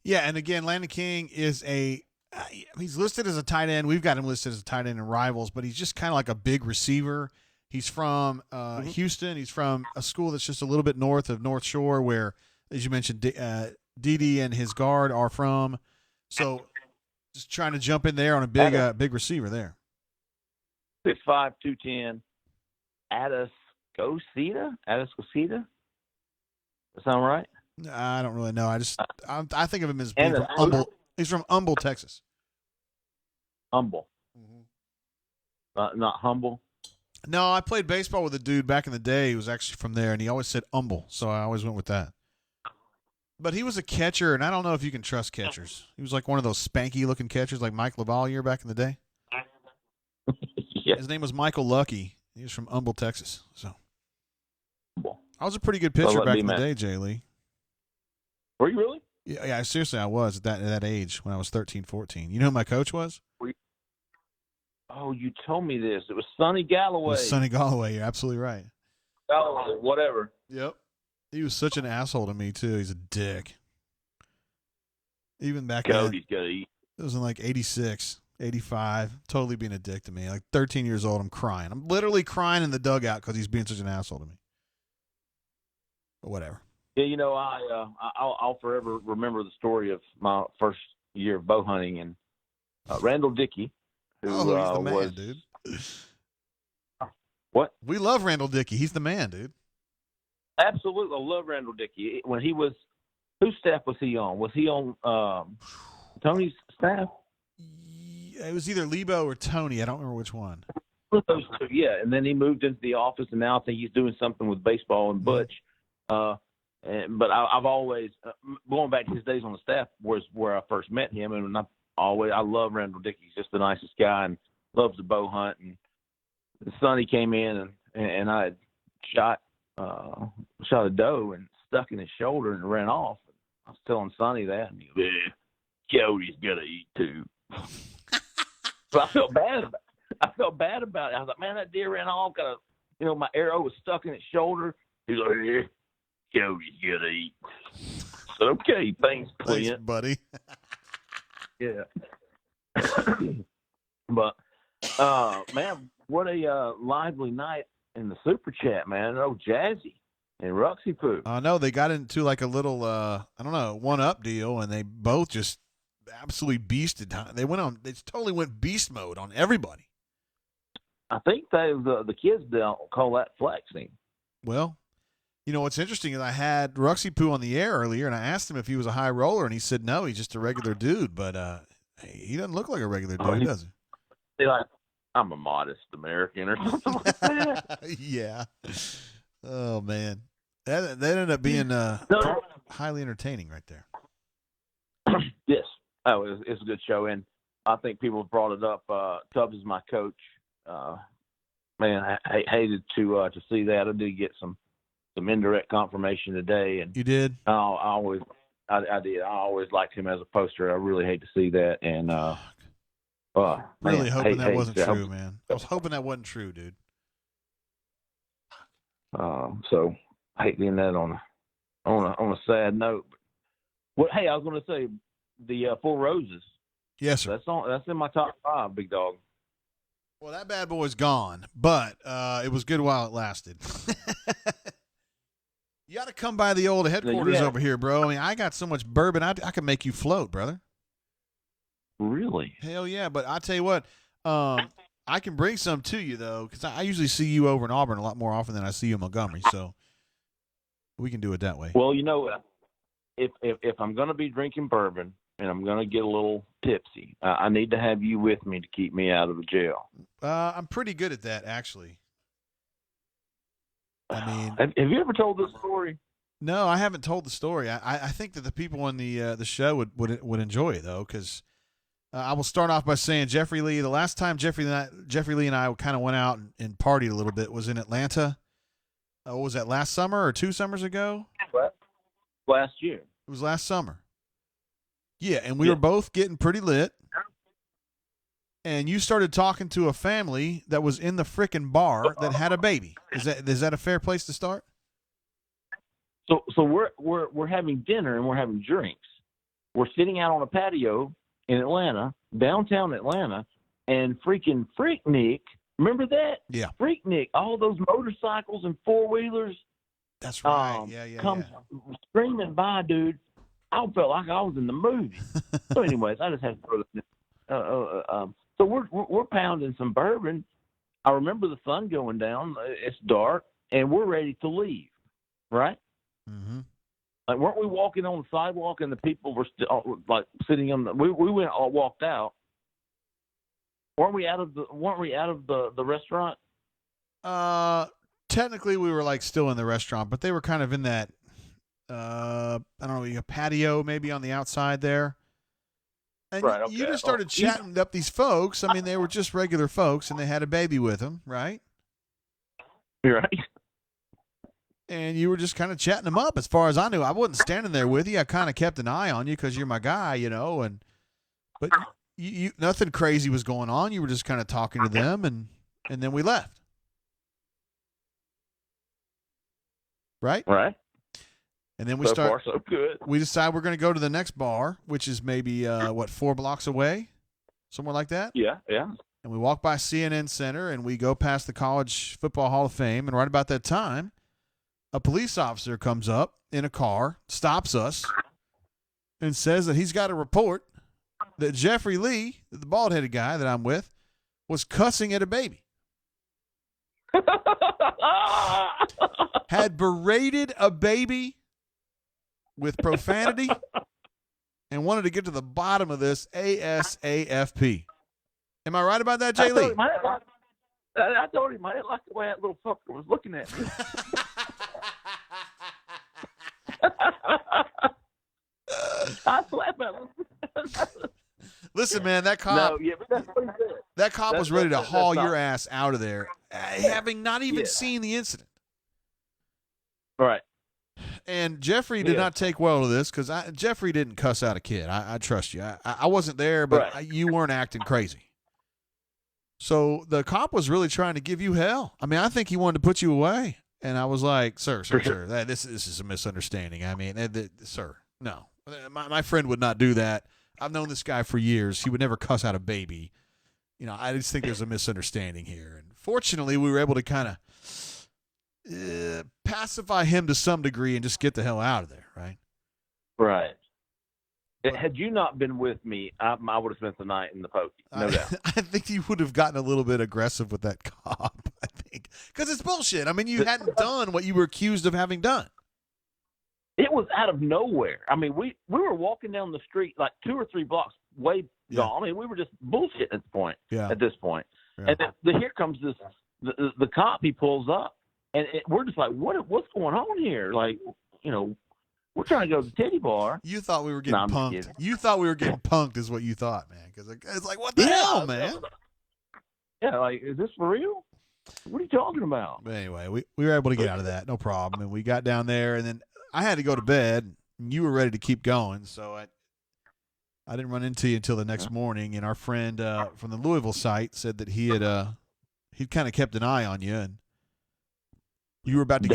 Yeah, and again, Landon King is he's listed as a tight end. We've got him listed as a tight end in Rivals, but he's just kind of like a big receiver. He's from Houston. He's from a school that's just a little bit north of North Shore, where, as you mentioned, Dede and his guard are from. So just trying to jump in there on a big receiver there. 6'5", 210, Addis Cosita? That sound right? I don't really know. I think of him as being from Humble. He's from Humble, Texas. Humble. Not humble. No, I played baseball with a dude back in the day who was actually from there, and he always said Humble, so I always went with that. But he was a catcher, and I don't know if you can trust catchers. He was like one of those spanky-looking catchers like Mike LaValliere back in the day. Yeah. His name was Michael Lucky. He was from Humble, Texas. So I was a pretty good pitcher back in the day, Jay Lee. Were you really? Yeah, seriously, I was at that age when I was 13, 14. You know who my coach was? Oh, you told me this. It was Sonny Galloway. Sonny Galloway. You're absolutely right. Galloway, whatever. Yep. He was such an asshole to me, too. He's a dick. Even back then. It was in like 86, 85. Totally being a dick to me. Like 13 years old, I'm crying. I'm literally crying in the dugout because he's being such an asshole to me. But whatever. Yeah, I'll forever remember the story of my first year of bow hunting, and Randall Dickey, who he's the man, dude. What? We love Randall Dickey. He's the man, dude. Absolutely, I love Randall Dickey. When he was, whose staff was he on? Was he on Tony's staff? It was either Lebo or Tony. I don't remember which one. Those two, yeah. And then he moved into the office, and now I think he's doing something with baseball and Butch. But I've always, going back to his days on the staff, was where I first met him, and I love Randall Dickey. He's just the nicest guy and loves the bow hunt. And Sonny came in, and I had shot a doe and stuck in his shoulder and ran off. I was telling Sonny that, and he goes, yeah, Cody's got to eat too. So I felt bad about it. I was like, man, that deer ran off. Got my arrow was stuck in its shoulder. He's like, yeah, Cody's got to eat. So, okay, thanks, Clint. Thanks, buddy. Yeah. But, man, what a lively night in the Super Chat, man. Oh, Jazzy and Ruxy Poo. I know they got into like a little, one-up deal, and they both just absolutely beasted. They totally went beast mode on everybody. I think the kids don't call that flexing. Well, what's interesting is I had Ruxy Poo on the air earlier, and I asked him if he was a high roller, and he said no, he's just a regular dude. But he doesn't look like a regular dude, does he? They're like, I'm a modest American or something like that. Yeah. Oh, man. That ended up being highly entertaining right there. Yes. Oh, it's a good show, and I think people have brought it up. Tubbs is my coach. Man, I hated to see that. I did get some indirect confirmation today, and you did. I did. I always liked him as a poster. I really hate to see that, and really hoping that wasn't true, man. I was hoping that wasn't true, dude. So I hate being that on a sad note. But hey, I was going to say the Four Roses. Yes, sir. That's in my top 5, big dog. Well, that bad boy's gone, but it was good while it lasted. You got to come by the old headquarters over here, bro. I mean, I got so much bourbon, I can make you float, brother. Really? Hell yeah! But I tell you what, I can bring some to you though, because I usually see you over in Auburn a lot more often than I see you in Montgomery. So we can do it that way. Well, if I'm going to be drinking bourbon and I'm going to get a little tipsy, I need to have you with me to keep me out of the jail. I'm pretty good at that, actually. I mean, have you ever told this story? No, I haven't told the story. I think that the people on the show would enjoy it though, because I will start off by saying Jeffrey Lee. The last time Jeffrey Lee and I kind of went out and partied a little bit was in Atlanta. What was that, last summer or 2 summers ago? Last year. It was last summer. Yeah, and we were both getting pretty lit. And you started talking to a family that was in the frickin' bar that had a baby. Is that a fair place to start? So we're having dinner and we're having drinks. We're sitting out on a patio in Atlanta, downtown Atlanta, and freaking Freaknik. Remember that? Yeah. Freaknik, all those motorcycles and 4-wheelers. That's right. Come screaming by, dude. I felt like I was in the movie. So, anyways, I just had to throw that. So we're pounding some bourbon. I remember the sun going down. It's dark, and we're ready to leave, right? Mm-hmm. Like, weren't we walking on the sidewalk, and the people were still like sitting on the? We walked out. Weren't we out of the restaurant? Technically, we were like still in the restaurant, but they were kind of in that. I don't know, a patio maybe on the outside there. And right, okay. You just started chatting up these folks. I mean, they were just regular folks, and they had a baby with them, right? Right. And you were just kind of chatting them up. As far as I knew, I wasn't standing there with you. I kind of kept an eye on you because you're my guy, but you nothing crazy was going on. You were just kind of talking to them, and then we left. Right? Right. And then we so far, so good. We decide we're going to go to the next bar, which is maybe 4 blocks away, somewhere like that. Yeah. And we walk by CNN Center, and we go past the College Football Hall of Fame. And right about that time, a police officer comes up in a car, stops us, and says that he's got a report that Jeffrey Lee, the bald-headed guy that I'm with, was cussing at a baby. Had berated a baby with profanity and wanted to get to the bottom of this ASAFP. Am I right about that, Jay Lee? I told him I didn't like the way that little fucker was looking at me. I slapped him. Listen, man, that cop. No, but that's what he said. That cop was ready to haul your ass out of there, having not even seen the incident. Right. And Jeffrey did not take well to this because Jeffrey didn't cuss out a kid. I trust you. I wasn't there, but you weren't acting crazy. So the cop was really trying to give you hell. I mean, I think he wanted to put you away. And I was like, sir, this is a misunderstanding. I mean, sir, no. My friend would not do that. I've known this guy for years. He would never cuss out a baby. You know, I just think there's a misunderstanding here. And fortunately, we were able to kind of pacify him to some degree and just get the hell out of there, right? Right. Had you not been with me, I would have spent the night in the pokey, no doubt. I think you would have gotten a little bit aggressive with that cop, I think. Because it's bullshit. I mean, you hadn't done what you were accused of having done. It was out of nowhere. I mean, we were walking down the street like 2 or 3 blocks way gone. I mean, we were just bullshitting at this point. Yeah. And here comes the cop, he pulls up. And we're just like, what's going on here? Like, you know, we're trying to go to the titty bar. You thought we were getting punked. You thought we were getting punked is what you thought, man. Because it's like, what the hell, man? Yeah, like, is this for real? What are you talking about? But anyway, we were able to get out of that. No problem. And we got down there, and then I had to go to bed, and you were ready to keep going. So I didn't run into you until the next morning. And our friend from the Louisville site said that he'd kind of kept an eye on you, and you were about to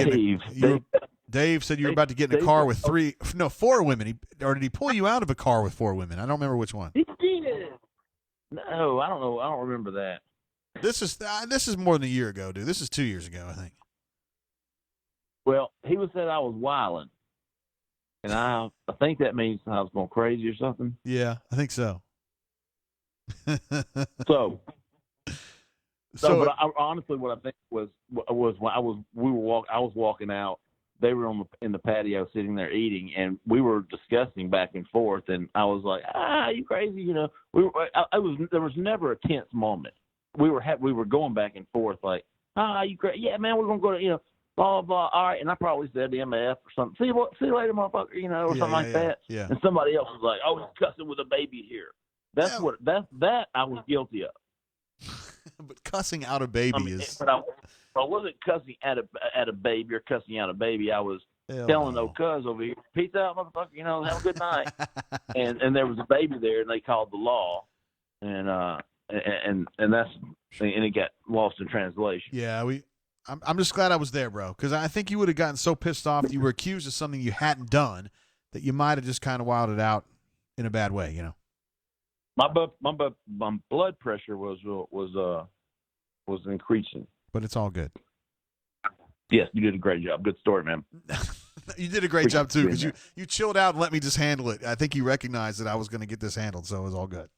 Dave said you were about to get in a car with 4 women. Or did he pull you out of a car with 4 women? I don't remember which one. He did. No, I don't know. I don't remember that. This is more than a year ago, dude. This is 2 years ago, I think. Well, he said I was wilding, and I think that means I was going crazy or something. Yeah, I think so. But honestly, what I think was when I was walking out. They were in the patio sitting there eating, and we were discussing back and forth. And I was like, you crazy? You know, there was never a tense moment. We were going back and forth like, you crazy? Yeah, man, we're going to go to, you know, blah, blah, blah. All right. And I probably said MF or something. See you later, motherfucker, you know, or something like that. Yeah. And somebody else was like, he's cussing with a baby here. That I was guilty of. But cussing out a baby is. But I wasn't cussing at a baby or cussing out a baby. I was telling no cuz over here, peace out, motherfucker. You know, have a good night. and there was a baby there, and they called the law, and it got lost in translation. Yeah, I'm just glad I was there, bro, because I think you would have gotten so pissed off that you were accused of something you hadn't done that you might have just kind of wilded out in a bad way, you know. My blood pressure was increasing. But it's all good. Yes, you did a great job. Good story, man. You did a great job, too, because you chilled out and let me just handle it. I think you recognized that I was going to get this handled, so it was all good.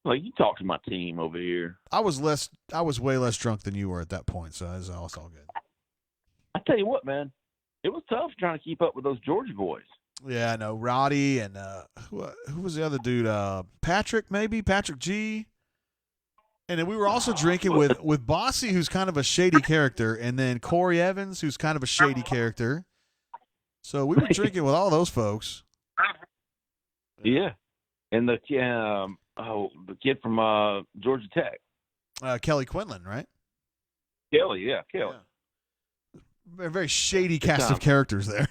Well, you talked to my team over here. I was way less drunk than you were at that point, so it was all good. I tell you what, man. It was tough trying to keep up with those Georgia boys. Yeah, I know. Roddy and who was the other dude? Patrick G. And then we were also drinking with Bossy, who's kind of a shady character, and then Corey Evans, who's kind of a shady character. So we were drinking with all those folks. Yeah, and the kid from Georgia Tech, Kelly Quinlan, right? Kelly. Yeah. A very shady cast of characters there.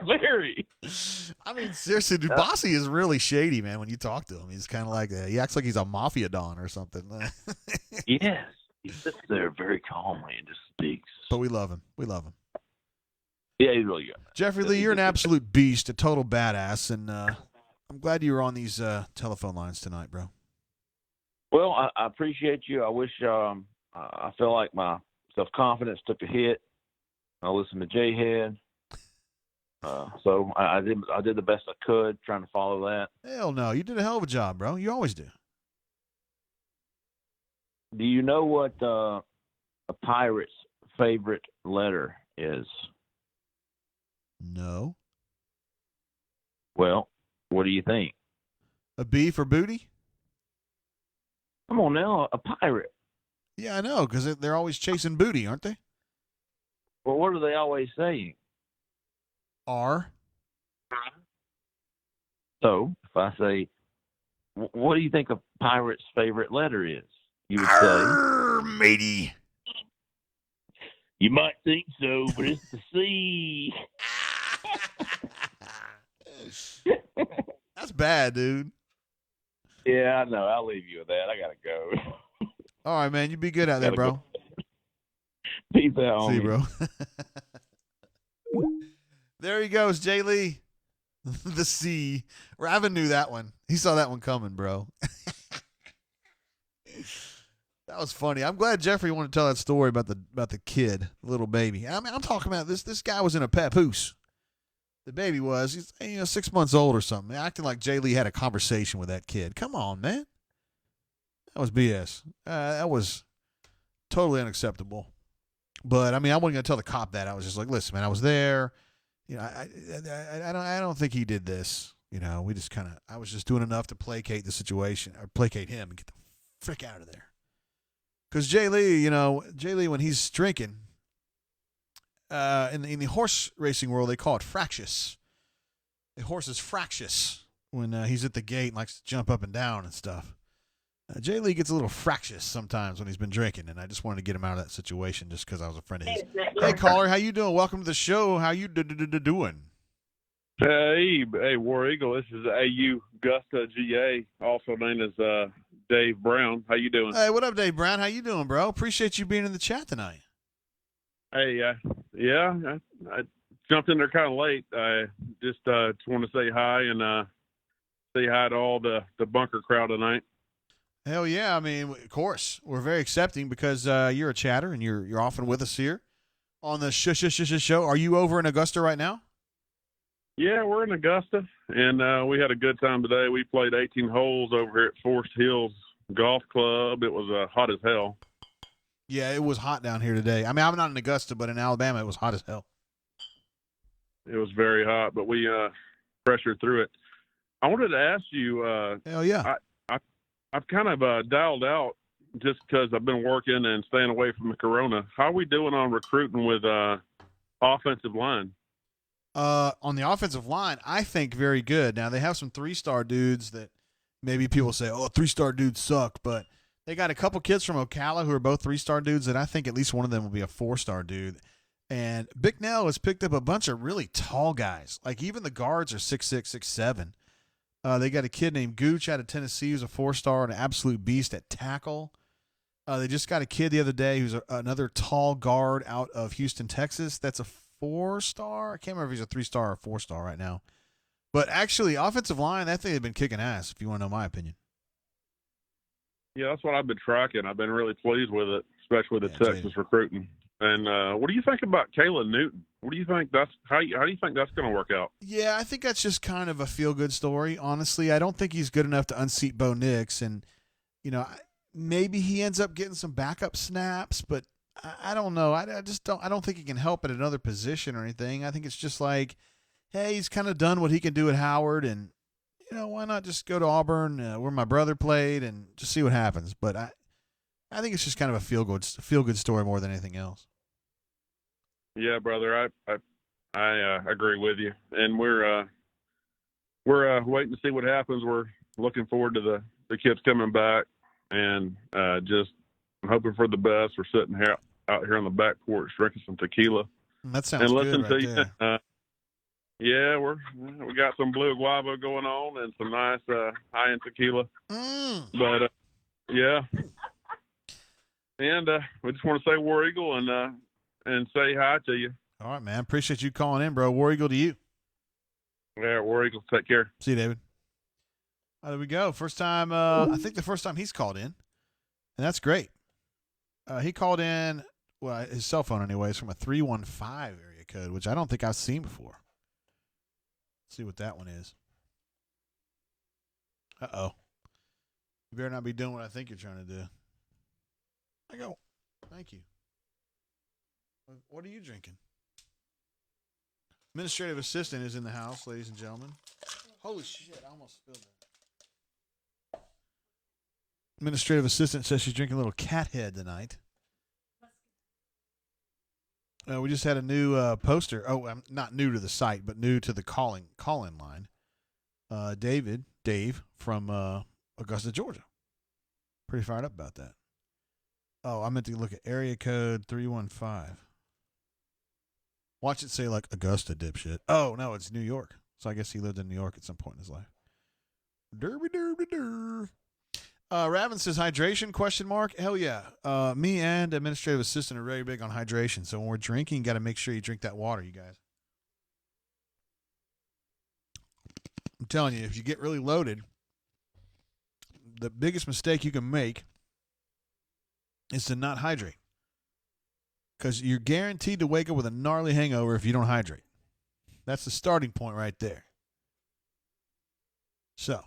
Very. I mean, seriously, dude, Bossy is really shady, man. When you talk to him, he's kind of like he acts like he's a mafia don or something. Yes, he sits there very calmly and just speaks. But we love him. Yeah, he's really good. Jeffrey Lee, you're an absolute beast, a total badass, and I'm glad you were on these telephone lines tonight, bro. Well, I appreciate you. I wish I feel like my self-confidence took a hit. I listened to J-Head. So I did the best I could trying to follow that. Hell no, you did a hell of a job, bro. You always do. Do you know what a pirate's favorite letter is? No. Well, what do you think? A B for booty? Come on now, a pirate. Yeah, I know, because they're always chasing booty, aren't they? Well, what are they always saying? R. So, if I say, what do you think a pirate's favorite letter is? You would say, matey. You might think so, but it's the sea. That's bad, dude. Yeah, I know. I'll leave you with that. I gotta go. All right, man. You be good out there, bro. Go. Peace out. See you, bro. There he goes, Jay Lee. The sea. Raven knew that one. He saw that one coming, bro. That was funny. I'm glad Jeffrey wanted to tell that story about the kid, the little baby. I mean, I'm talking about this guy was in a papoose. The baby was. He's 6 months old or something, acting like Jay Lee had a conversation with that kid. Come on, man. That was BS. That was totally unacceptable. But I mean, I wasn't gonna tell the cop that. I was just like, listen, man, I was there. I don't think he did this. We just I was just doing enough to placate the situation or placate him and get the frick out of there. Because Jay Lee, when he's drinking, in the horse racing world, they call it fractious. A horse is fractious when he's at the gate and likes to jump up and down and stuff. Jay Lee gets a little fractious sometimes when he's been drinking, and I just wanted to get him out of that situation just because I was a friend of his. Hey, caller, how you doing? Welcome to the show. How you doing? Hey, War Eagle. This is AU Augusta GA, also known as Dave Brown. How you doing? Hey, what up, Dave Brown? How you doing, bro? Appreciate you being in the chat tonight. Hey, I jumped in there kind of late. I just want to say hi and say hi to all the bunker crowd tonight. Hell yeah! I mean, of course, we're very accepting because you're a chatter and you're often with us here on the show. Are you over in Augusta right now? Yeah, we're in Augusta, and we had a good time today. We played 18 holes over here at Forest Hills Golf Club. It was hot as hell. Yeah, it was hot down here today. I mean, I'm not in Augusta, but in Alabama, it was hot as hell. It was very hot, but we pressured through it. I wanted to ask you. Hell yeah. I've kind of dialed out just because I've been working and staying away from the corona. How are we doing on recruiting with offensive line? On the offensive line, I think very good. Now, they have some 3-star dudes that maybe people say, 3-star dudes suck, but they got a couple kids from Ocala who are both 3-star dudes that I think at least one of them will be a 4-star dude. And Bicknell has picked up a bunch of really tall guys. Like even the guards are 6'6", 6'7". They got a kid named Gooch out of Tennessee who's a 4-star and an absolute beast at tackle. They just got a kid the other day who's another tall guard out of Houston, Texas. That's a 4-star. I can't remember if he's a 3-star or 4-star right now. But actually, offensive line, I think they've been kicking ass, if you want to know my opinion. Yeah, that's what I've been tracking. I've been really pleased with it, especially with the Texas recruiting. And what do you think about Kayla Newton? What do you think how do you think that's going to work out? Yeah, I think that's just kind of a feel-good story. Honestly, I don't think he's good enough to unseat Bo Nix, and maybe he ends up getting some backup snaps, but I don't know. I don't think he can help at another position or anything. I think it's just like, hey, he's kind of done what he can do at Howard, and why not just go to Auburn, where my brother played, and just see what happens. But I think it's just kind of a feel-good story more than anything else. Yeah, brother, I agree with you, and we're waiting to see what happens. We're looking forward to the kids coming back, and just hoping for the best. We're sitting here out here on the back porch drinking some tequila. That sounds and good right there. Yeah, we got some blue guava going on and some nice high-end tequila. But yeah, and we just want to say War Eagle and say hi to you. All right, man. Appreciate you calling in, bro. War Eagle to you. Yeah, War Eagle. Take care. See you, David. There we go. First time. I think the first time he's called in, and that's great. He called in, well, his cell phone anyways, from a 315 area code, which I don't think I've seen before. Let's see what that one is. Uh-oh. You better not be doing what I think you're trying to do. I go. Thank you. What are you drinking? Administrative assistant is in the house, ladies and gentlemen. Holy shit, I almost spilled that. Administrative assistant says she's drinking a little cat head tonight. We just had a new poster. Oh, I'm not new to the site, but new to the call-in line. Dave from Augusta, Georgia. Pretty fired up about that. Oh, I meant to look at area code 315. Watch it say like Augusta, dipshit. Oh, no, it's New York. So I guess he lived in New York at some point in his life. Derby, derby, der. Raven says hydration, question mark. Hell yeah. Me and administrative assistant are very big on hydration. So when we're drinking, you got to make sure you drink that water, you guys. I'm telling you, if you get really loaded, the biggest mistake you can make is to not hydrate. Because you're guaranteed to wake up with a gnarly hangover if you don't hydrate. That's the starting point right there. So,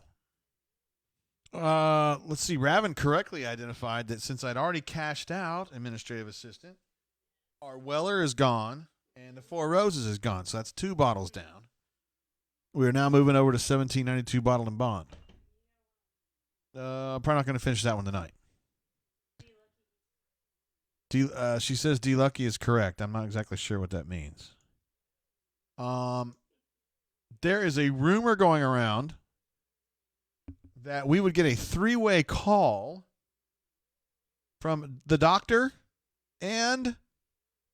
let's see. Raven correctly identified that since I'd already cashed out administrative assistant, our Weller is gone and the Four Roses is gone. So that's 2 bottles down. We are now moving over to 1792 bottle and bond. Probably not going to finish that one tonight. She says D Lucky is correct. I'm not exactly sure what that means. There is a rumor going around that we would get a 3-way call from the doctor and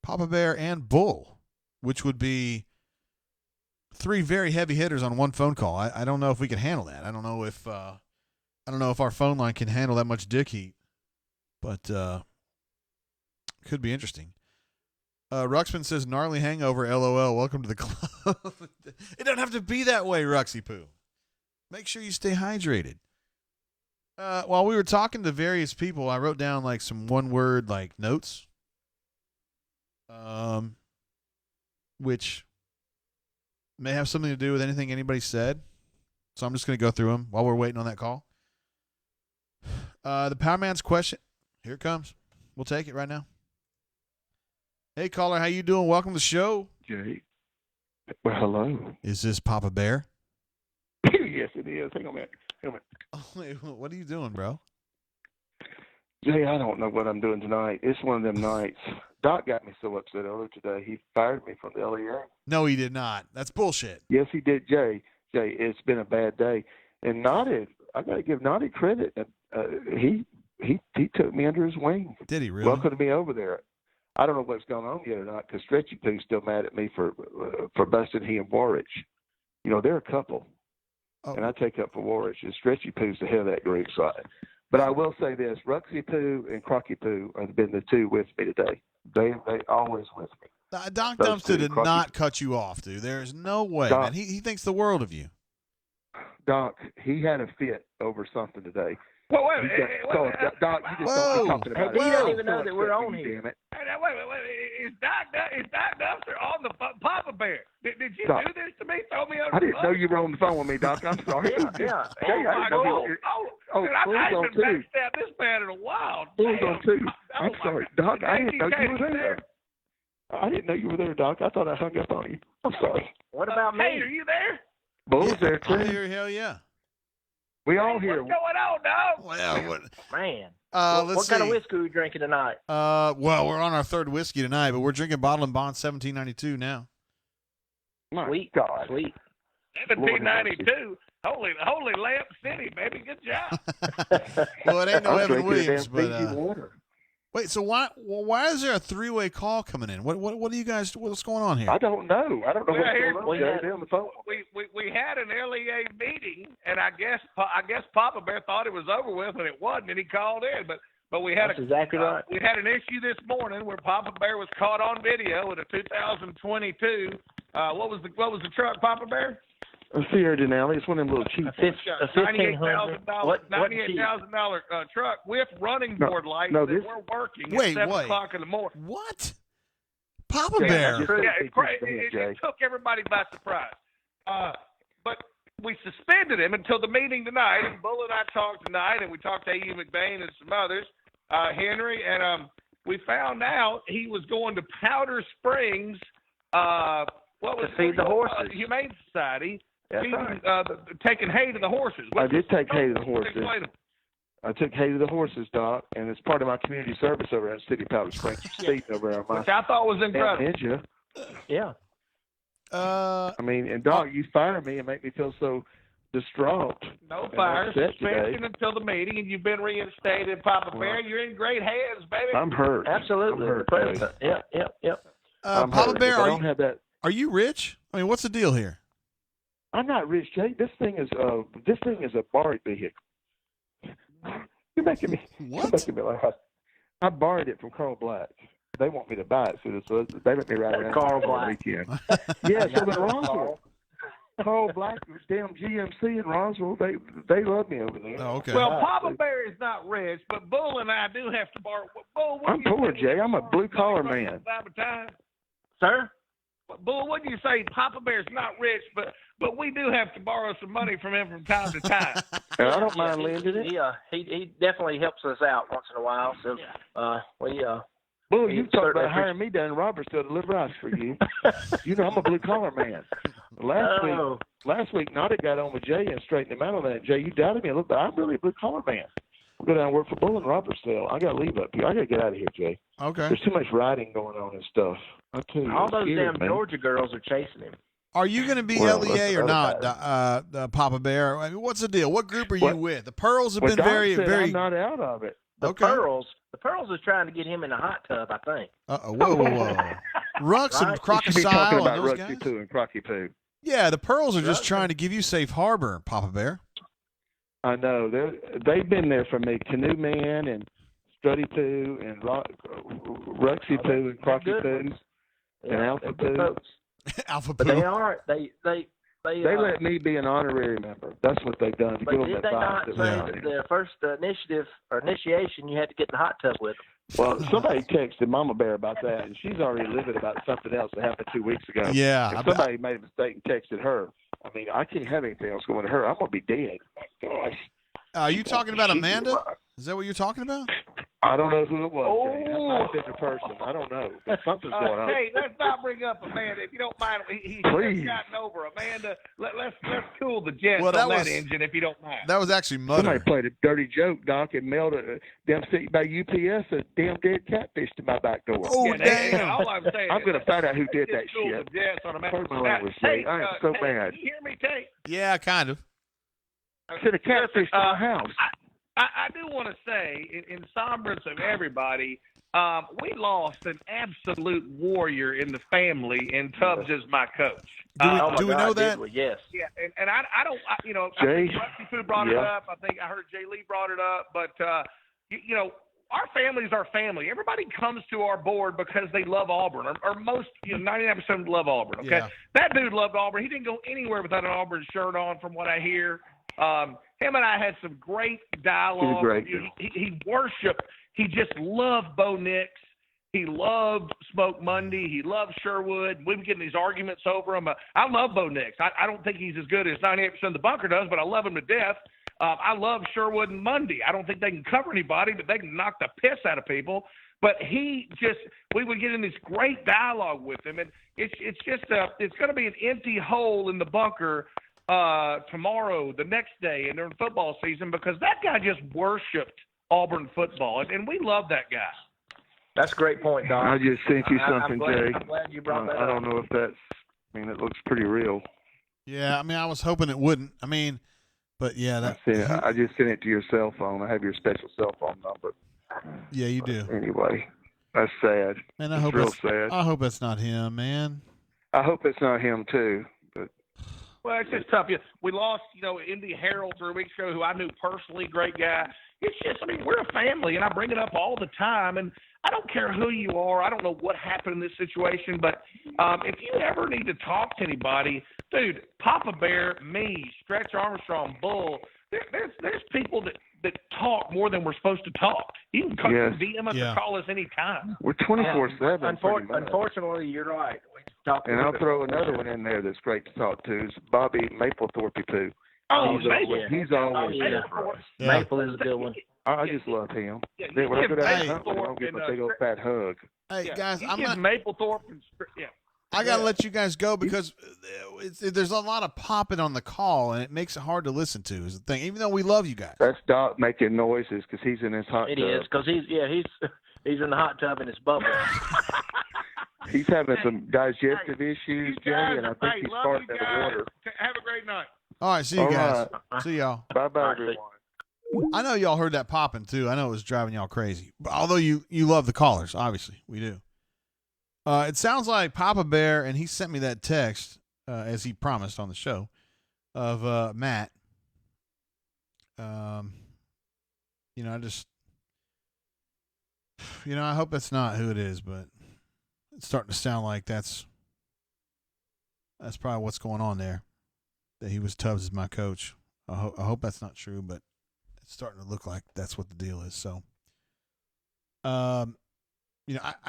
Papa Bear and Bull, which would be 3 very heavy hitters on one phone call. I don't know if we can handle that. I don't know if our phone line can handle that much dick heat, but could be interesting. Ruxpin says gnarly hangover. LOL. Welcome to the club. It don't have to be that way, Ruxy Poo. Make sure you stay hydrated. While we were talking to various people, I wrote down like some one-word like notes, which may have something to do with anything anybody said. So I'm just going to go through them while we're waiting on that call. The Power Man's question. Here it comes. We'll take it right now. Hey, caller, how you doing? Welcome to the show. Jay. Well, hello. Is this Papa Bear? Yes, it is. Hang on a minute. Oh, wait, what are you doing, bro? Jay, I don't know what I'm doing tonight. It's one of them nights. Doc got me so upset earlier today. He fired me from the LEA. No, he did not. That's bullshit. Yes, he did, Jay. Jay, it's been a bad day. And Naughty, I got to give Naughty credit. He took me under his wing. Did he really? Welcomed me over there. I don't know what's going on yet or not because Stretchy Poo's still mad at me for busting he and Warrich. You know, they're a couple. Oh. And I take up for Warrich. And Stretchy Poo's the head of that group side. But I will say this, Ruxy Poo and Crocky Poo have been the 2 with me today. They always with me. Doc Dumpster did not cut you off, dude. There's no way, Doc, man. He thinks the world of you. Doc, he had a fit over something today. Well, wait, Doc, you just don't be talking about it. He doesn't even know that we're on here. Damn it. Wait. Is Doc Dumpster on the Papa Bear? Did you Doc, do this to me? Throw me over I didn't know you were on the phone with me, Doc. I'm sorry. Yeah. Hey, I didn't know dude, I haven't backstabbed this man in a while. Bull's on 2. I'm sorry, Doc. I didn't know you were there. I didn't know you were there, Doc. I thought I hung up on you. I'm sorry. What about me? Hey, are you there? Bull's there, too. I'm here, hell yeah. We all here. What's going on, dog? Well, what? Man. Let's see. What kind of whiskey are we drinking tonight? Well, we're on our 3rd whiskey tonight, but we're drinking Bottle and Bond 1792 now. Sweet. God. Sweet. 1792. Holy Lamp City, baby. Good job. Well, it ain't no Evan Williams, but wait. So why is there a 3-way call coming in? What do you guys? What's going on here? I don't know. What's going on. On the phone. We had an LEA meeting, and I guess Papa Bear thought it was over with, and it wasn't, and he called in. But we had exactly right. We had an issue this morning where Papa Bear was caught on video with a 2022. What was the truck, Papa Bear? A Sierra Denali. It's one of them little cheap. $98,000 truck with running board lights that were working at 7 o'clock in the morning. What? Papa Bear. It's crazy. It took everybody by surprise. But we suspended him until the meeting tonight. And Bull and I talked tonight, and we talked to A.U. McBain and some others, Henry, and we found out he was going to Powder Springs. To feed the horses. Humane Society. That's right. Taking hay to the horses. I did take hay to the horses. I took hay to the horses, Doc, and it's part of my community service over at City Powder Springs. Which I thought was incredible. Yeah. I mean, and Doc, you fire me and make me feel so distraught. No fire, suspension until the meeting, and you've been reinstated, Papa Bear. You're in great hands, baby. I'm hurt. Absolutely. I'm hurt, the president. Yep. Papa Bear, I don't have that. Are you rich? I mean, what's the deal here? I'm not rich, Jay. This thing is a borrowed vehicle. You're making me. What? You're making me laugh. I borrowed it from Carl Black. They want me to buy it, so they let me ride around Carl on Black. the weekend. Yeah, so in Roswell, Carl Black, damn GMC in Roswell, they love me over there. Oh, okay. Well, Papa Bear is not rich, but Bull and I do have to borrow. Bull, what I'm do you poor, say? Jay. I'm a blue-collar man. Sir? Bull, what do you say? Papa Bear's not rich, but we do have to borrow some money from him from time to time. And I don't mind lending it. He definitely helps us out once in a while. So Bull, you talk about hiring me down in Robertsville to deliver ice for you. You know I'm a blue-collar man. Last week, Nada got on with Jay and straightened him out on that. Jay, you doubted me. Look, I'm really a blue-collar man. We'll go down and work for Bull in Robertsville. I got to leave up here. I got to get out of here, Jay. Okay. There's too much riding going on and stuff. I tell you, all those scared, damn man. Georgia girls are chasing him. Are you going to be LEA or not, Papa Bear? I mean, what's the deal? What group are you with? The Pearls have been Doc very, said very. I'm not out of it. The Pearls is trying to get him in the hot tub, I think. Whoa. Rux and You should be talking Crocodile about and those Ruxy guys? Poo and Crocky Poo. Yeah, the Pearls are just trying to give you safe harbor, Papa Bear. I know. They've been there for me. Canoe Man and Strutty Poo and Ruxy Poo and Crocky Poo and Alpha Poo. Alpha But Poo. they are they let me be an honorary member. That's what they've done to But give them did that they not vibe. say that the first initiation you had to get in the hot tub with them? Well, somebody texted Mama Bear about that, and she's already livid about something else that happened 2 weeks ago. Yeah. If somebody made a mistake and texted her, I mean, I can't have anything else going to her. I'm going to be dead. Gosh. Are you talking about Amanda? Is that what you're talking about? I don't know who it was, Jay. That might have been the person. I don't know. But something's going on. Hey, let's not bring up Amanda if you don't mind. He's Please. gotten over Amanda. Let's cool the jets Well, on that was- that engine if you don't mind. That was actually Somebody Mother. played a dirty joke, Doc, and mailed a damn city by UPS a damn dead catfish to my back door. Oh, damn. All I'm saying I'm is, going to find out who did let's that cool shit. the jets on Amanda. Pardon my language, Hey, Jay. I am so Tate, mad. Can you hear me, Tate? Yeah, kind of. Sent a catfish to my house. I do want to say, in sombrance of everybody, we lost an absolute warrior in the family, and Tubbs is my coach. Do we know that? Yes. Yeah, and I don't, I Jay? think Rusty Poo brought it up. I think I heard Jay Lee brought it up. But, our family is our family. Everybody comes to our board because they love Auburn, or most, 99% of them love Auburn, okay? Yeah. That dude loved Auburn. He didn't go anywhere without an Auburn shirt on, from what I hear. Him and I had some great dialogue. He worshiped. He just loved Bo Nix. He loved Smoke Monday. He loved Sherwood. We were getting these arguments over him. I love Bo Nix. I don't think he's as good as 98% of the bunker does, but I love him to death. I love Sherwood and Monday. I don't think they can cover anybody, but they can knock the piss out of people. But we would get in this great dialogue with him, and it's going to be an empty hole in the bunker tomorrow, the next day, and during football season, because that guy just worshipped Auburn football, and we love that guy. That's a great point, Don. I just sent you something, Jay. I'm glad you brought that I up. don't know if that's, it looks pretty real. Yeah, I mean, I was hoping it wouldn't. I mean, but yeah, I just sent it to your cell phone. I have your special cell phone number. Yeah, you do. Anyway, that's sad. Man, It's real sad. I hope it's not him, man. I hope it's not him too. But Well, it's just tough. We lost, Indy Harold 3 weeks ago, who I knew personally, great guy. It's just, we're a family, and I bring it up all the time. And I don't care who you are. I don't know what happened in this situation, but if you ever need to talk to anybody, dude, Papa Bear, me, Stretch Armstrong, Bull, there's people that talk more than we're supposed to talk. You can come DM us or call us anytime. We're 24/7. Unfortunately, you're right. And I'll throw another one in there that's great to talk to. Is Bobby Mapplethorpe too. Oh, he's always there for us. Maple is a good one. I just love him. When I go down to Huntsville, I'll give him a big old fat hug. Hey guys, I'm not. Mapplethorpe and I gotta let you guys go because there's a lot of popping on the call, and it makes it hard to listen to. Is the thing, even though we love you guys. That's Doc making noises because he's in his hot tub. It is because he's in the hot tub and it's bubbling. He's having some digestive issues, Jay, and I think he's farting in the water. Have a great night. All right, see you guys. Right. See y'all. Bye, everyone. I know y'all heard that popping too. I know it was driving y'all crazy. Although you love the callers, obviously we do. It sounds like Papa Bear, and he sent me that text as he promised on the show of Matt. I just, I hope that's not who it is, but it's starting to sound like that's probably what's going on there. That he was Tubbs as my coach. I hope that's not true, but it's starting to look like that's what the deal is. So, I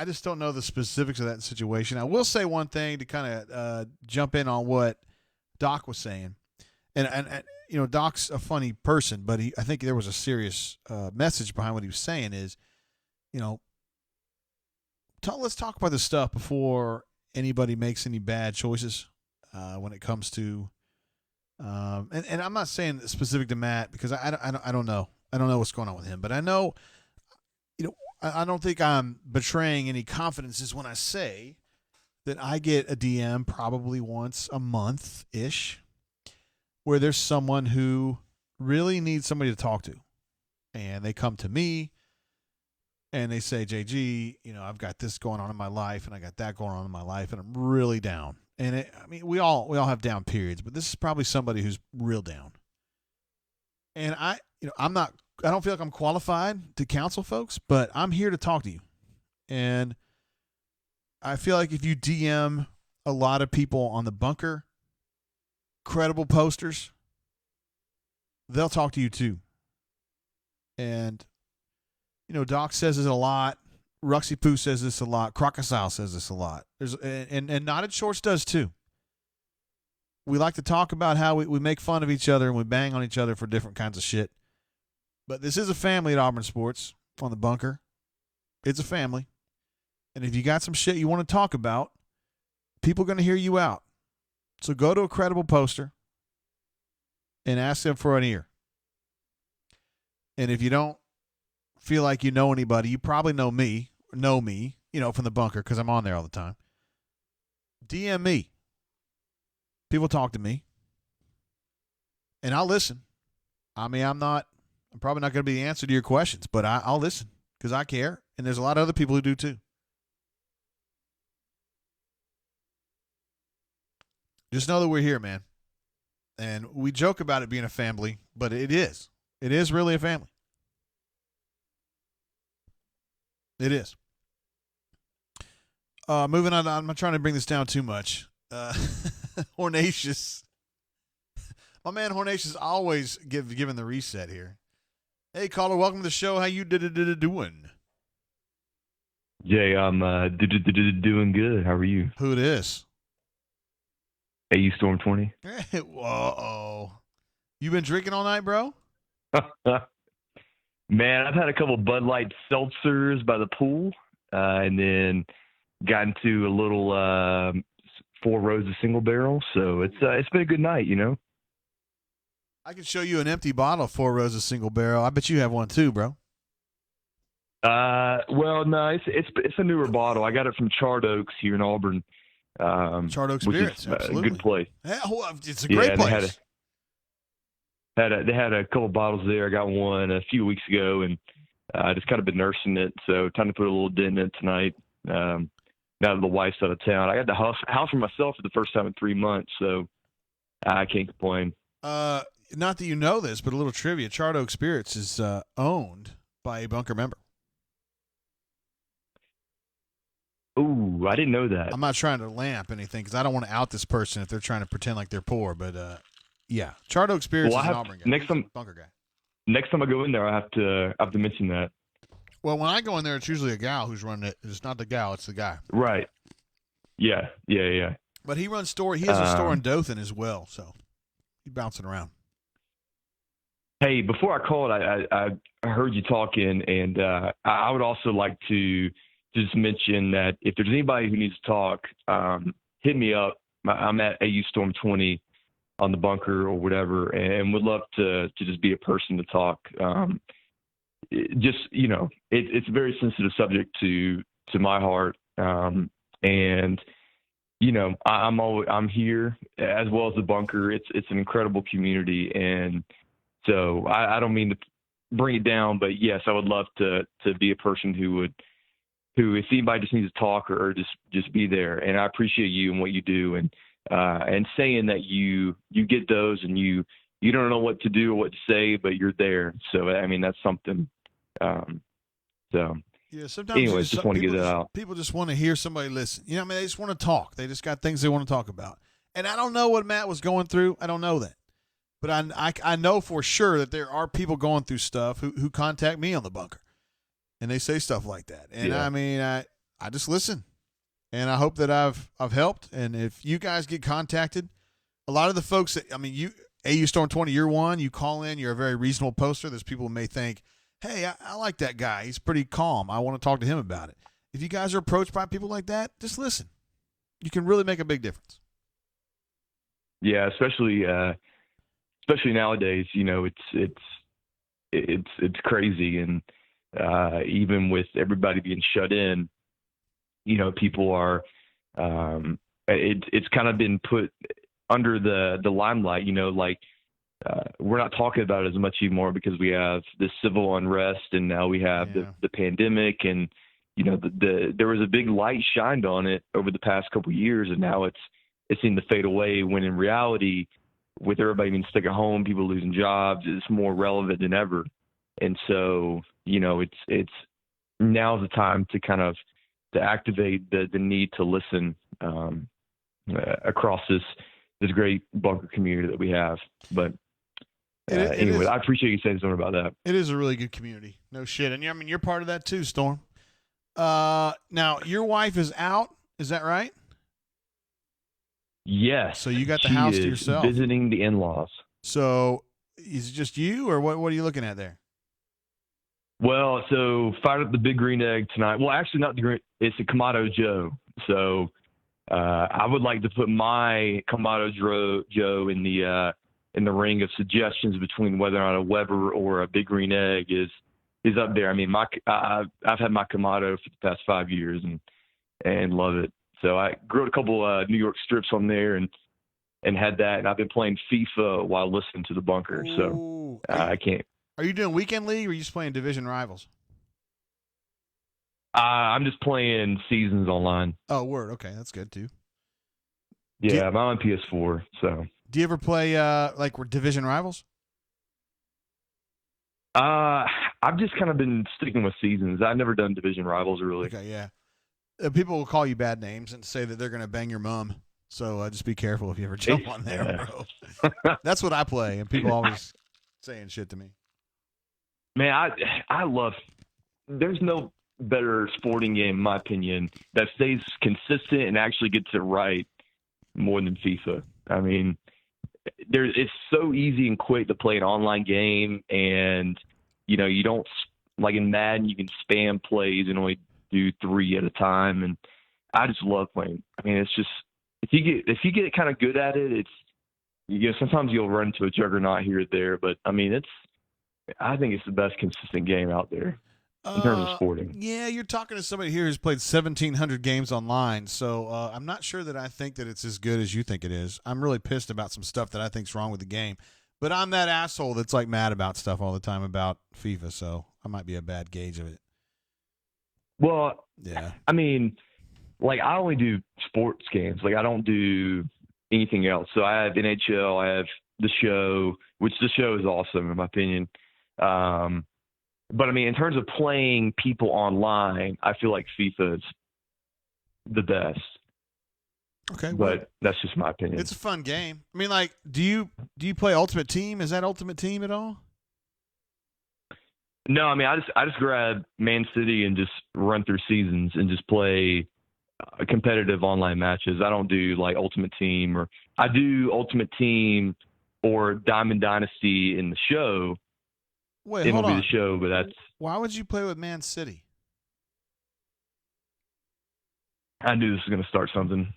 just don't know the specifics of that situation. I will say one thing to kind of jump in on what Doc was saying, and Doc's a funny person, but I think there was a serious message behind what he was saying. Is, let's talk about this stuff before anybody makes any bad choices when it comes to. And I'm not saying specific to Matt because I don't know. I don't know what's going on with him, but I know, I don't think I'm betraying any confidences when I say that I get a DM probably once a month-ish where there's someone who really needs somebody to talk to. And they come to me and they say, JG, I've got this going on in my life and I got that going on in my life and I'm really down. And we all have down periods, but this is probably somebody who's real down. And I don't feel like I'm qualified to counsel folks, but I'm here to talk to you. And I feel like if you DM a lot of people on the bunker, credible posters, they'll talk to you too. And, Doc says this a lot. Ruxy Poo says this a lot. Crocodile says this a lot. And Knotted Shorts does too. We like to talk about how we make fun of each other and we bang on each other for different kinds of shit. But this is a family at Auburn Sports on the bunker. It's a family. And if you got some shit you want to talk about, people are going to hear you out. So go to a credible poster and ask them for an ear. And if you don't feel like you know anybody, you probably know me, from the bunker because I'm on there all the time. DM me. People talk to me. And I'll listen. I'm probably not going to be the answer to your questions, but I'll listen because I care. And there's a lot of other people who do too. Just know that we're here, man. And we joke about it being a family, but it is. It is really a family. It is. Moving on. I'm not trying to bring this down too much. Hornatius. My man Hornatius always giving the reset here. Hey, caller, welcome to the show. How you doing? Jay, I'm doing good. How are you? Who it is? AU Storm 20. Whoa. You been drinking all night, bro? Man, I've had a couple Bud Light seltzers by the pool, and then got into a little Four Roses single barrel. So it's been a good night, I can show you an empty bottle of Four Roses single barrel. I bet you have one too, bro. Well, no, it's a newer bottle. I got it from Charred Oaks here in Auburn. Charred Oak Spirits, absolutely. A good place. It's a great place. They had a couple bottles there. I got one a few weeks ago, and I just kind of been nursing it. So time to put a little dent in it tonight. Now that the wife's out of town, I got the house for myself for the first time in 3 months, so I can't complain. Not that you know this, but a little trivia: Charred Oak Spirits is owned by a bunker member. Ooh, I didn't know that. I'm not trying to lamp anything because I don't want to out this person if they're trying to pretend like they're poor. But yeah, Charred Oak Spirits is an Auburn guy. Bunker guy. Next time I go in there, I have to mention that. Well, when I go in there, it's usually a gal who's running it. It's not the gal; it's the guy. Right. Yeah. But he runs store. He has a store in Dothan as well, so he's bouncing around. Hey, before I called, I heard you talking, and I would also like to just mention that if there's anybody who needs to talk, hit me up. I'm at AU Storm 20 on the bunker or whatever, and would love to just be a person to talk. It's a very sensitive subject to my heart, and I'm here as well as the bunker. It's an incredible community, and so I don't mean to bring it down, but yes, I would love to be a person who would who, if anybody just needs to talk or just be there. And I appreciate you and what you do, and saying that you get those and you don't know what to do or what to say, but you're there. So I mean, that's something. So yeah, sometimes anyways, just want to get that out. People just want to hear somebody listen. You know, I mean, they just want to talk. They just got things they want to talk about. And I don't know what Matt was going through. I don't know that. But I know for sure that there are people going through stuff who contact me on the bunker, and they say stuff like that. And I mean, I just listen, and I hope that I've helped. And if you guys get contacted, a lot of the folks that, I mean, you AU Storm 20 year one, you call in, you're a very reasonable poster. There's people who may think, hey, I like that guy. He's pretty calm. I want to talk to him about it. If you guys are approached by people like that, just listen. You can really make a big difference. Yeah, especially nowadays. You know, it's crazy, and even with everybody being shut in, you know, people are. It's kind of been put under the limelight. You know, like. We're not talking about it as much anymore because we have this civil unrest, and now we have the pandemic, and you know there was a big light shined on it over the past couple of years, and now it's seemed to fade away. When in reality, with everybody being stuck at home, people losing jobs, it's more relevant than ever. And so you know it's now's the time to kind of to activate the need to listen across this great bunker community that we have, but. Anyway, I appreciate you saying something about that. It is a really good community. No shit. And I mean, you're part of that too, Storm. Now, your wife is out. Is that right? Yes. So you got the house to yourself. Visiting the in-laws. So is it just you, or what are you looking at there? Well, so fired up the big green egg tonight. Well, actually, not the green. It's a Kamado Joe. So I would like to put my Kamado Joe in the ring of suggestions between whether or not a Weber or a big green egg is up there. I mean, I've had my Kamado for the past 5 years and love it. So I grew a couple New York strips on there and had that, and I've been playing FIFA while listening to the bunker. So I can't. Are you doing weekend league, or are you just playing division rivals? I'm just playing seasons online. Oh, word. Okay, that's good too. Yeah, I'm on PS4. So. Do you ever play like division rivals? I've just kind of been sticking with seasons. I've never done division rivals really. Okay, yeah. People will call you bad names and say that they're going to bang your mom. So just be careful if you ever jump on there, bro. That's what I play, and people always saying shit to me. Man, I love. There's no better sporting game, in my opinion, that stays consistent and actually gets it right more than FIFA. I mean. It's so easy and quick to play an online game, and you know you don't like in Madden you can spam plays and only do 3 at a time, and I just love playing. I mean, it's just if you get kind of good at it, it's sometimes you'll run into a juggernaut here or there, but I mean I think it's the best consistent game out there. In terms of sporting. Yeah, you're talking to somebody here who's played 1,700 games online, so I'm not sure that I think that it's as good as you think it is. I'm really pissed about some stuff that I think's wrong with the game, but I'm that asshole that's like mad about stuff all the time about FIFA, so I might be a bad gauge of it. Well, yeah. I mean, like I only do sports games. Like I don't do anything else. So I have NHL, I have the show, which the show is awesome in my opinion. But I mean, in terms of playing people online, I feel like FIFA is the best. Okay, but that's just my opinion. It's a fun game. I mean, like, do you play Ultimate Team? Is that Ultimate Team at all? No, I mean, I just grab Man City and just run through seasons and just play competitive online matches. I don't do like Ultimate Team, or I do Ultimate Team or Diamond Dynasty in the show. Wait, hold on. MLB The show, but that's. Why would you play with Man City? I knew this was going to start something.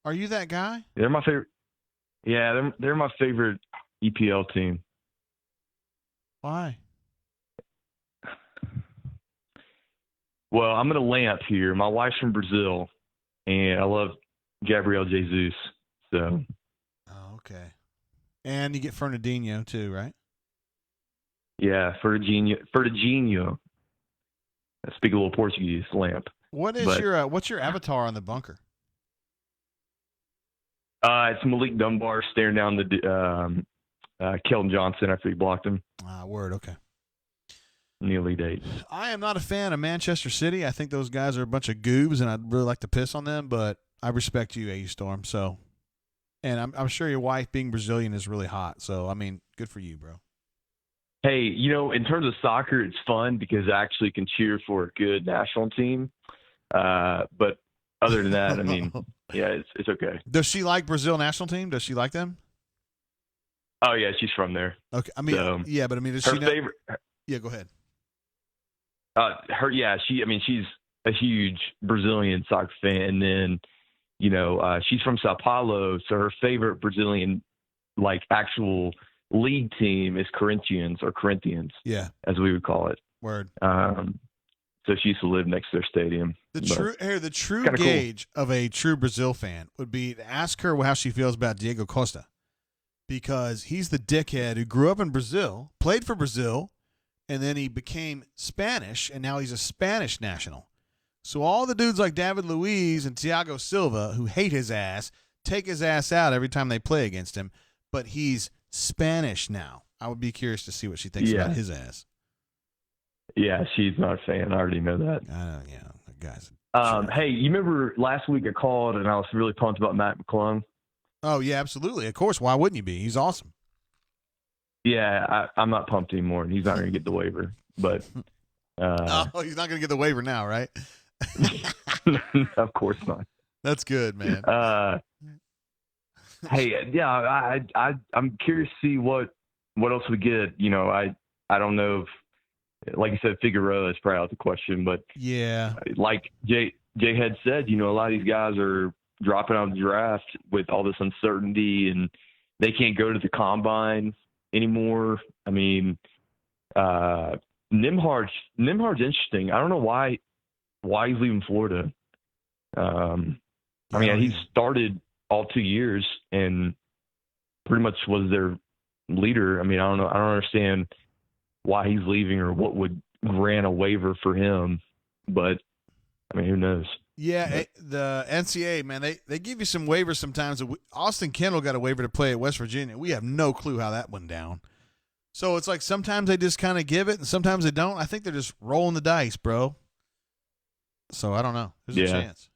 Are you that guy? They're my favorite. Yeah, they're my favorite EPL team. Why? Well, I'm going to lamp here. My wife's from Brazil, and I love Gabriel Jesus. So. Oh, okay. And you get Fernandinho too, right? Yeah, Fernandinho. speak a little Portuguese, lamp. What's your avatar on the bunker? It's Malik Dunbar staring down the Keldon Johnson after he blocked him. Word, okay. In the Elite Eight. I am not a fan of Manchester City. I think those guys are a bunch of goobs, and I'd really like to piss on them, but I respect you, AU Storm. So, and I'm sure your wife, being Brazilian, is really hot. So, I mean, good for you, bro. Hey, you know, in terms of soccer, it's fun because I actually can cheer for a good national team. But other than that, I mean, yeah, it's okay. Does she like Brazil national team? Does she like them? Oh yeah, she's from there. Okay, I mean, so, yeah, but I mean, does her she know? favorite? Yeah, go ahead. She's a huge Brazilian soccer fan, and then, you know, she's from Sao Paulo, so her favorite Brazilian, like, actual league team is Corinthians, yeah, as we would call it. Word. So she used to live next to their stadium. The true gauge of a true Brazil fan would be to ask her how she feels about Diego Costa, because he's the dickhead who grew up in Brazil, played for Brazil, and then he became Spanish, and now he's a Spanish national. So all the dudes like David Luiz and Thiago Silva, who hate his ass, take his ass out every time they play against him, but he's Spanish now. I would be curious to see what she thinks about his ass. Yeah, she's not a fan. I already know that. Yeah, guys. Hey, you remember last week I called and I was really pumped about Matt McClung? Oh, yeah, absolutely. Of course. Why wouldn't you be? He's awesome. Yeah, I'm not pumped anymore. He's not going to get the waiver. But he's not going to get the waiver now, right? Of course not. That's good, man. Hey, yeah, I'm curious to see what else we get. You know, I don't know if, like you said, Figueroa is probably out the question, but yeah, like Jay had said, you know, a lot of these guys are dropping out of the draft with all this uncertainty, and they can't go to the combine anymore. I mean, Nimhard's interesting. I don't know why he's leaving Florida. I mean, he started all 2 years and pretty much was their leader. I mean, I don't know. I don't understand why he's leaving or what would grant a waiver for him, but I mean, who knows? Yeah, the NCAA, man, they give you some waivers sometimes. Austin Kendall got a waiver to play at West Virginia. We have no clue how that went down. So it's like sometimes they just kind of give it and sometimes they don't. I think they're just rolling the dice, bro. So I don't know. There's a chance.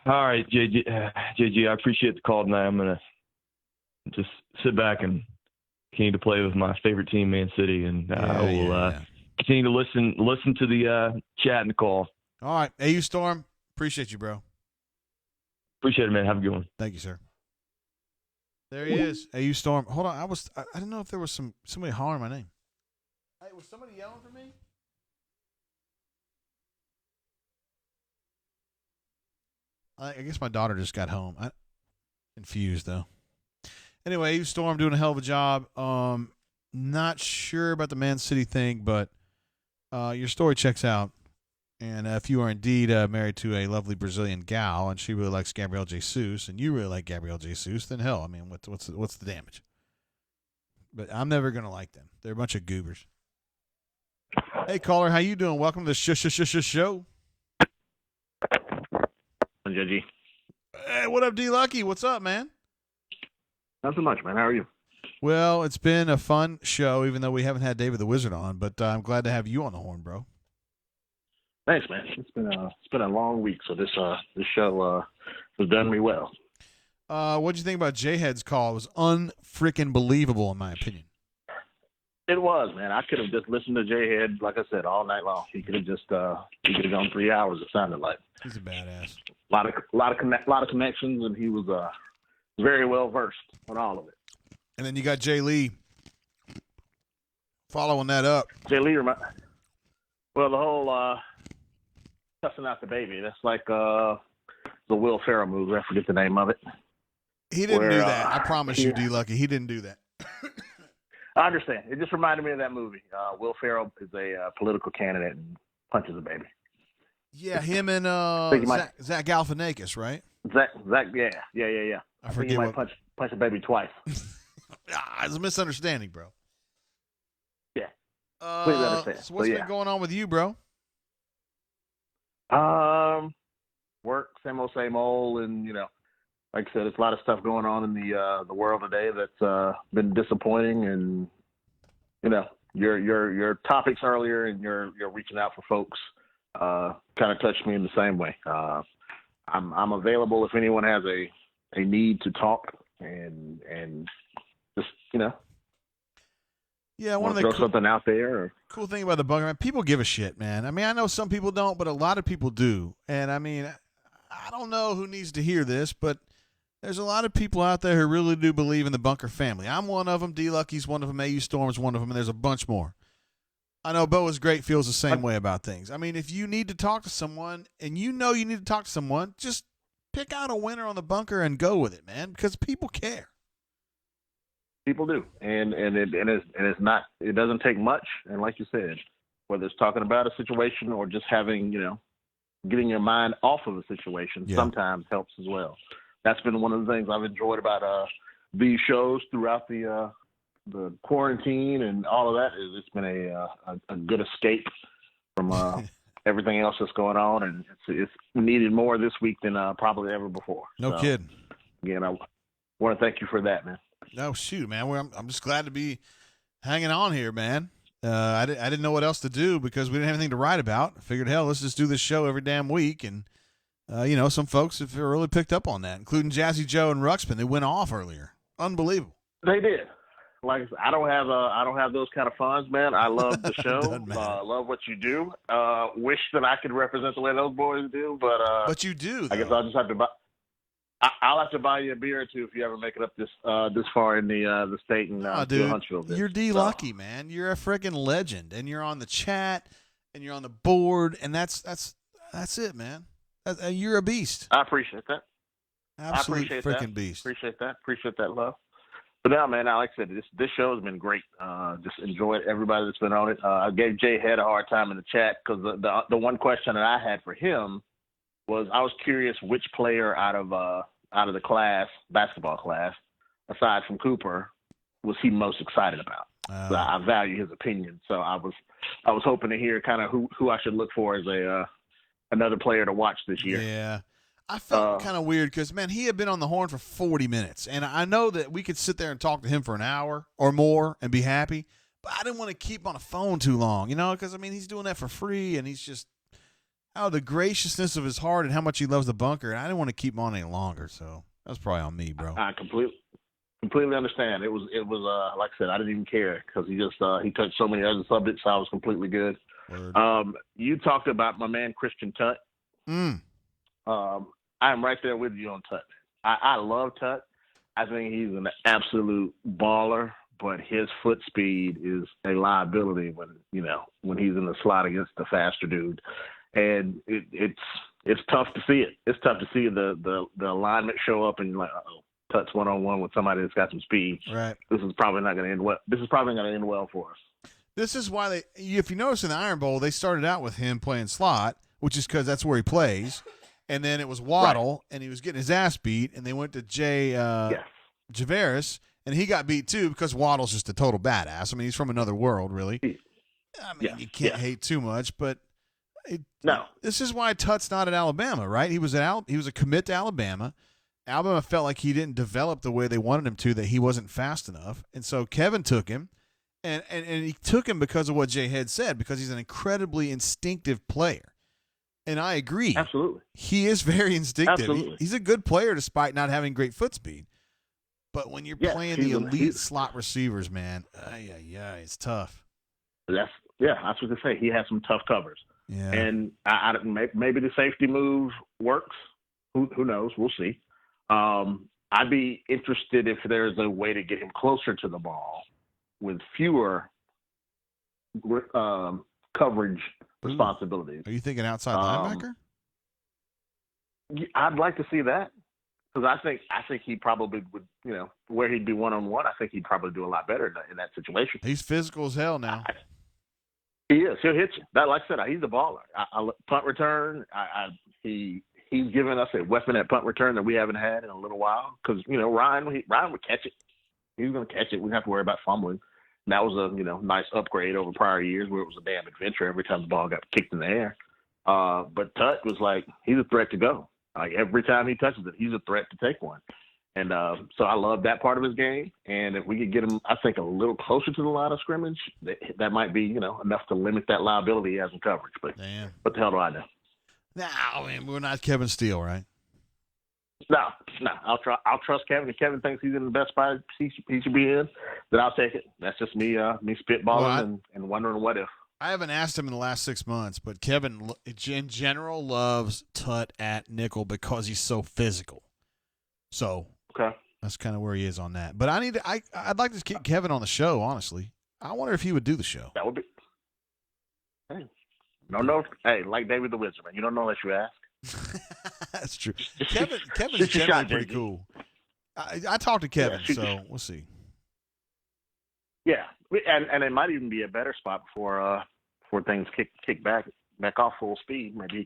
All right, JG, I appreciate the call tonight. I'm going to just sit back and continue to play with my favorite team, Man City, and I will continue to listen to the chat and the call. All right. AU Storm, appreciate you, bro. Appreciate it, man. Have a good one. Thank you, sir. There he is, AU Storm. Hold on. I didn't know if there was somebody hollering my name. Hey, was somebody yelling for me? I guess my daughter just got home. I'm confused, though. Anyway, AU Storm doing a hell of a job. Not sure about the Man City thing, but your story checks out. And if you are indeed married to a lovely Brazilian gal and she really likes Gabriel Jesus and you really like Gabriel Jesus, then hell, I mean, what's the damage? But I'm never going to like them. They're a bunch of goobers. Hey, caller, how you doing? Welcome to the show. JG. Hey, what up, D Lucky? What's up, man? Not so much, man. How are you? Well, it's been a fun show, even though we haven't had David the Wizard on, but I'm glad to have you on the horn, bro. Thanks, man. It's been a long week, so this show has done me well. What'd you think about J-Head's call? It was unfreaking believable, in my opinion. It was, man. I could have just listened to J-Head, like I said, all night long. He could have gone 3 hours. It sounded like. He's a badass. A lot of connections, and he was very well versed on all of it. And then you got Jay Lee following that up. Jay Lee, the whole cussing out the baby. That's like the Will Ferrell movie. I forget the name of it. He didn't do that. I promise you, D Lucky. He didn't do that. I understand. It just reminded me of that movie. Will Ferrell is a political candidate and punches a baby. Yeah, him and Zach Galifianakis, right? Zach, yeah. I think he might punch a baby twice. It's a misunderstanding, bro. Yeah. Completely understand. So what's been going on with you, bro? Work, same old, and like I said, there's a lot of stuff going on in the world today that's been disappointing, and your topics earlier and you're reaching out for folks kind of touched me in the same way. I'm available if anyone has a need to talk and just Yeah, one of the throw something out there. Or, cool thing about the bunker, man, people give a shit, man. I mean, I know some people don't, but a lot of people do. And I mean, I don't know who needs to hear this, but there's a lot of people out there who really do believe in the bunker family. I'm one of them. D Lucky's one of them. AU Storm's one of them, and there's a bunch more. I know Bo is Great feels the same way about things. I mean, if you need to talk to someone and you know you need to talk to someone, just pick out a winner on the bunker and go with it, man, because people care. People do, and it's not. It doesn't take much, and like you said, whether it's talking about a situation or just having getting your mind off of a situation, sometimes helps as well. That's been one of the things I've enjoyed about these shows throughout the quarantine and all of that. Is it's been a good escape from everything else that's going on, and it's needed more this week than probably ever before. No kidding. Again, I want to thank you for that, man. No, shoot, man. I'm just glad to be hanging on here, man. I didn't know what else to do because we didn't have anything to write about. I figured, hell, let's just do this show every damn week. And, some folks have really picked up on that, including Jazzy Joe and Ruxpin. They went off earlier. Unbelievable. They did. Like I said, I don't have those kind of funds, man. I love the show. Love what you do. Wish that I could represent the way those boys do, but you do. I guess I'll just have to buy. I'll have to buy you a beer or two if you ever make it up this far in the state and dude, Huntsville. You're D-Lucky, man. You're a freaking legend, and you're on the chat, and you're on the board, and that's it, man. You're a beast. I appreciate that. Absolute freaking freaking beast. Appreciate that love. But now, man, like I said, this show has been great. Just enjoyed everybody that's been on it. I gave Jay Head a hard time in the chat because the one question that I had for him was I was curious which player out of the class, basketball class, aside from Cooper, was he most excited about. So I value his opinion. So I was hoping to hear kind of who I should look for as another player to watch this year. Yeah. I felt kind of weird because, man, he had been on the horn for 40 minutes. And I know that we could sit there and talk to him for an hour or more and be happy. But I didn't want to keep on a phone too long, because, I mean, he's doing that for free. And he's just out of the graciousness of his heart and how much he loves the bunker. And I didn't want to keep him on any longer. So that's probably on me, bro. I completely understand. It was like I said, I didn't even care because he touched so many other subjects. So I was completely good. You talked about my man Christian Tutt. I'm right there with you on Tutt. I love Tutt. I think he's an absolute baller, but his foot speed is a liability when he's in the slot against the faster dude, and it's tough to see it. It's tough to see the alignment show up and you're like, uh-oh, Tutt's one-on-one with somebody that's got some speed. Right. This is probably not going to end well. This is probably going to end well for us. This is why if you notice in the Iron Bowl, they started out with him playing slot, which is because that's where he plays. And then it was Waddle, and he was getting his ass beat, and they went to Javaris, and he got beat too because Waddle's just a total badass. I mean, he's from another world, really. I mean, you can't hate too much, but this is why Tutt's not at Alabama, right? He was a commit to Alabama. Alabama felt like he didn't develop the way they wanted him to, that he wasn't fast enough, and so Kevin took him, and he took him because of what Jay Head said, because he's an incredibly instinctive player. And I agree. Absolutely. He is very instinctive. Absolutely. He's a good player despite not having great foot speed. But when you're playing the elite slot receivers, man, it's tough. That's what they say. He has some tough covers. Yeah. And maybe the safety move works. Who knows? We'll see. I'd be interested if there's a way to get him closer to the ball with fewer coverage responsibilities. Are you thinking outside linebacker? I'd like to see that because I think he probably would, where he'd be one-on-one, I think he'd probably do a lot better in that situation. He's physical as hell now. He is. He'll hit you. Like I said, he's a baller. Punt return, he's given us a weapon at punt return that we haven't had in a little while because, Ryan would catch it. He's going to catch it. We don't have to worry about fumbling. that was a nice upgrade over prior years where it was a damn adventure every time the ball got kicked in the air. But Tut was like, he's a threat to go. Like every time he touches it, he's a threat to take one. And so I love that part of his game. And if we could get him, I think, a little closer to the line of scrimmage, that might be, enough to limit that liability he has in coverage. But what the hell do I know? No, I mean, we're not Kevin Steele, right? No. I'll trust Kevin. If Kevin thinks he's in the best spot he should be in, then I'll take it. That's just me spitballing and wondering what if. I haven't asked him in the last 6 months, but Kevin, in general, loves Tut at nickel because he's so physical. So that's kind of where he is on that. But I'd like to get Kevin on the show, honestly. I wonder if he would do the show. That would be. Hey, no. Hey, like David the Wizard, man. You don't know unless you ask. That's true. Kevin's generally pretty cool. I talked to Kevin, so we'll see. Yeah, and it might even be a better spot before things kick back off full speed. Maybe he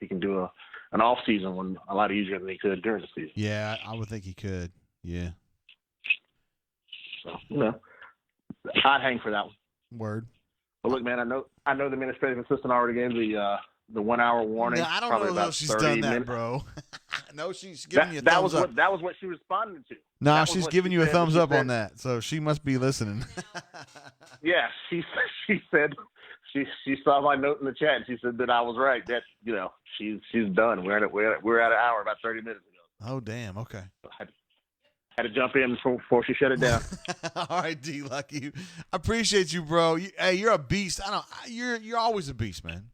can do an off season one a lot easier than he could during the season. Yeah, I would think he could. Yeah. So I'd hang for that one. Word. But look, man, I know the administrative assistant already gave the 1 hour warning. No, I don't probably know about if she's 30 done that, minutes. bro. No, she's giving you a thumbs up. That was what she responded to. No, she's giving you a thumbs up on that, so she must be listening. Yeah, she said she saw my note in the chat and she said that I was right. That she's done. We're at an hour about 30 minutes ago. Oh damn. Okay. So I had to jump in before she shut it down. All right, D Lucky. I appreciate you, bro. Hey, you're a beast. You're always a beast, man.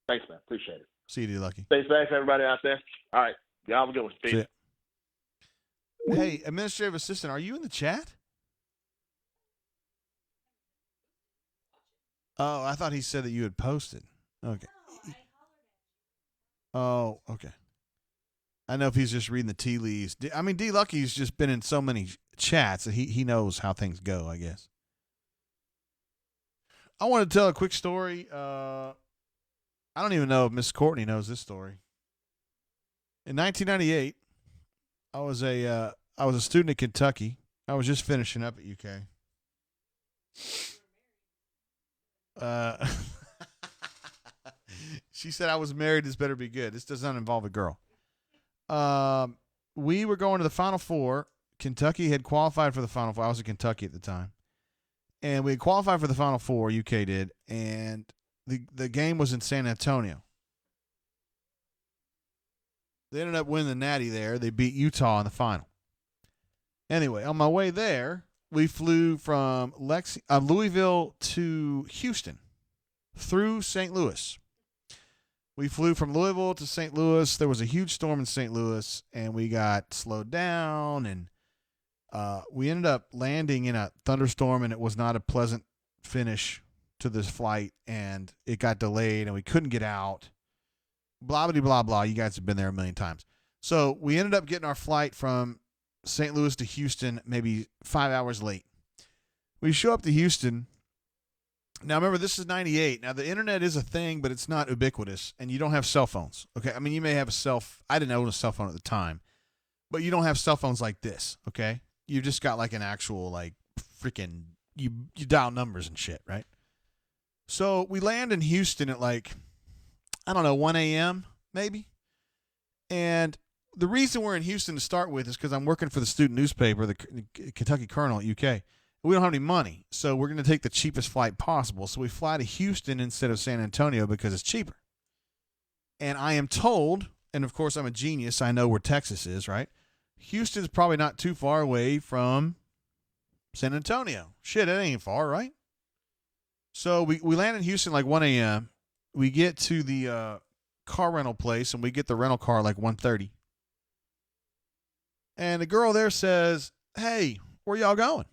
Thanks, man. Appreciate it. See you, D Lucky. Stay safe, everybody out there. All right. Y'all have a good one. Peace. Hey, administrative assistant, are you in the chat? Oh, I thought he said that you had posted. Okay. Oh, okay. I know if he's just reading the tea leaves. I mean, D Lucky's just been in so many chats that he knows how things go, I guess. I want to tell a quick story. I don't even know if Miss Courtney knows this story. In 1998, I was a student at Kentucky. I was just finishing up at UK. She said I was married. This better be good. This does not involve a girl. We were going to the Final Four. Kentucky had qualified for the Final Four. I was in Kentucky at the time. And we had qualified for the Final Four, UK did, and the game was in San Antonio. They ended up winning the Natty there. They beat Utah in the final. Anyway, on my way there, we flew from Louisville to Houston through St. Louis. We flew from Louisville to St. Louis. There was a huge storm in St. Louis, and we got slowed down, and we ended up landing in a thunderstorm, and it was not a pleasant finish to this flight, and it got delayed, and we couldn't get out. Blah, blah, blah, blah. You guys have been there a million times. So we ended up getting our flight from St. Louis to Houston maybe 5 hours late. We show up to Houston. Now, remember, this is 98. Now, the internet is a thing, but it's not ubiquitous, and you don't have cell phones. Okay? I mean, you may have I didn't own a cell phone at the time, but you don't have cell phones like this, okay? You just got like an actual, like, freaking, you dial numbers and shit, right? So we land in Houston at like, I don't know, 1 a.m. maybe. And the reason we're in Houston to start with is because I'm working for the student newspaper, the Kentucky Colonel at UK. We don't have any money, so we're going to take the cheapest flight possible. So we fly to Houston instead of San Antonio because it's cheaper. And I am told, and of course I'm a genius, I know where Texas is, right? Houston's probably not too far away from San Antonio. Shit, it ain't far, right? So we land in Houston like 1 a.m. We get to the car rental place, and we get the rental car like 1:30. And the girl there says, "Hey, where y'all going?"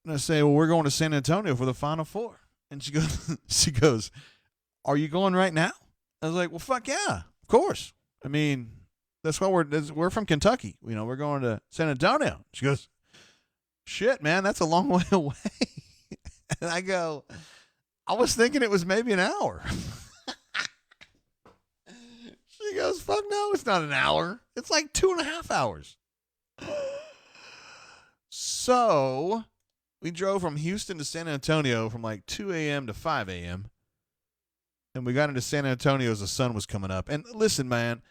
And I say, "Well, we're going to San Antonio for the Final Four." And she goes, "Are you going right now?" I was like, "Well, fuck yeah, of course. I mean, that's why we're from Kentucky. You know, we're going to San Antonio." She goes, "Shit, man, that's a long way away." And I go, "I was thinking it was maybe an hour." She goes, "Fuck no, it's not an hour. It's like 2.5 hours." So We drove from Houston to San Antonio from like 2 a.m. to 5 a.m. And we got into San Antonio as the sun was coming up. And listen, man,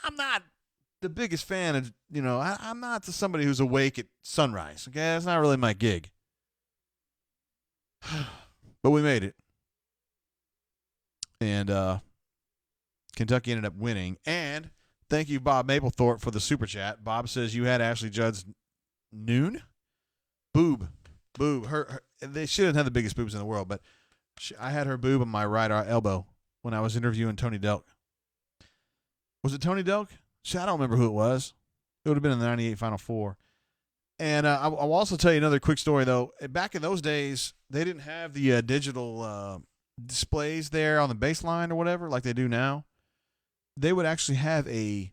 I'm not the biggest fan of, I'm not somebody who's awake at sunrise. Okay, that's not really my gig. But we made it. And Kentucky ended up winning. And thank you, Bob Mapplethorpe, for the super chat. Bob says you had Ashley Judd's noon. Boob. Her they shouldn't have the biggest boobs in the world, but I had her boob on my right elbow when I was interviewing Tony Delk. Was it Tony Delk? I don't remember who it was. It would have been in the 98 Final Four. And I'll also tell you another quick story, though. Back in those days, they didn't have the digital displays there on the baseline or whatever like they do now. They would actually have a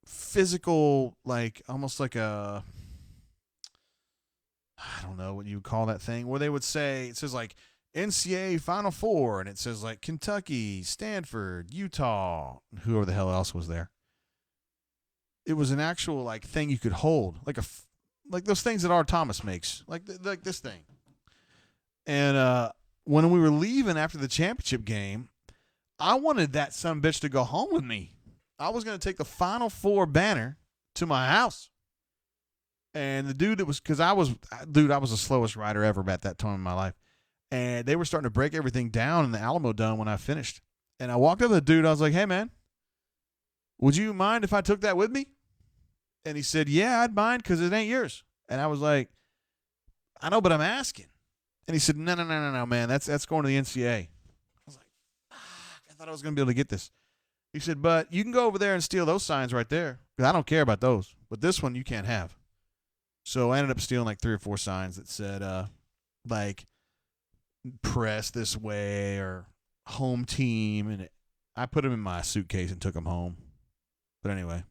physical, like almost like a, I don't know what you would call that thing, where they would say, it says like NCAA Final Four, and it says like Kentucky, Stanford, Utah, whoever the hell else was there. It was an actual like thing you could hold, like those things that R. Thomas makes, like this thing. And when we were leaving after the championship game, I wanted that sumbitch to go home with me. I was going to take the Final Four banner to my house. And the dude that was, because I was the slowest rider ever at that time in my life. And they were starting to break everything down in the Alamo Dome when I finished. And I walked up to the dude. I was like, hey, man, would you mind if I took that with me? And he said, yeah, I'd mind because it ain't yours. And I was like, I know, but I'm asking. And he said, no, man, that's going to the NCAA. I was like, I thought I was going to be able to get this. He said, but you can go over there and steal those signs right there because I don't care about those. But this one you can't have. So I ended up stealing like 3 or 4 signs that said, like, press this way or home team. And I put them in my suitcase and took them home. But anyway.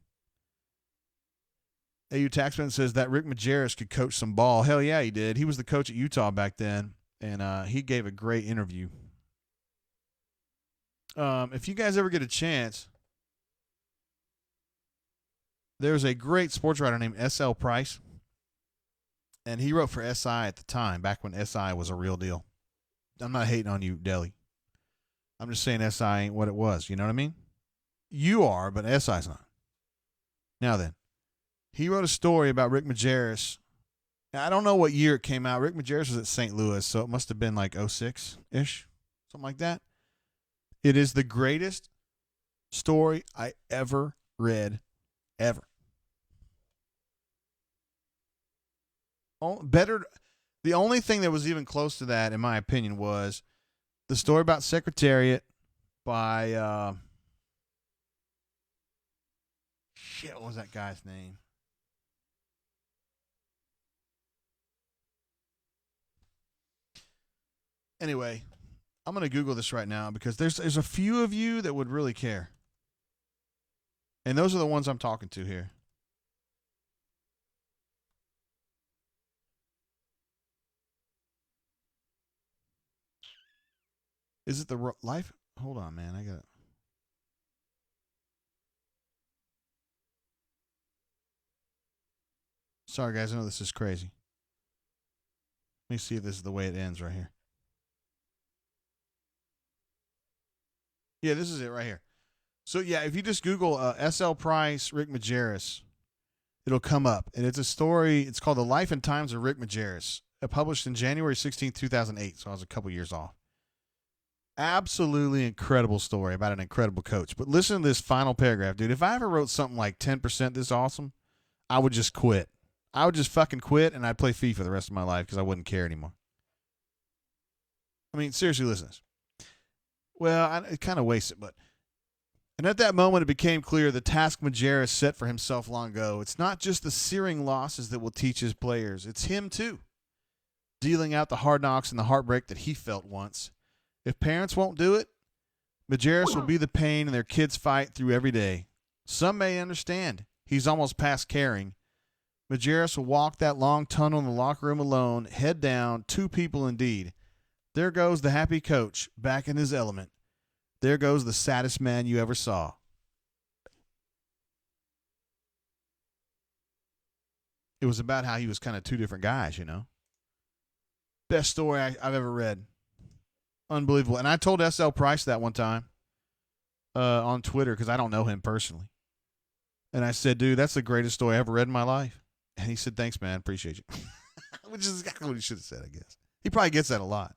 AU Taxman says that Rick Majerus could coach some ball. Hell yeah, he did. He was the coach at Utah back then, and he gave a great interview. If you guys ever get a chance, there's a great sports writer named S.L. Price, and he wrote for SI at the time, back when SI was a real deal. I'm not hating on you, Deli. I'm just saying SI ain't what it was. You know what I mean? You are, but SI's not. Now then. He wrote a story about Rick Majerus. Now, I don't know what year it came out. Rick Majerus was at St. Louis, so it must have been like 06-ish, something like that. It is the greatest story I ever read, ever. The only thing that was even close to that, in my opinion, was the story about Secretariat by, what was that guy's name? Anyway, I'm going to Google this right now because there's a few of you that would really care. And those are the ones I'm talking to here. Is it the life? Hold on, man. I got it. Sorry, guys. I know this is crazy. Let me see if this is the way it ends right here. Yeah, this is it right here. So, yeah, if you just Google S.L. Price, Rick Majerus, it'll come up. And it's a story. It's called The Life and Times of Rick Majerus, published in January 16, 2008. So I was a couple years off. Absolutely incredible story about an incredible coach. But listen to this final paragraph, dude. If I ever wrote something like 10% this awesome, I would just quit. I would just fucking quit, and I'd play FIFA the rest of my life because I wouldn't care anymore. I mean, seriously, listen to this. Well, it kind of wastes it, but. And at that moment, it became clear the task Majerus set for himself long ago. It's not just the searing losses that will teach his players. It's him, too. Dealing out the hard knocks and the heartbreak that he felt once. If parents won't do it, Majerus will be the pain in their kids' fight through every day. Some may understand. He's almost past caring. Majerus will walk that long tunnel in the locker room alone, head down, 2 people indeed. There goes the happy coach, back in his element. There goes the saddest man you ever saw. it was about how he was kind of two different guys, Best story I've ever read. Unbelievable. And I told S.L. Price that one time on Twitter because I don't know him personally. And I said, dude, that's the greatest story I ever read in my life. And he said, thanks, man. Appreciate you. Which is exactly what he should have said, I guess. He probably gets that a lot.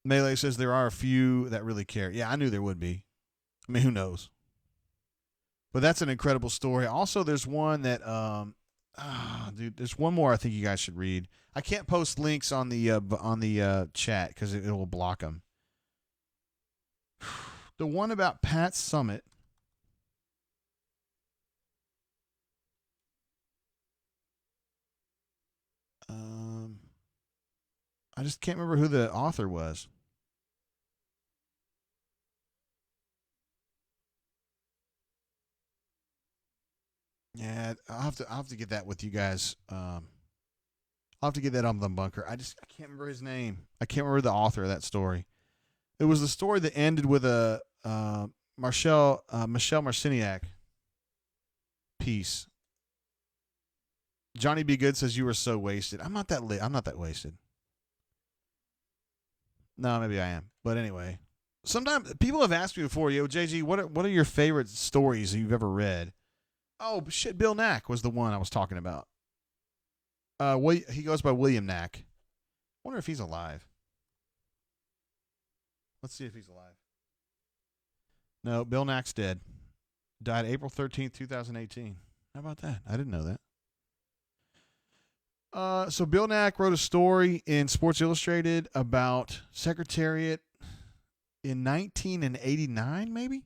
Melee says there are a few that really care. Yeah, I knew there would be. I mean, who knows? But that's an incredible story. Also, there's one that, dude, there's one more I think you guys should read. I can't post links on the chat because it will block them. The one about Pat Summitt. I just can't remember who the author was. Yeah, I'll have to get that with you guys. I'll have to get that on the bunker. I can't remember his name. I can't remember the author of that story. It was the story that ended with a Michelle Marciniak piece. Johnny B. Good says you were so wasted. I'm not that wasted. No, maybe I am. But anyway, sometimes people have asked me before, yo, JG, what are your favorite stories you've ever read? Oh, shit, Bill Knack was the one I was talking about. He goes by William Knack. I wonder if he's alive. Let's see if he's alive. No, Bill Knack's dead. Died April 13th, 2018. How about that? I didn't know that. So Bill Knack wrote a story in Sports Illustrated about Secretariat in 1989, maybe?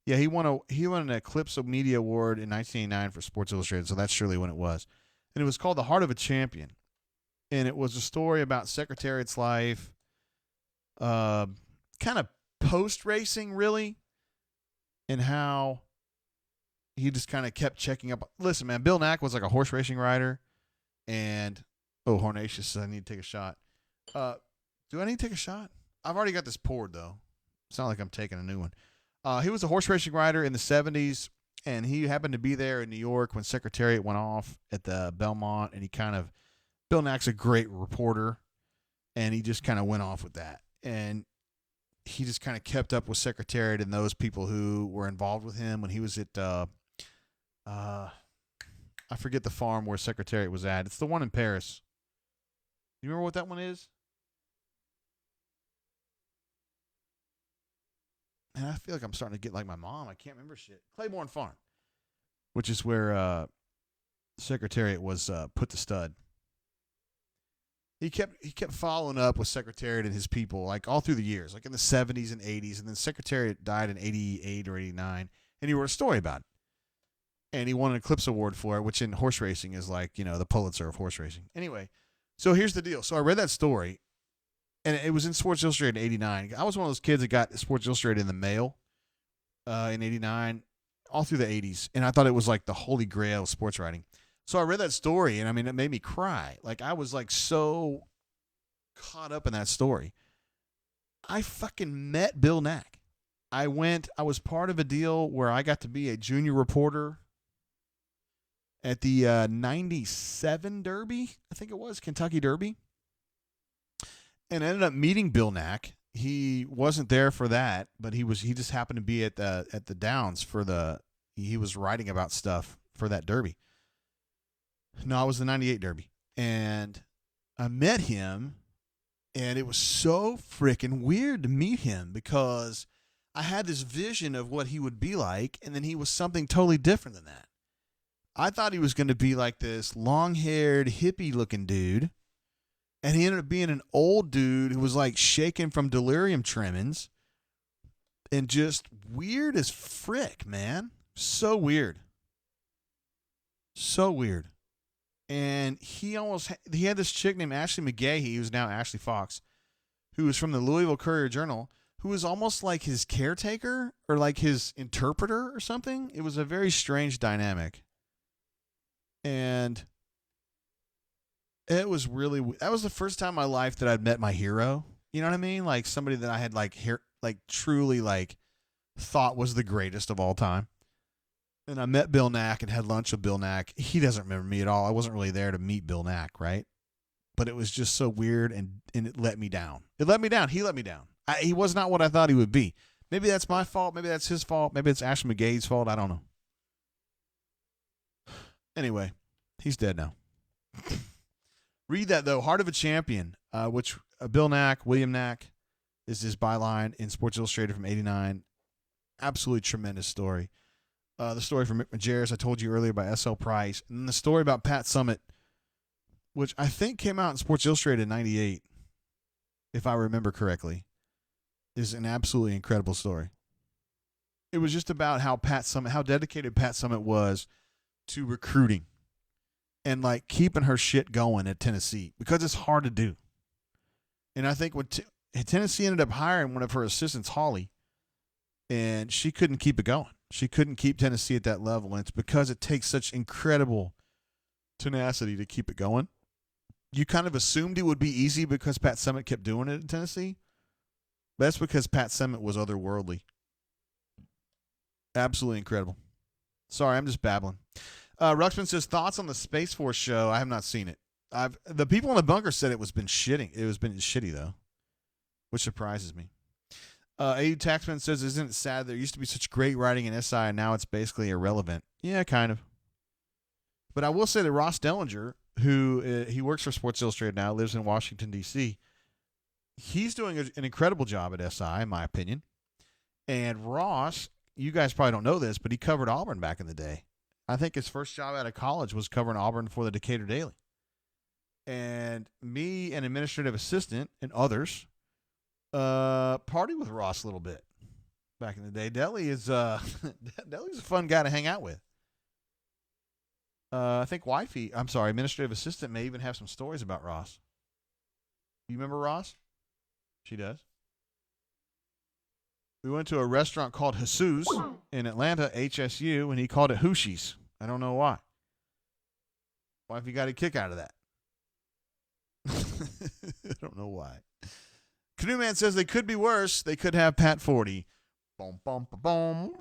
Yeah, he won an Eclipse of Media Award in 1989 for Sports Illustrated, so that's surely when it was. And it was called The Heart of a Champion. And it was a story about Secretariat's life, kind of post-racing, really, and how he just kind of kept checking up. Listen, man, Bill Knack was like a horse racing rider, and Hornatius says I need to take a shot. Do I need to take a shot? I've already got this poured, though. It's not like I'm taking a new one. He was a horse racing rider in the 70s, and he happened to be there in New York when Secretariat went off at the Belmont, and Bill Knack's a great reporter, and he just kind of went off with that. And he just kind of kept up with Secretariat and those people who were involved with him when he was at, I forget the farm where Secretariat was at. It's the one in Paris. You remember what that one is? And I feel like I'm starting to get like my mom. I can't remember shit. Claiborne Farm, which is where Secretariat was put to stud. He kept following up with Secretariat and his people like all through the years, like in the 70s and 80s, and then Secretariat died in 88 or 89, and he wrote a story about it. And he won an Eclipse Award for it, which in horse racing is like, the Pulitzer of horse racing. Anyway, so here's the deal. So I read that story, and it was in Sports Illustrated in 89. I was one of those kids that got Sports Illustrated in the mail in 89, all through the 80s. And I thought it was like the holy grail of sports writing. So I read that story, and I mean, it made me cry. Like, I was like so caught up in that story. I fucking met Bill Knack. I was part of a deal where I got to be a junior reporter at the 97 Derby, I think it was, Kentucky Derby. And I ended up meeting Bill Knack. He wasn't there for that, but he just happened to be at the Downs he was writing about stuff for that Derby. No, it was the 98 Derby. And I met him, and it was so freaking weird to meet him because I had this vision of what he would be like, and then he was something totally different than that. I thought he was going to be like this long-haired, hippie-looking dude, and he ended up being an old dude who was like shaking from delirium tremens and just weird as frick, man. So weird. So weird. And he had this chick named Ashley McGahee, who's now Ashley Fox, who was from the Louisville Courier-Journal, who was almost like his caretaker or like his interpreter or something. It was a very strange dynamic. And it was that was the first time in my life that I'd met my hero. You know what I mean? Like somebody that I had truly thought was the greatest of all time. And I met Bill Knack and had lunch with Bill Knack. He doesn't remember me at all. I wasn't really there to meet Bill Knack, right? But it was just so weird, and it let me down. It let me down. He let me down. He was not what I thought he would be. Maybe that's my fault. Maybe that's his fault. Maybe it's Ashley McGahe's fault. I don't know. Anyway, he's dead now. Read that, though. Heart of a Champion, which Bill Knack, William Knack, is his byline in Sports Illustrated from '89. Absolutely tremendous story. The story from Mick Majerus, I told you earlier, by S.L. Price. And then the story about Pat Summitt, which I think came out in Sports Illustrated in '98, if I remember correctly, is an absolutely incredible story. It was just about how dedicated Pat Summitt was to recruiting and like keeping her shit going at Tennessee, because it's hard to do. And I think when Tennessee ended up hiring one of her assistants, Holly, and she couldn't keep it going. She couldn't keep Tennessee at that level, and it's because it takes such incredible tenacity to keep it going. You kind of assumed it would be easy because Pat Summitt kept doing it in Tennessee. But that's because Pat Summitt was otherworldly. Absolutely incredible. Sorry, I'm just babbling. Ruxpin says, thoughts on the Space Force show? I have not seen it. The people in the bunker said it was been shitting. It was been shitty, though, which surprises me. AU Taxman says, isn't it sad there used to be such great writing in SI and now it's basically irrelevant? Yeah, kind of. But I will say that Ross Dellinger, who he works for Sports Illustrated now, lives in Washington, D.C., he's doing an incredible job at SI, in my opinion. And Ross, you guys probably don't know this, but he covered Auburn back in the day. I think his first job out of college was covering Auburn for the Decatur Daily. And me, an administrative assistant, and others partied with Ross a little bit back in the day. Deli's a fun guy to hang out with. I think administrative assistant may even have some stories about Ross. You remember Ross? She does. We went to a restaurant called Jesus in Atlanta, HSU, and he called it Hooshies. I don't know why. Wifey got a kick out of that. I don't know why. Canoe Man says they could be worse. They could have Pat 40. Boom, boom, boom.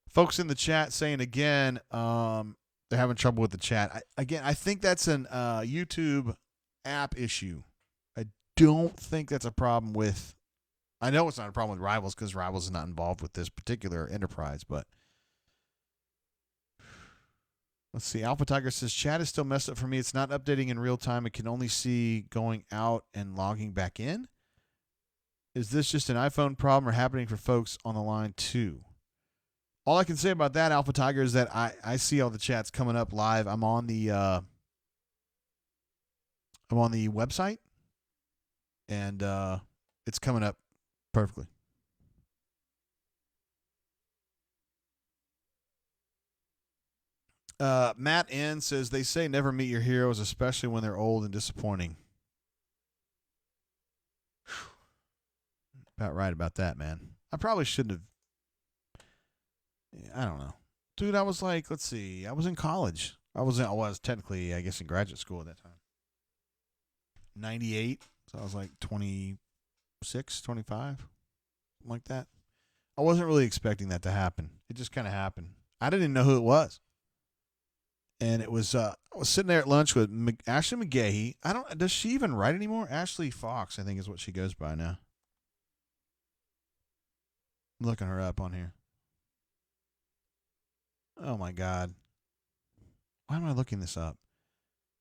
Folks in the chat saying again, they're having trouble with the chat. I think that's an YouTube app issue. I don't think that's a problem with. I know it's not a problem with Rivals because Rivals is not involved with this particular enterprise, but let's see. Alpha Tiger says chat is still messed up for me. It's not updating in real time. It can only see going out and logging back in. Is this just an iPhone problem or happening for folks on the line too? All I can say about that, Alpha Tiger, is that I see all the chats coming up live. I'm on the website, and it's coming up perfectly. Matt N says they say never meet your heroes, especially when they're old and disappointing. About right about that, man. I probably shouldn't have. I don't know. Dude, I was like, let's see. I was in college. I was technically, I guess, in graduate school at that time. 98. So I was like 26, 25. Something like that. I wasn't really expecting that to happen. It just kind of happened. I didn't even know who it was. And it was, I was sitting there at lunch with Ashley McGahee. Does she even write anymore? Ashley Fox, I think is what she goes by now. I'm looking her up on here. Oh, my God. Why am I looking this up?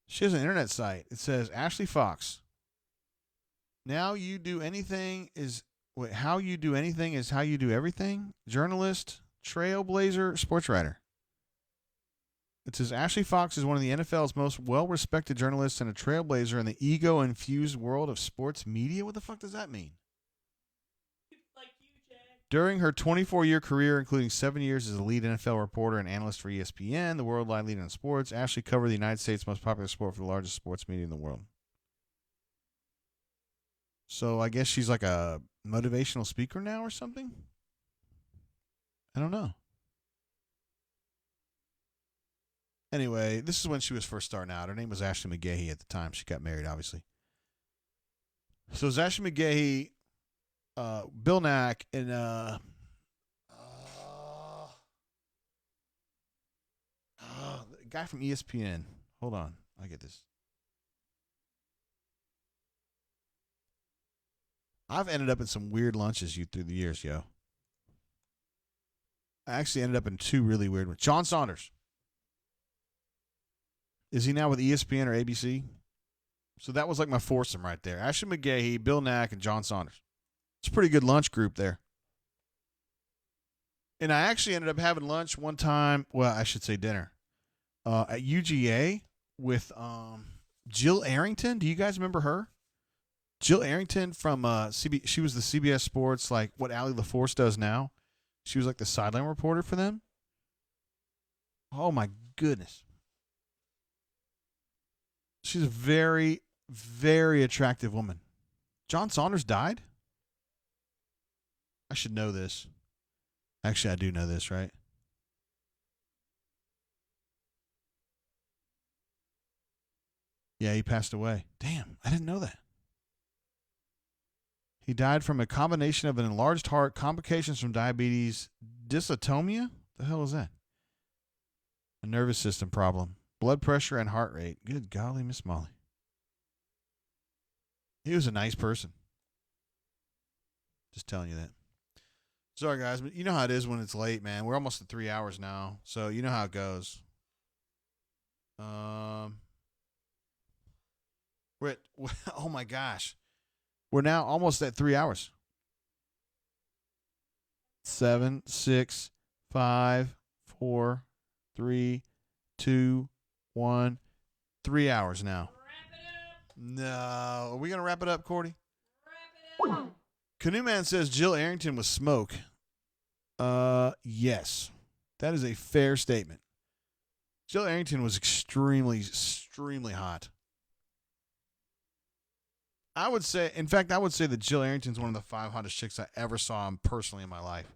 She has an internet site. It says, Ashley Fox. How you do anything is how you do everything. Journalist, trailblazer, sports writer. It says, Ashley Fox is one of the NFL's most well-respected journalists and a trailblazer in the ego-infused world of sports media. What the fuck does that mean? During her 24-year career, including 7 years as a lead NFL reporter and analyst for ESPN, the worldwide leader in sports, Ashley covered the United States' most popular sport for the largest sports media in the world. So I guess she's like a motivational speaker now or something? I don't know. Anyway, this is when she was first starting out. Her name was Ashley McGahee at the time. She got married, obviously. So it was Ashley McGahee, Bill Knack, and guy from ESPN. Hold on. I get this. I've ended up in some weird lunches through the years, yo. I actually ended up in two really weird ones. John Saunders. Is he now with ESPN or ABC? So that was like my foursome right there. Ashley McGahee, Bill Nack, and John Saunders. It's a pretty good lunch group there. And I actually ended up having lunch one time. Well, I should say dinner. At UGA with Jill Arrington. Do you guys remember her? Jill Arrington from she was the CBS Sports, like what Allie LaForce does now. She was like the sideline reporter for them. Oh, my goodness. She's a very, very attractive woman. John Saunders died? I should know this. Actually, I do know this, right? Yeah, he passed away. Damn, I didn't know that. He died from a combination of an enlarged heart, complications from diabetes, dysautonomia? The hell is that? A nervous system problem, blood pressure, and heart rate. Good golly, Miss Molly. He was a nice person. Just telling you that. Sorry, guys, but you know how it is when it's late, man. We're almost at 3 hours now, so you know how it goes. We're at, oh my gosh. We're now almost at 3 hours. 7, 6, 5, 4, 3, 2, 1. 3 hours now. No. Are we going to wrap it up, Cordy? Wrap it up. Canoe Man says Jill Arrington was smoke. Yes. That is a fair statement. Jill Arrington was extremely, extremely hot. I would say that Jill Arrington's one of the 5 hottest chicks I ever saw personally in my life.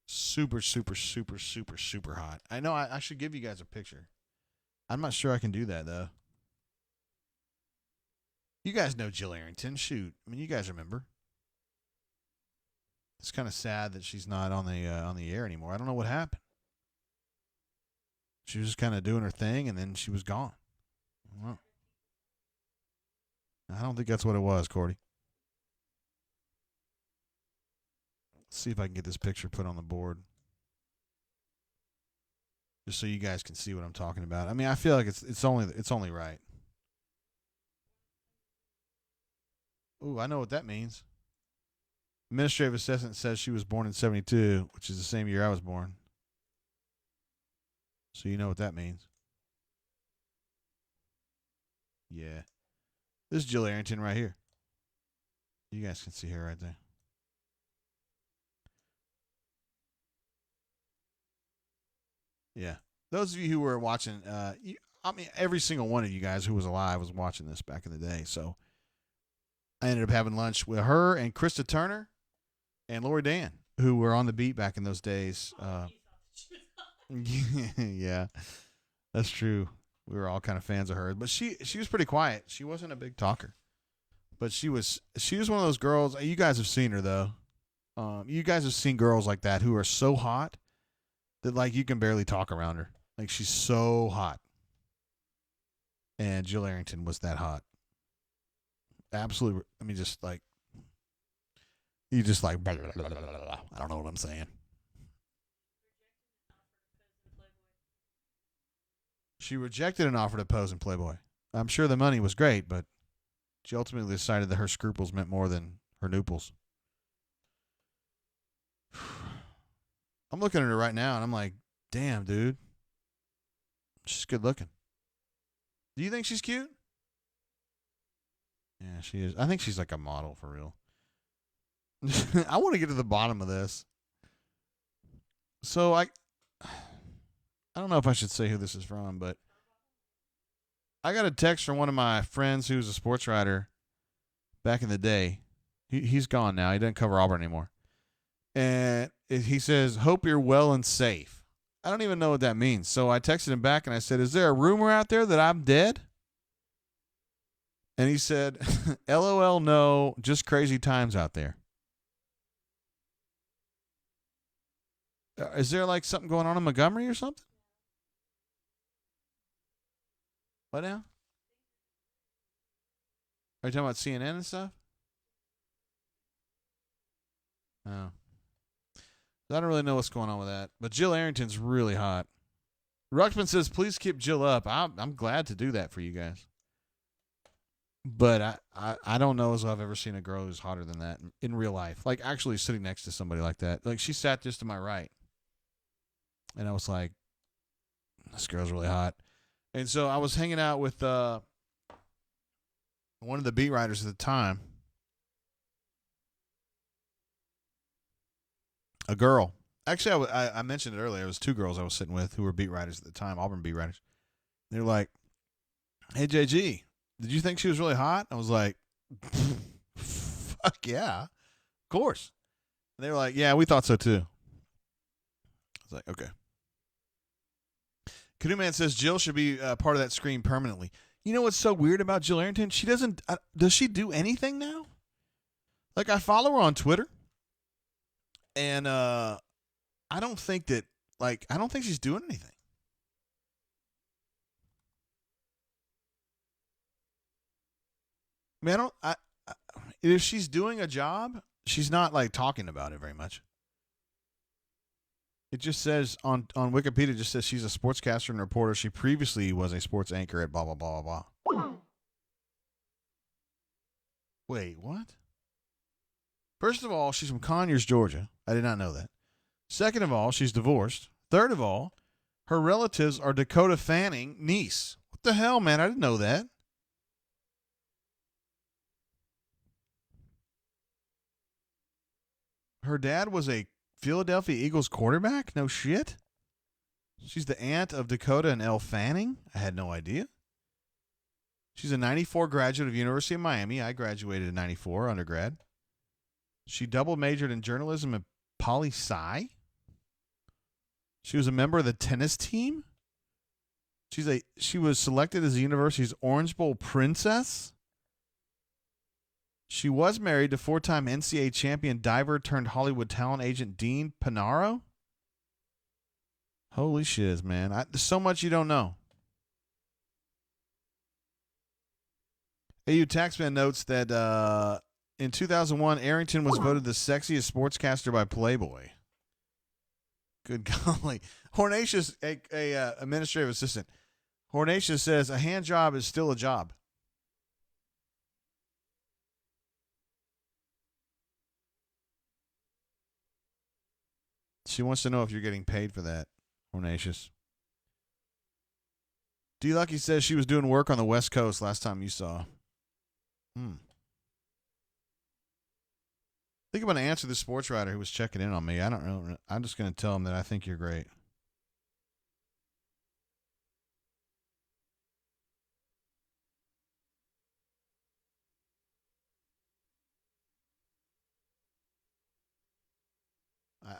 Super, super, super, super, super hot. I know I should give you guys a picture. I'm not sure I can do that, though. You guys know Jill Arrington. Shoot. I mean, you guys remember. It's kind of sad that she's not on the air anymore. I don't know what happened. She was just kind of doing her thing, and then she was gone. I don't think that's what it was, Cordy. Let's see if I can get this picture put on the board. Just so you guys can see what I'm talking about. I mean, I feel like it's only right. Ooh, I know what that means. Administrative assistant says she was born in 72, which is the same year I was born. So you know what that means. Yeah. This is Jill Arrington right here. You guys can see her right there. Yeah. Those of you who were watching, I mean, every single one of you guys who was alive was watching this back in the day. So I ended up having lunch with her and Krista Turner and Lori Dan, who were on the beat back in those days. Yeah, that's true. We were all kind of fans of her, but she was pretty quiet. She wasn't a big talker, but she was one of those girls. You guys have seen her though. You guys have seen girls like that who are so hot that like you can barely talk around her. Like she's so hot. And Jill Arrington was that hot. Absolutely. I mean, just like you just like blah, blah, blah, blah, blah. I don't know what I'm saying. She rejected an offer to pose in Playboy. I'm sure the money was great, but she ultimately decided that her scruples meant more than her nooples. I'm looking at her right now, and I'm like, damn, dude. She's good looking. Do you think she's cute? Yeah, she is. I think she's like a model for real. I want to get to the bottom of this. So I don't know if I should say who this is from, but I got a text from one of my friends who was a sports writer back in the day. He's gone now. He doesn't cover Auburn anymore. And he says, hope you're well and safe. I don't even know what that means. So I texted him back and I said, is there a rumor out there that I'm dead? And he said, LOL, no, just crazy times out there. Is there like something going on in Montgomery or something? What now? Are you talking about CNN and stuff? Oh. I don't really know what's going on with that. But Jill Arrington's really hot. Ruxpin says, please keep Jill up. I'm glad to do that for you guys. But I don't know as I've ever seen a girl who's hotter than that in real life. Like actually sitting next to somebody like that. Like she sat just to my right. And I was like, this girl's really hot. And so I was hanging out with one of the beat writers at the time. A girl. Actually, I mentioned it earlier. It was two girls I was sitting with who were beat writers at the time, Auburn beat writers. They were like, hey, JG, did you think she was really hot? I was like, fuck yeah, of course. And they were like, yeah, we thought so too. I was like, okay. Canoe Man says Jill should be part of that screen permanently. You know what's so weird about Jill Arrington? She doesn't. Does she do anything now? Like I follow her on Twitter, and I don't think that. Like I don't think she's doing anything. I mean, if she's doing a job, she's not like talking about it very much. It just says on Wikipedia, it just says she's a sportscaster and reporter. She previously was a sports anchor at blah, blah, blah, blah, blah. Wait, what? First of all, she's from Conyers, Georgia. I did not know that. Second of all, she's divorced. Third of all, her relatives are Dakota Fanning niece. What the hell, man? I didn't know that. Her dad was a Philadelphia Eagles quarterback? No shit. She's the aunt of Dakota and Elle Fanning? I had no idea. She's a 94 graduate of University of Miami. I graduated in 94 undergrad. She double majored in journalism at poli-sci. She was a member of the tennis team. She was selected as the university's Orange Bowl princess. She was married to four-time NCAA champion diver turned Hollywood talent agent Dean Panaro. Holy shiz, man. There's so much you don't know. AU Taxman notes that in 2001, Arrington was voted the sexiest sportscaster by Playboy. Good golly. Hornatius, a administrative assistant. Hornatius says a hand job is still a job. She wants to know if you're getting paid for that, Hornatius. D. Lucky says she was doing work on the West Coast last time you saw. I think I'm going to answer the sports writer who was checking in on me. I don't know. I'm just going to tell him that I think you're great.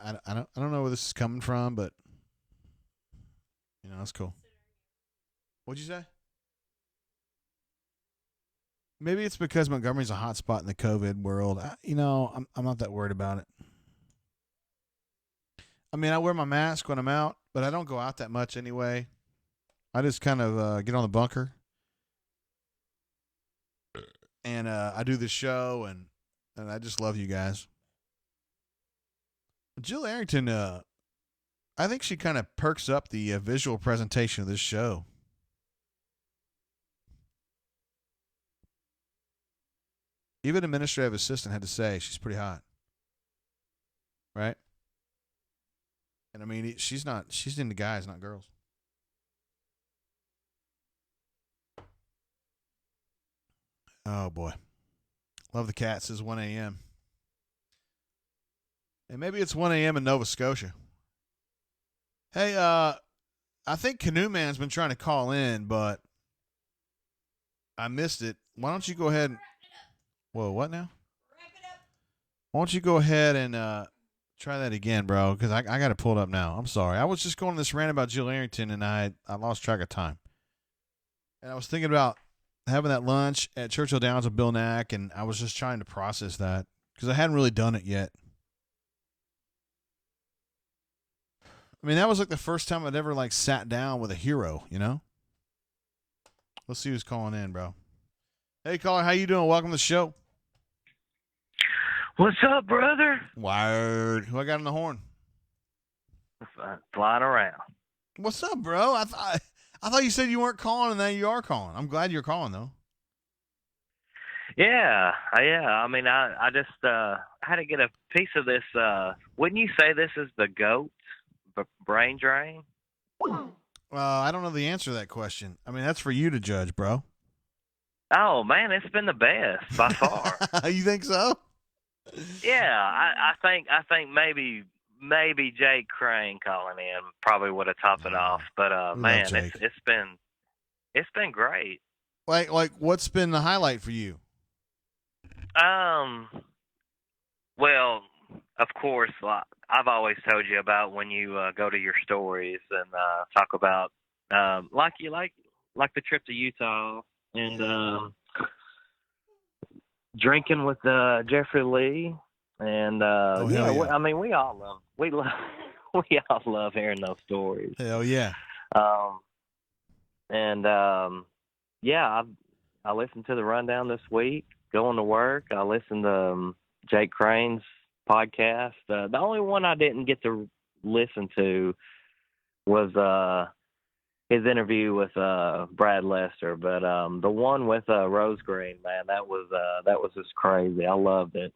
I don't know where this is coming from, but you know, that's cool. What'd you say? Maybe it's because Montgomery's a hot spot in the COVID world. I'm not that worried about it. I mean, I wear my mask when I'm out, but I don't go out that much anyway. I just kind of get on the bunker, and I do this show, and I just love you guys. Jill Arrington, I think she kind of perks up the visual presentation of this show. Even administrative assistant had to say she's pretty hot, right? And I mean, she's into guys, not girls. Oh boy, love the cat. Says 1 a.m. And maybe it's 1 a.m. in Nova Scotia. Hey, I think Canoe Man's been trying to call in, but I missed it. Why don't you go ahead and... Whoa, what now? Why don't you go ahead and try that again, bro? Because I got it pulled up now. I'm sorry. I was just going on this rant about Jill Arrington, and I lost track of time. And I was thinking about having that lunch at Churchill Downs with Bill Knack, and I was just trying to process that because I hadn't really done it yet. I mean, that was like the first time I'd ever like sat down with a hero, you know? Let's see who's calling in, bro. Hey, caller, how you doing? Welcome to the show. What's up, brother? Wired. Who I got on the horn? Flying around. What's up, bro? I thought you said you weren't calling, and now you are calling. I'm glad you're calling, though. Yeah. I mean, I just had to get a piece of this. Wouldn't you say this is the GOAT brain drain? I don't know the answer to that question. I mean, that's for you to judge, bro. Oh man, it's been the best by far. You think so? Yeah, I think maybe Jake Crane calling in probably would have topped it off. But man, it's been great. Like what's been the highlight for you? Well, of course, I've always told you about when you go to your stories and talk about like the trip to Utah and drinking with Jeffrey Lee and yeah. I mean we all love hearing those stories. Hell yeah. Yeah, I listened to the rundown this week going to work. I listened to Jake Crane's podcast. The only one I didn't get to listen to was his interview with Brad Lester, but the one with Rose Green, man, that was just crazy. I loved it.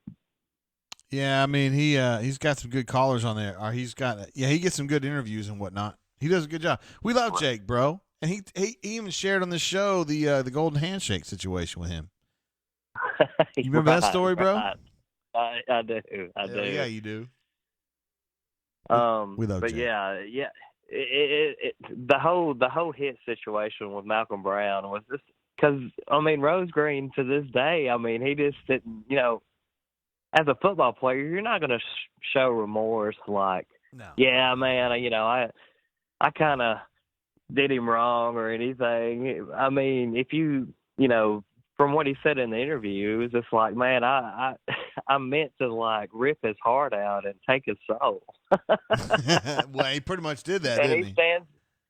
Yeah, I mean he's got some good callers on there. Or he gets some good interviews and whatnot. He does a good job. We love Jake, bro, and he even shared on the show the golden handshake situation with him. You remember that story, bro? I do. Yeah, you do. We love Jake. Yeah. The whole hit situation with Malcolm Brown was just because I mean Rose Green to this day, I mean he just didn't, as a football player you're not going to show remorse like, no. Yeah, man, I kind of did him wrong or anything. I mean, if you from what he said in the interview, it was just like, man, I meant to like rip his heart out and take his soul. Well, he pretty much did that, didn't he?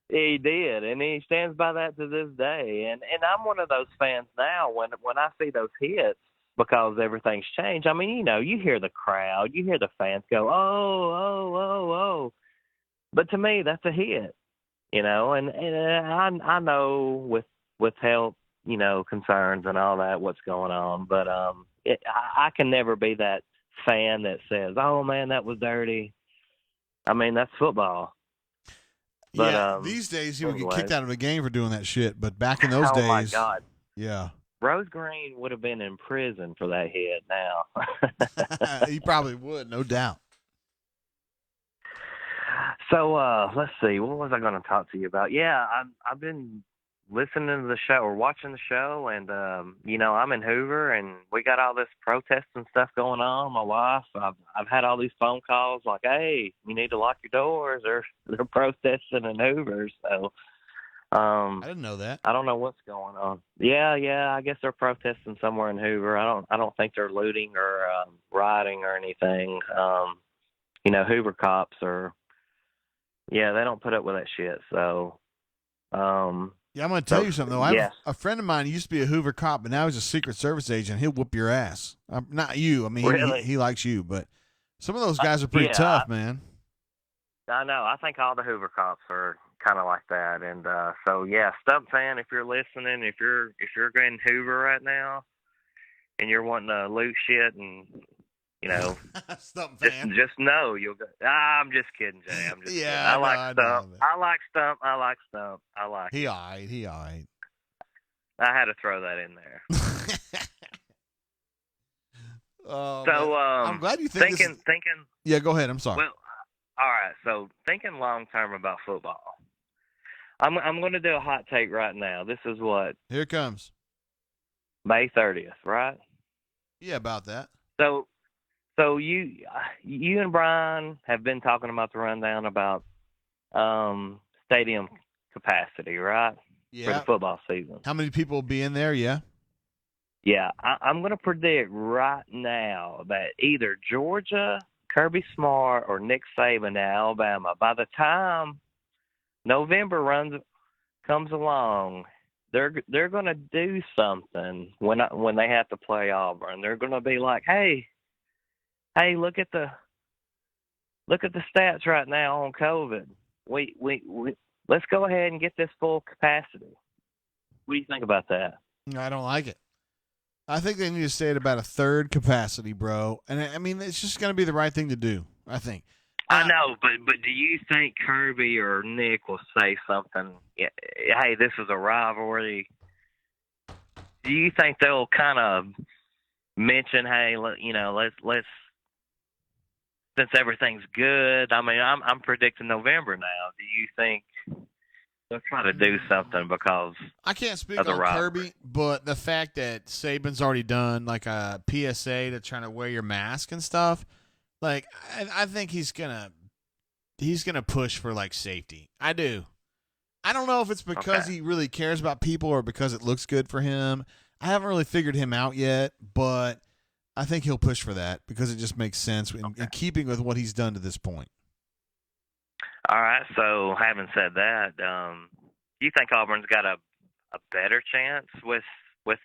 He did, and he stands by that to this day. And I'm one of those fans now when I see those hits because everything's changed. I mean, you hear the crowd, you hear the fans go, oh. But to me, that's a hit, and I know with health, concerns and all that, what's going on. But I can never be that fan that says, oh, man, that was dirty. I mean, that's football. But, yeah, these days he would get kicked out of a game for doing that shit. But back in those days. Oh, my God. Yeah. Rose Green would have been in prison for that hit now. He probably would, no doubt. So let's see. What was I going to talk to you about? Yeah, I've been listening to the show or watching the show, and I'm in Hoover, and we got all this protest and stuff going on. My wife, I've had all these phone calls like, "Hey, you need to lock your doors," or they're protesting in Hoover. So I didn't know that. I don't know what's going on. Yeah, I guess they're protesting somewhere in Hoover. I don't think they're looting or rioting or anything. Hoover cops are. Yeah, they don't put up with that shit. So. Yeah, I'm going to tell you something, though. A friend of mine used to be a Hoover cop, but now he's a Secret Service agent. He'll whoop your ass. Not you. I mean, really? he likes you, but some of those guys are pretty tough, man. I know. I think all the Hoover cops are kind of like that. And so, yeah, Stump fan, if you're listening, if you're in Hoover right now and you're wanting to loot shit and, Stump fan. Just know you'll go. I'm just kidding, Jay. I'm just kidding. I like Stump. I like Stump. He eyed. I had to throw that in there. So I'm glad you think thinking. Yeah, go ahead. I'm sorry. Well, all right. So thinking long term about football, I'm going to do a hot take right now. This is what. Here it comes. May 30th, right? Yeah, about that. So you and Brian have been talking about the rundown about stadium capacity, right? Yeah. For the football season. How many people will be in there? Yeah. Yeah, I'm going to predict right now that either Georgia Kirby Smart or Nick Saban to Alabama, by the time November comes along, they're going to do something when they have to play Auburn. They're going to be like, hey, look at the stats right now on COVID. We let's go ahead and get this full capacity. What do you think about that? I don't like it. I think they need to stay at about a third capacity, bro. And I mean, it's just going to be the right thing to do, I think. I know, but do you think Kirby or Nick will say something? Hey, this is a rivalry. Do you think they'll kind of mention, hey, let's since everything's good? I mean, I'm predicting November now. Do you think they'll try to do something because I can't speak of the on rivalry? Kirby, but the fact that Saban's already done like a PSA to trying to wear your mask and stuff, like I think he's gonna push for like safety. I do. I don't know if it's because he really cares about people or because it looks good for him. I haven't really figured him out yet, but I think he'll push for that because it just makes sense in keeping with what he's done to this point. All right. So, having said that, do you think Auburn's got a better chance with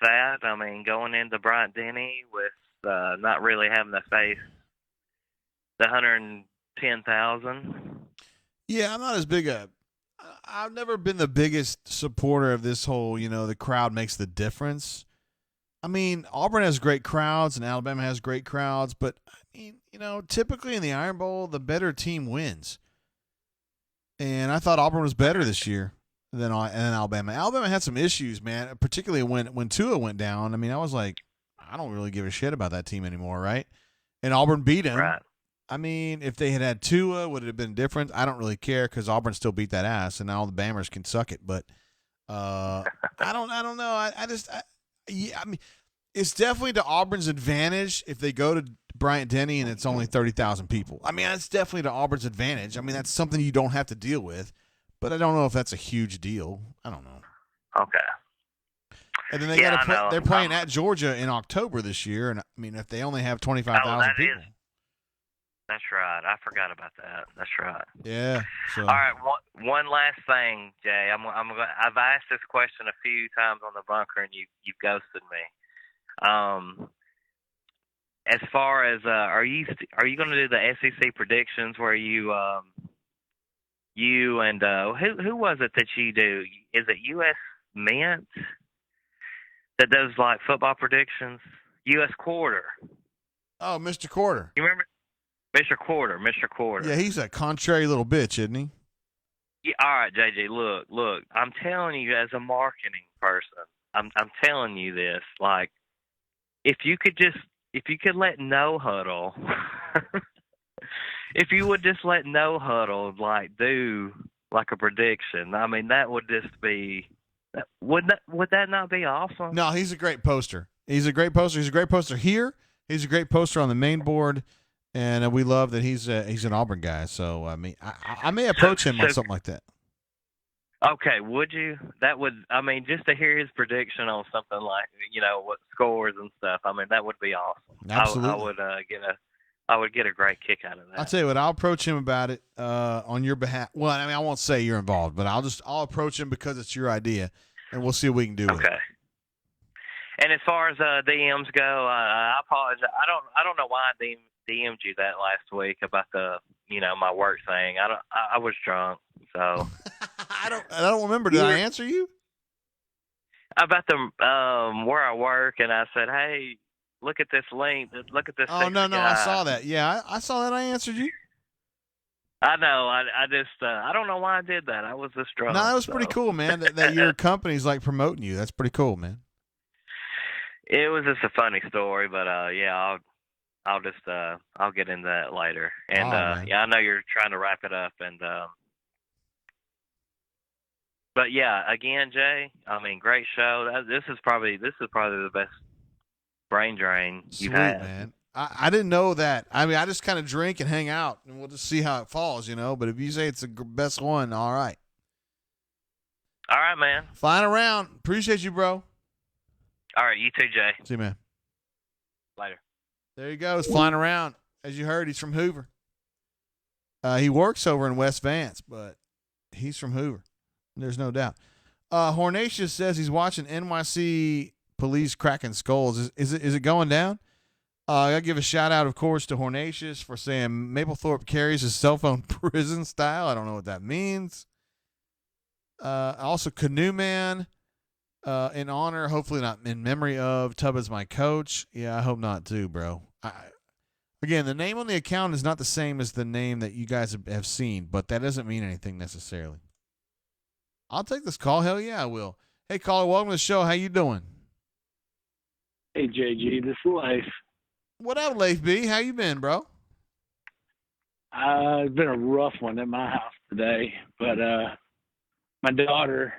that? I mean, going into Bryant-Denny with not really having to face the 110,000. Yeah, I'm not as big I've never been the biggest supporter of this whole, the crowd makes the difference. I mean, Auburn has great crowds and Alabama has great crowds, but I mean, typically in the Iron Bowl, the better team wins. And I thought Auburn was better this year than Alabama. Alabama had some issues, man, particularly when Tua went down. I mean, I was like, I don't really give a shit about that team anymore, right? And Auburn beat him. Right. I mean, if they had had Tua, would it have been different? I don't really care because Auburn still beat that ass, and now the Bammers can suck it. But I don't know. I mean, it's definitely to Auburn's advantage if they go to Bryant-Denny and it's only 30,000 people. I mean, that's definitely to Auburn's advantage. I mean, that's something you don't have to deal with. But I don't know if that's a huge deal. I don't know. Okay. And then they're playing at Georgia in October this year, and I mean, if they only have 25,000 people. That's right. I forgot about that. That's right. Yeah. So. All right. One last thing, Jay. I've asked this question a few times on the bunker, and you've ghosted me. As far as are you going to do the SEC predictions where you and who was it that you do? Is it U.S. Mint that does like football predictions? U.S. Quarter. Oh, Mr. Quarter. You remember? Mr. Quarter. Yeah, he's a contrary little bitch, isn't he? Yeah. All right, JJ. Look. I'm telling you, as a marketing person, I'm telling you this. Like, if you could let No Huddle, if you would just let No Huddle like do like a prediction, I mean, that would just be. Would that not be awesome? No, he's a great poster. He's a great poster. He's a great poster here. He's a great poster on the main board. And we love that he's an Auburn guy. So, I mean, I may approach him on something like that. Okay, would you? That would, I mean, just to hear his prediction on something like, what scores and stuff, I mean, that would be awesome. Absolutely. I would get a great kick out of that. I'll tell you what, I'll approach him about it on your behalf. Well, I mean, I won't say you're involved, but I'll approach him because it's your idea, and we'll see what we can do with it. Okay. And as far as DMs go, I apologize. I don't know why I DM'd you that last week about the my work thing. I was drunk, so I don't remember. Did I answer you about the where I work? And I said, hey, look at this link. Look at this. Oh no, guy. I saw that. Yeah, I saw that. I answered you. I know. I just I don't know why I did that. I was just drunk. No, that was pretty cool, man. that your company's like promoting you. That's pretty cool, man. It was just a funny story, but yeah, I'll just I'll get into that later. And yeah, I know you're trying to wrap it up, and but yeah, again, Jay, I mean, great show. This is probably the best brain drain you've had. Man. I didn't know that. I mean, I just kind of drink and hang out, and we'll just see how it falls, But if you say it's the best one, all right. All right, man. Flying around. Appreciate you, bro. All right, you too, Jay. See you, man. Later. There he goes, flying around. As you heard, he's from Hoover. He works over in West Vance, but he's from Hoover. There's no doubt. Hornatius says he's watching NYC police cracking skulls. Is it going down? I gotta give a shout out, of course, to Hornatius for saying Mapplethorpe carries his cell phone prison style. I don't know what that means. Also, Canoe Man, in honor, hopefully not in memory of, Tubba's my coach. Yeah, I hope not too, bro. Again, the name on the account is not the same as the name that you guys have seen, but that doesn't mean anything necessarily. I'll take this call. Hell yeah, I will. Hey, caller, welcome to the show. How you doing? Hey, JG, this is Leif. What up, Leif B? How you been, bro? It's been a rough one at my house today, but my daughter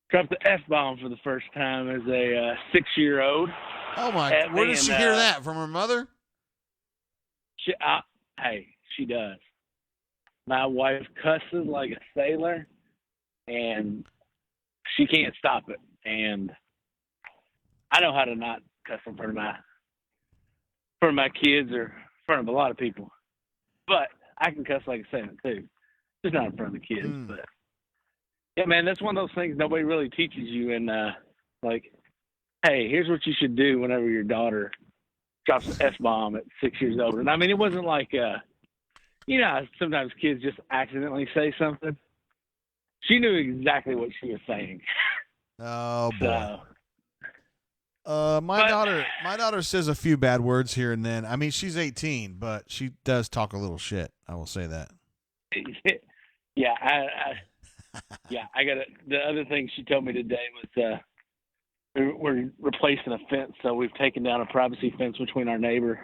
dropped the F-bomb for the first time as a 6-year-old. Oh, my. Where did she hear that? From her mother? Hey, she does. My wife cusses like a sailor, and she can't stop it. And I know how to not cuss in front of my kids or in front of a lot of people. But I can cuss like a sailor, too. Just not in front of the kids. But, yeah, man, that's one of those things nobody really teaches you. And, like, hey, here's what you should do whenever your daughter drops an F-bomb at 6 years old. And, I mean, it wasn't like, you know, sometimes kids just accidentally say something. She knew exactly what she was saying. Oh, boy. My daughter says a few bad words here and then. I mean, she's 18, but she does talk a little shit. I will say that. Yeah, I got it. The other thing she told me today was we're replacing a fence, so we've taken down a privacy fence between our neighbor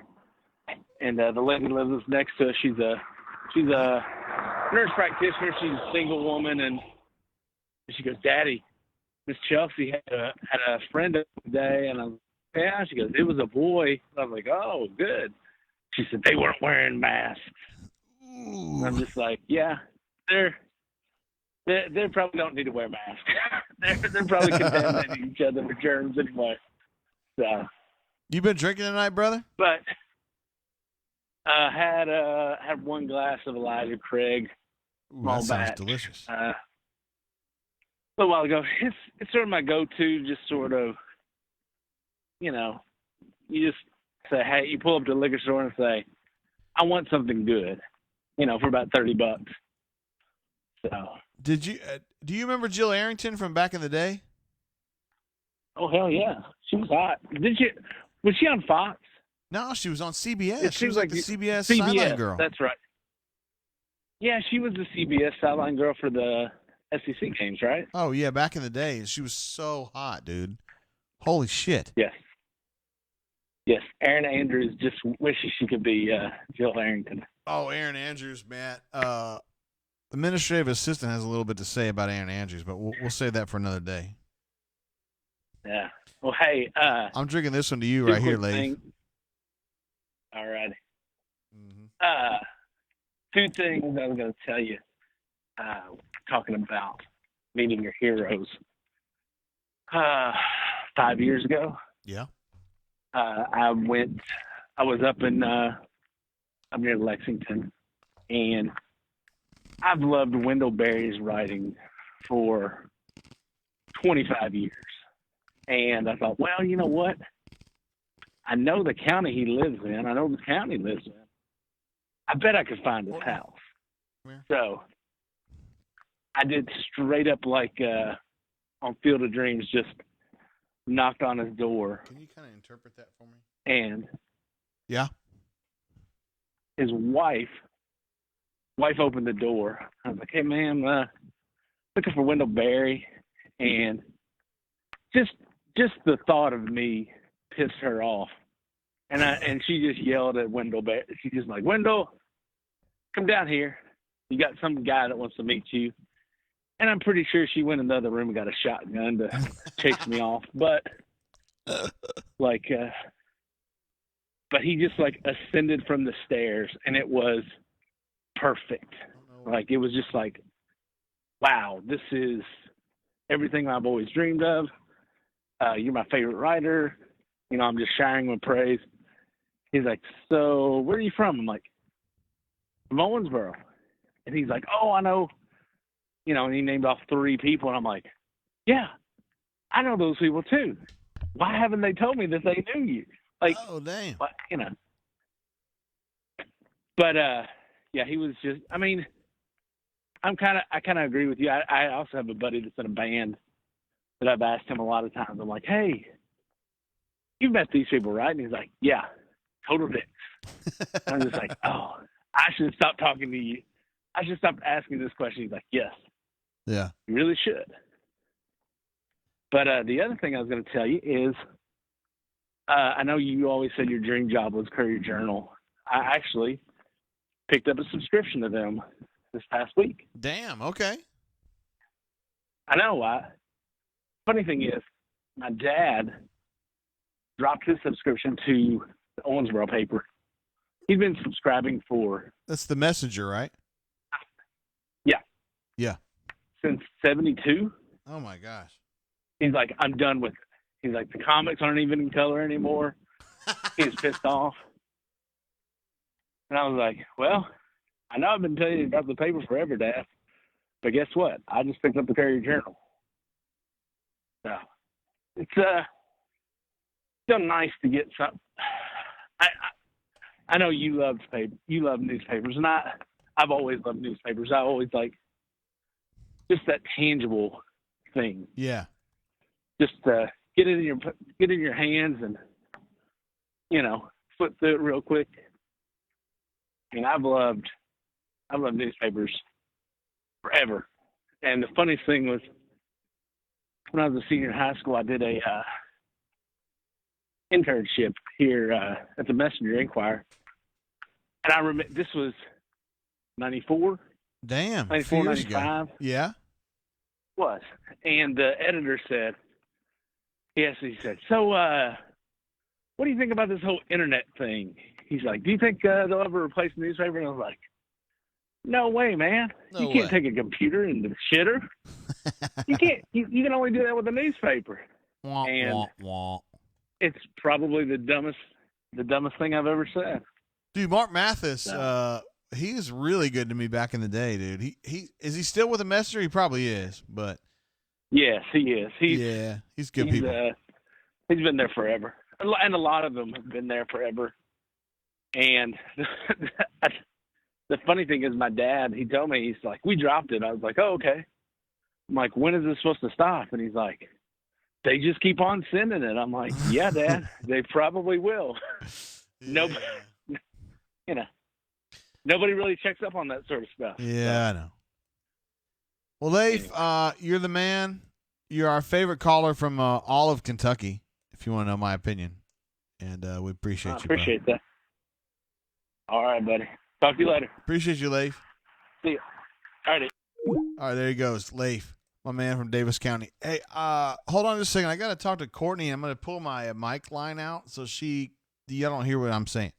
and the lady lives next to us. She's a nurse practitioner. She's a single woman, and she goes, "Daddy, Miss Chelsea had a friend today," and I'm, yeah. She goes, "It was a boy." And I'm like, "Oh, good." She said they weren't wearing masks. And I'm just like, yeah, they probably don't need to wear masks. they're probably contaminating each other with germs anyway. So, you been drinking tonight, brother? But had one glass of Elijah Craig. That sounds delicious. A little while ago. It's sort of my go-to, just sort of, you know, you just say, hey, you pull up to the liquor store and say, I want something good, you know, for about $30. So. Do you remember Jill Arrington from back in the day? Oh, hell yeah. She was hot. Was she on Fox? No, she was on CBS. She was like the CBS sideline girl. That's right. Yeah, she was the CBS sideline girl for the SEC games, right? Oh, yeah, back in the day. She was so hot, dude. Holy shit. Yes. Yes, Erin Andrews just wishes she could be Jill Arrington. Oh, Erin Andrews, Matt. The administrative assistant has a little bit to say about Erin Andrews, but we'll save that for another day. Yeah. Well, hey. I'm drinking this one to you right here, lady. All right. Mm-hmm. Two things I was going to tell you. Talking about meeting your heroes. 5 years ago. Yeah. I was up near Lexington, and I've loved Wendell Berry's writing for 25 years. And I thought, well, you know what? I know the county he lives in. I know the county he lives in. I bet I could find his house. So I did straight up like on Field of Dreams, just knocked on his door. Can you kind of interpret that for me? And yeah, his wife opened the door. I was like, hey, man, looking for Wendell Berry. And just the thought of me pissed her off. And she just yelled at Wendell Berry. She's just like, Wendell, come down here. You got some guy that wants to meet you. And I'm pretty sure she went in the other room and got a shotgun to chase me off. But but he just like ascended from the stairs, and it was perfect. Like, it was just like, wow, this is everything I've always dreamed of. You're my favorite writer. You know, I'm just showering with praise. he's like, so where are you from? I'm like, from Owensboro. And he's like, oh, I know. And he named off 3 people. And I'm like, yeah, I know those people too. Why haven't they told me that they knew you? Like, oh, damn. But, But, yeah, he was just, I kind of agree with you. I also have a buddy that's in a band that I've asked him a lot of times. I'm like, hey, you've met these people, right? And he's like, yeah, total dicks. I'm just like, oh, I should stop talking to you. I should stop asking this question. He's like, yes. Yeah. You really should. But the other thing I was going to tell you is, I know you always said your dream job was Courier Journal. I actually picked up a subscription to them this past week. Damn, okay. I know. Funny thing is, my dad dropped his subscription to the Owensboro paper. He's been subscribing for... That's the Messenger, right? Yeah. Yeah. Since 72. Oh, my gosh. He's like, I'm done with it. He's like, the comics aren't even in color anymore. He's pissed off. And I was like, well, I know I've been telling you about the paper forever, Dad. But guess what? I just picked up the Courier Journal. So it's still nice to get some. I know you love newspapers, and I've always loved newspapers. I always like just that tangible thing. Yeah. Just get it in your hands and flip through it real quick. I've loved newspapers forever. And the funniest thing was when I was a senior in high school, I did a internship here at the Messenger Inquirer. And I remember this was 94. Damn. 94, 95. Yeah. Was. And the editor said, he said, so what do you think about this whole internet thing? He's like, do you think they'll ever replace the newspaper? And I was like, no way, man. No you can't way. take a computer and the shitter. You can't. You can only do that with a newspaper. Wah, and wah, wah. It's probably the dumbest thing I've ever said. Dude, Mark Mathis, he was really good to me back in the day, dude. He is he still with the Messenger? He probably is, but yes, he is. He's good people. He's been there forever, and a lot of them have been there forever. And the funny thing is, my dad, he told me, he's like, we dropped it. I was like, oh, okay. I'm like, when is this supposed to stop? And he's like, they just keep on sending it. I'm like, yeah, Dad, they probably will. Nobody, nobody really checks up on that sort of stuff. Yeah, I know. Well, Leif, you're the man. You're our favorite caller from all of Kentucky, if you want to know my opinion. And we appreciate you, appreciate that. All right, buddy. Talk to you later. Appreciate you, Leif. See you. All right. All right, there he goes, Leif, my man from Davis County. Hey, hold on just a second. I got to talk to Courtney. I'm going to pull my mic line out so y'all don't hear what I'm saying.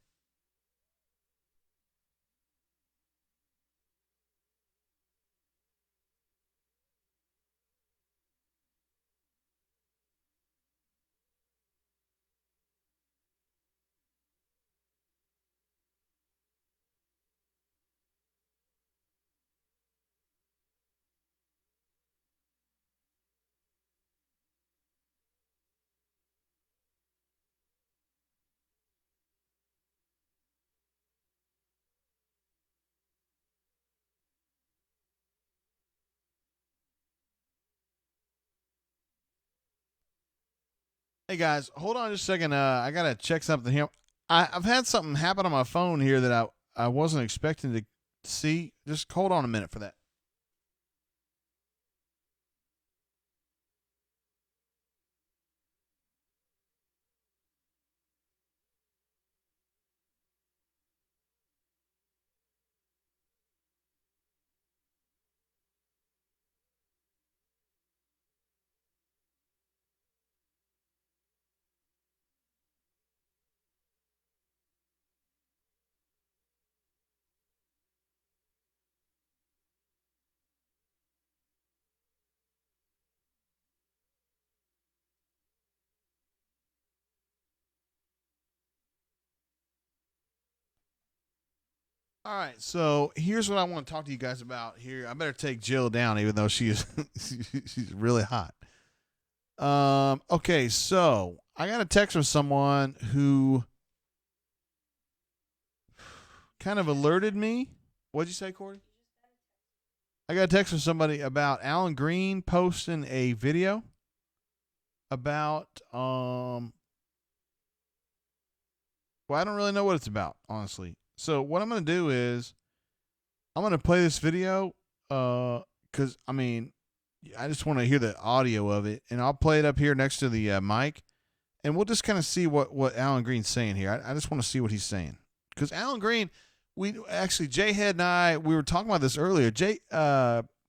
Hey guys, hold on just a second. I gotta check something here. I've had something happen on my phone here that I wasn't expecting to see. Just hold on a minute for that. All right, so here's what I want to talk to you guys about here. I better take Jill down, even though she's she's really hot. Okay, so I got a text from someone who kind of alerted me. What'd you say, Corey? I got a text from somebody about Alan Green posting a video about well, I don't really know what it's about, honestly. So what I'm gonna do is I'm gonna play this video, because I mean, I just want to hear the audio of it, and I'll play it up here next to the mic, and we'll just kind of see what Alan Green's saying here. I just want to see what he's saying, because Alan Green, we actually Jay Head and I we were talking about this earlier.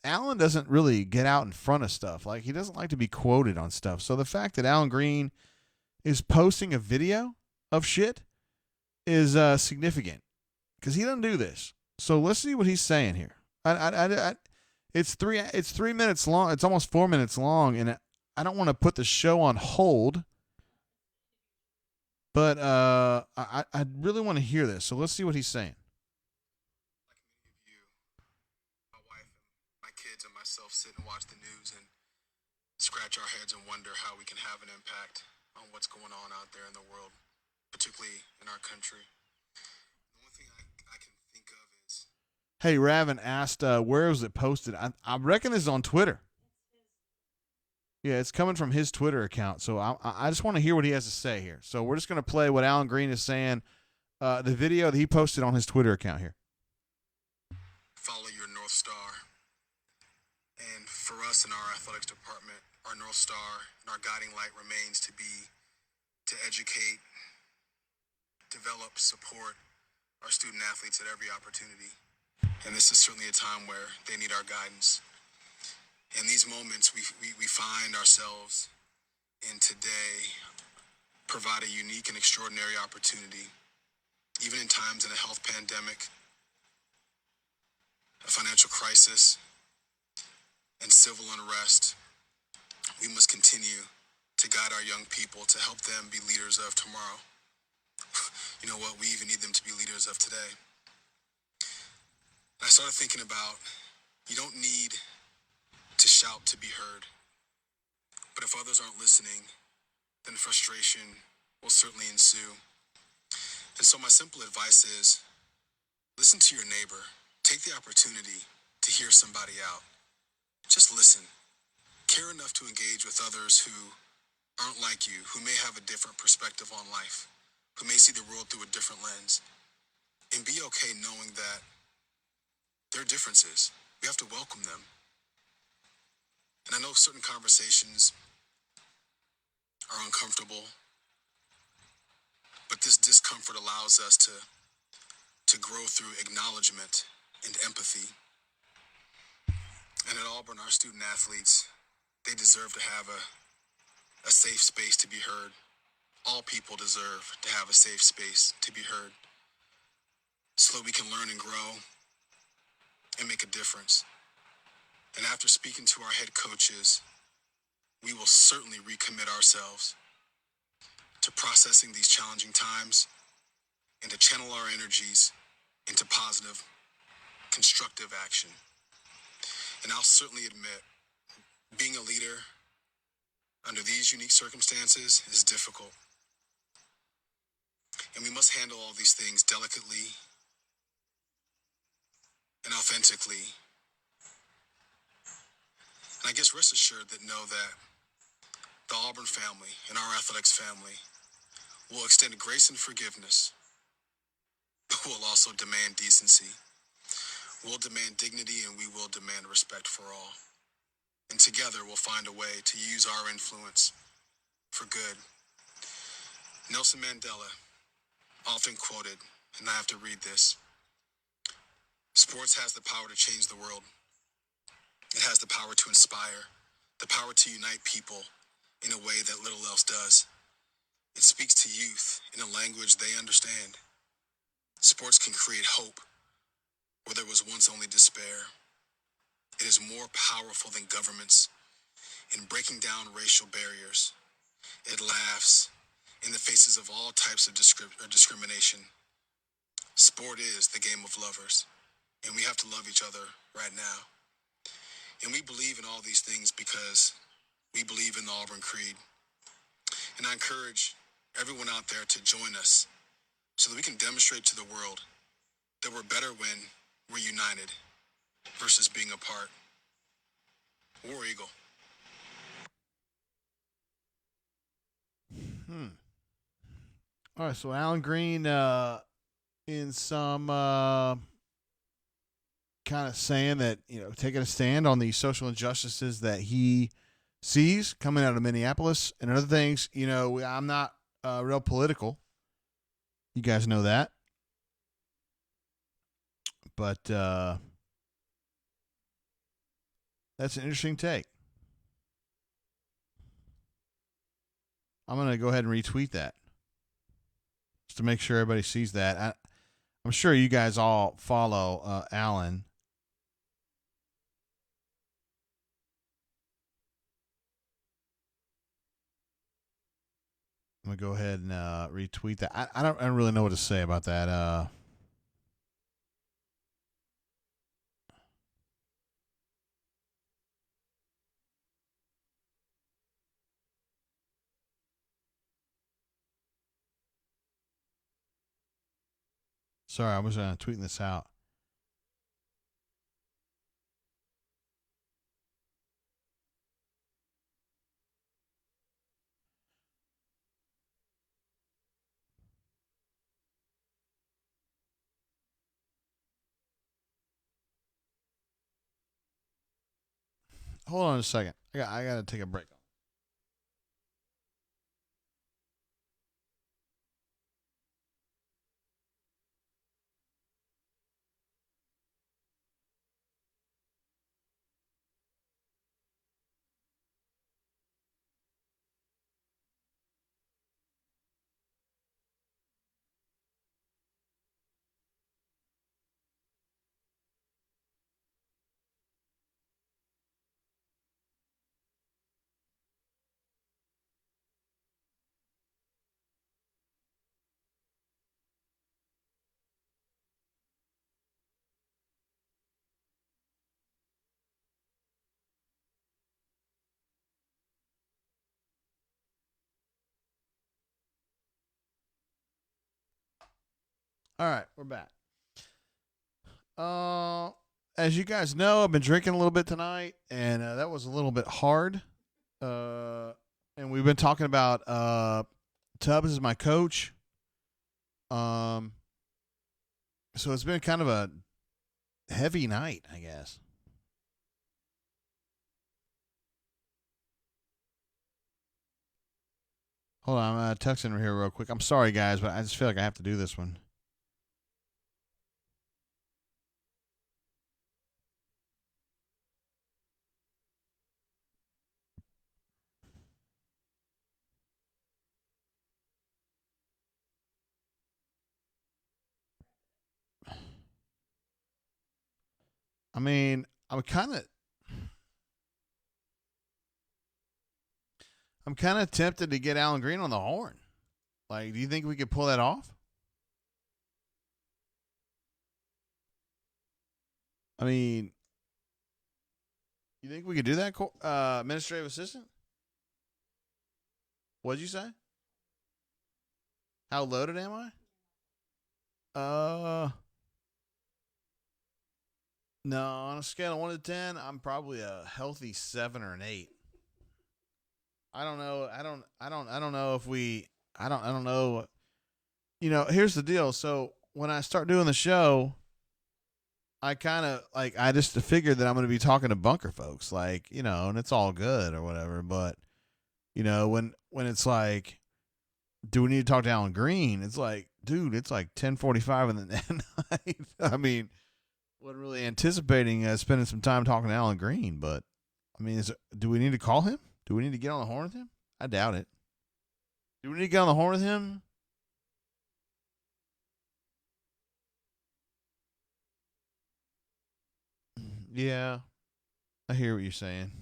Alan doesn't really get out in front of stuff. Like, he doesn't like to be quoted on stuff. So the fact that Alan Green is posting a video of shit is significant, because he doesn't do this. So let's see what he's saying here. It's 3 minutes long. It's almost 4 minutes long, and I don't want to put the show on hold. But I really want to hear this. So let's see what he's saying. My wife and my kids and myself sit and watch the news and scratch our heads and wonder how we can have an impact on what's going on out there in the world, particularly in our country. The only thing I can think of is... Hey, Raven asked, where was it posted? I reckon it's on Twitter. Yeah, it's coming from his Twitter account. So I just want to hear what he has to say here. So we're just going to play what Alan Green is saying, the video that he posted on his Twitter account here. Follow your North Star. And for us in our athletics department, our North Star and our guiding light remains to educate, develop, support our student athletes at every opportunity. And this is certainly a time where they need our guidance. In these moments, we find ourselves in today provide a unique and extraordinary opportunity. Even in times in a health pandemic, a financial crisis, and civil unrest, we must continue to guide our young people to help them be leaders of tomorrow. You know what? We even need them to be leaders of today. I started thinking about, you don't need to shout to be heard. But if others aren't listening, then frustration will certainly ensue. And so my simple advice is, listen to your neighbor. Take the opportunity to hear somebody out. Just listen. Care enough to engage with others who aren't like you, who may have a different perspective on life, who may see the world through a different lens. And be okay knowing that there are differences. We have to welcome them. And I know certain conversations are uncomfortable, but this discomfort allows us to grow through acknowledgement and empathy. And at Auburn, our student athletes, they deserve to have a safe space to be heard. All people deserve to have a safe space to be heard, so that we can learn and grow and make a difference. And after speaking to our head coaches, we will certainly recommit ourselves to processing these challenging times and to channel our energies into positive, constructive action. And I'll certainly admit, being a leader under these unique circumstances is difficult. And we must handle all these things delicately and authentically. And I guess rest assured that know that the Auburn family and our athletics family will extend grace and forgiveness, but will also demand decency. We'll demand dignity, and we will demand respect for all. And together we'll find a way to use our influence for good. Nelson Mandela, often quoted, and I have to read this: sports has the power to change the world. It has the power to inspire, the power to unite people in a way that little else does. It speaks to youth in a language they understand. Sports can create hope where there was once only despair. It is more powerful than governments in breaking down racial barriers. It laughs in the faces of all types of discrimination. Sport is the game of lovers, and we have to love each other right now. And we believe in all these things because we believe in the Auburn Creed. And I encourage everyone out there to join us so that we can demonstrate to the world that we're better when we're united versus being apart. War Eagle. All right, so Alan Green in some kind of saying that, taking a stand on the social injustices that he sees coming out of Minneapolis and other things. I'm not real political. You guys know that. But that's an interesting take. I'm going to go ahead and retweet that just to make sure everybody sees that. I'm sure you guys all follow Alan. I'm going to go ahead and retweet that. I don't really know what to say about that. Sorry, I was tweeting this out. Hold on a second. I got to take a break. All right, we're back. As you guys know, I've been drinking a little bit tonight, and that was a little bit hard. And we've been talking about Tubbs as my coach. So it's been kind of a heavy night, I guess. Hold on, I'm texting here real quick. I'm sorry, guys, but I just feel like I have to do this one. I mean, I'm kind of tempted to get Alan Green on the horn. Like, do you think we could pull that off? I mean, you think we could do that, administrative assistant? What'd you say? How loaded am I? No, on a scale of 1 to 10, I'm probably a healthy 7 or an 8. I don't know. I don't know if we. I don't know. Here's the deal. So when I start doing the show, I kind of I just figured that I'm going to be talking to bunker folks, and it's all good or whatever. But when it's like, do we need to talk to Alan Green? It's like, dude, it's like 10:45 in the night. I mean, wasn't really anticipating spending some time talking to Alan Green, but I mean, do we need to call him? Do we need to get on the horn with him? I doubt it. Do we need to get on the horn with him? Yeah, I hear what you're saying.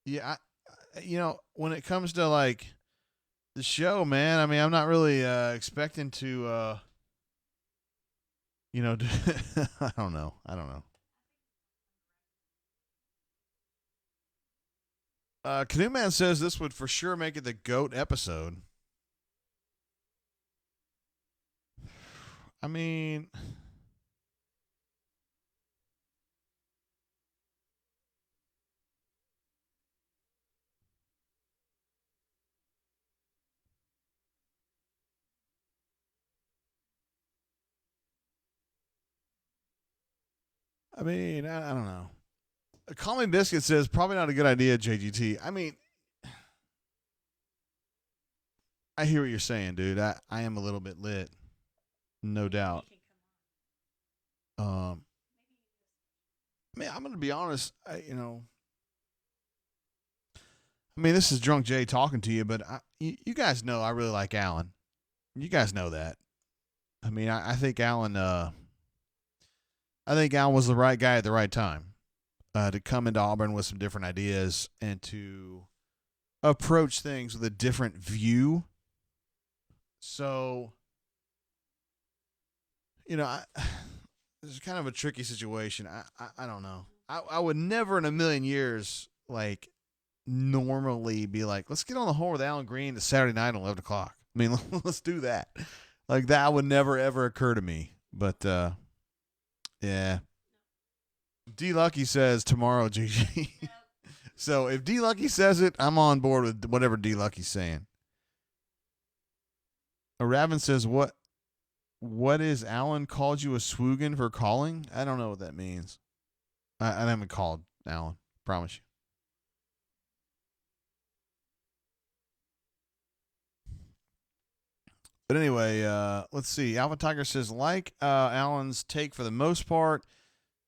Yeah, when it comes to the show, man. I mean, I'm not really expecting to, I don't know. Canoe Man says this would for sure make it the GOAT episode. I mean, I don't know. Call Me Biscuit says probably not a good idea, JGT. I mean, I hear what you're saying, dude. I am a little bit lit, no doubt. I mean, I'm gonna be honest. This is Drunk Jay talking to you, but you guys know I really like Alan. You guys know that. I mean, I think Alan. I think Alan was the right guy at the right time to come into Auburn with some different ideas and to approach things with a different view. So, it's kind of a tricky situation. I don't know. I would never in a million years normally be like, let's get on the horn with Alan Green to Saturday night at 11 o'clock. I mean, let's do that. Like that would never ever occur to me. But yeah. D Lucky says tomorrow, GG. So if D Lucky says it, I'm on board with whatever D Lucky's saying. Raven says, what is Alan called you a swoogan for calling? I don't know what that means. I haven't called Alan. Promise you. But anyway, let's see. Alpha Tiger says, Alan's take for the most part.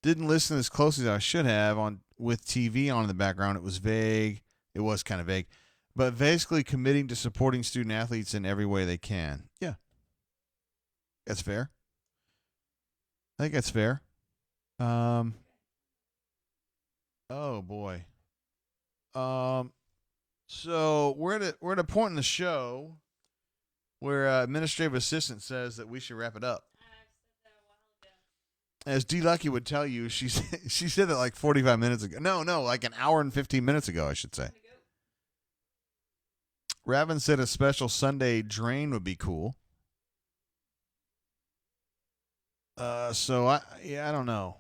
Didn't listen as closely as I should have with TV on in the background. It was vague. It was kind of vague. But basically committing to supporting student athletes in every way they can. Yeah. That's fair. I think that's fair. Oh boy. So we're at a point in the show where administrative assistant says that we should wrap it up. As D Lucky would tell you, she said that like 45 minutes ago. No, like an hour and 15 minutes ago, I should say. Raven said a special Sunday drain would be cool. So I don't know.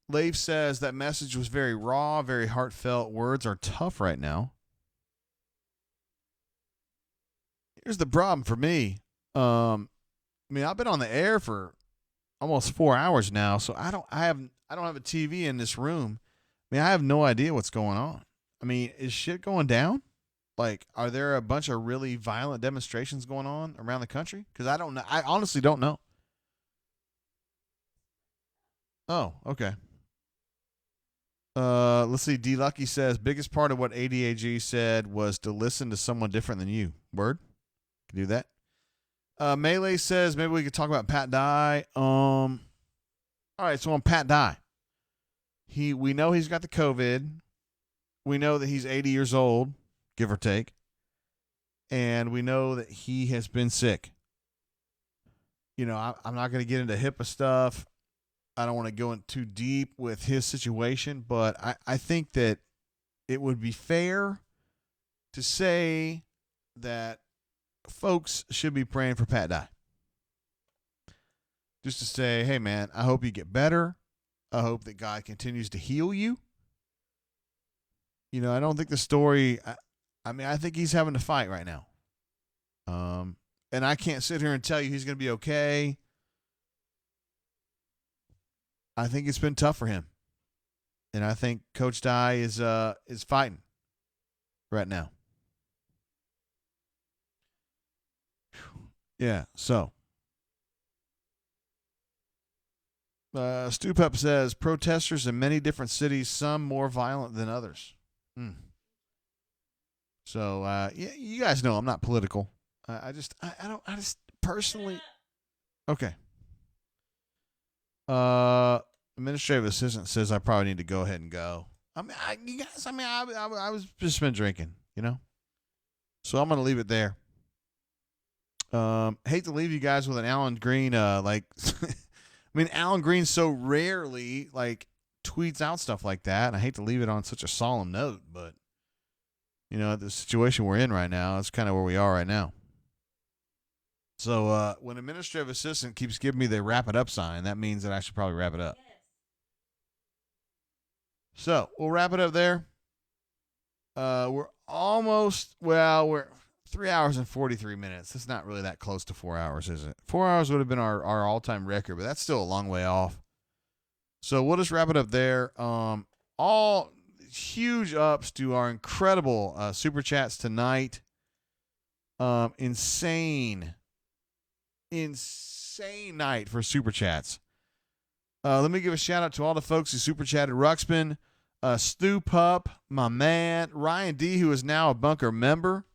Leif says that message was very raw, very heartfelt. Words are tough right now. Here's the problem for me. I've been on the air for almost 4 hours now, so I don't have a TV in this room. I have no idea what's going on. Is shit going down? Like, are there a bunch of really violent demonstrations going on around the country? Because I don't know. I honestly don't know. Oh, okay. Let's see. D Lucky says biggest part of what ADAG said was to listen to someone different than you. Word? Can do that. Melee says maybe we could talk about Pat Dye. All right, so on Pat Dye, we know he's got the COVID. We know that he's 80 years old, give or take, and we know that he has been sick. I'm not going to get into HIPAA stuff. I don't want to go in too deep with his situation, but I think that it would be fair to say that folks should be praying for Pat Dye. Just to say, hey, man, I hope you get better. I hope that God continues to heal you. I don't think the story, I think he's having to fight right now. And I can't sit here and tell you he's going to be okay. I think it's been tough for him. And I think Coach Dye is fighting right now. Yeah, so. Stu Pup says, protesters in many different cities, some more violent than others. So, yeah, you guys know I'm not political. I just personally. Okay. Administrative assistant says I probably need to go ahead and go. I was just been drinking, So I'm going to leave it there. Hate to leave you guys with an Alan Green, I mean, Alan Green so rarely, tweets out stuff like that. And I hate to leave it on such a solemn note, but, the situation we're in right now, that's kind of where we are right now. So when administrative assistant keeps giving me the wrap it up sign, that means that I should probably wrap it up. So we'll wrap it up there. We're 3 hours and 43 minutes. That's not really that close to 4 hours, is it? 4 hours would have been our all-time record, but that's still a long way off. So we'll just wrap it up there. All huge ups to our incredible super chats tonight. Insane night for super chats. Let me give a shout out to all the folks who super chatted. Ruxpin, Stu Pup, my man, Ryan D, who is now a Bunker member.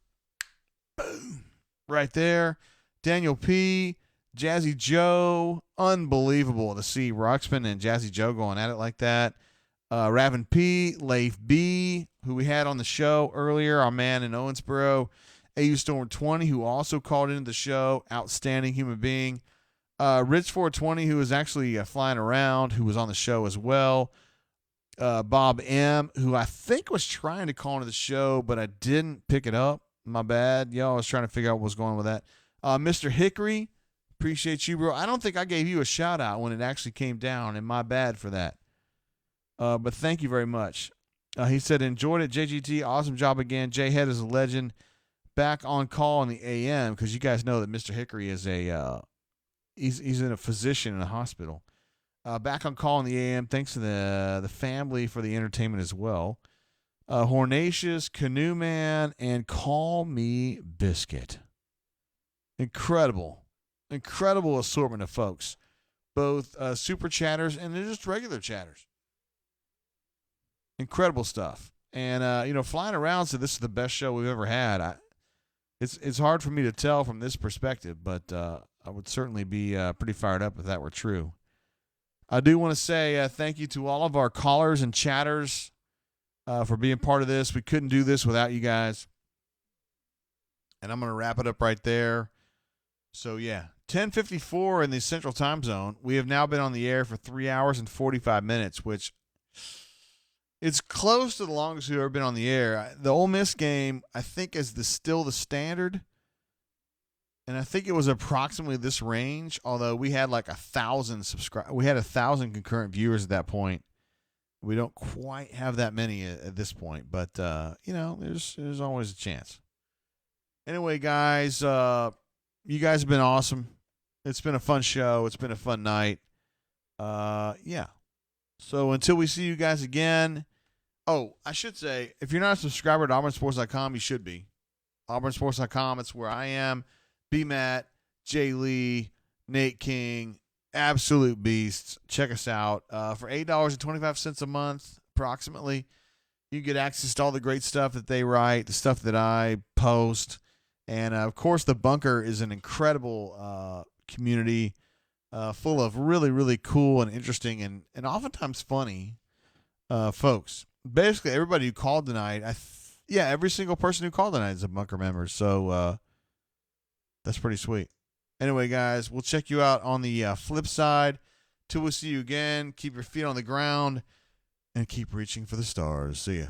Boom. Right there. Daniel P, Jazzy Joe. Unbelievable to see Ruxpin and Jazzy Joe going at it like that. Ravin P, Leif B, who we had on the show earlier, our man in Owensboro. AU Storm 20, who also called into the show. Outstanding human being. Rich 420, who was actually flying around, who was on the show as well. Bob M, who I think was trying to call into the show, but I didn't pick it up. My bad. Y'all, I was trying to figure out what was going on with that. Mr. Hickory, appreciate you, bro. I don't think I gave you a shout out when it actually came down, and my bad for that. But thank you very much. He said, enjoyed it, JGT. Awesome job again. J-Head is a legend. Back on call in the AM, because you guys know that Mr. Hickory is he's a physician in a hospital. Back on call in the AM. Thanks to the family for the entertainment as well. Hornatius, Canoe Man, and Call Me Biscuit. Incredible assortment of folks. Both super chatters and they're just regular chatters. Incredible stuff. And, flying around said this is the best show we've ever had. It's hard for me to tell from this perspective, but I would certainly be pretty fired up if that were true. I do want to say thank you to all of our callers and chatters for being part of this. We couldn't do this without you guys. And I'm going to wrap it up right there. So, 10:54 in the Central Time Zone. We have now been on the air for 3 hours and 45 minutes, which it's close to the longest we've ever been on the air. The Ole Miss game, I think, is still the standard. And I think it was approximately this range, although we had 1,000 we had 1,000 concurrent viewers at that point. We don't quite have that many at this point, but there's always a chance. Anyway, guys, you guys have been awesome. It's been a fun show. It's been a fun night. So until we see you guys again. Oh, I should say, if you're not a subscriber to auburnsports.com, you should be. auburnsports.com, it's where I am. B-Matt, Jay Lee, Nate King, absolute beasts. Check us out. For $8.25 a month, approximately, you get access to all the great stuff that they write, the stuff that I post. And, of course, The Bunker is an incredible community full of really, really cool and interesting and oftentimes funny folks. Basically, everybody who called tonight, every single person who called tonight is a Bunker member. So that's pretty sweet. Anyway, guys, we'll check you out on the flip side. Till we see you again, keep your feet on the ground and keep reaching for the stars. See ya.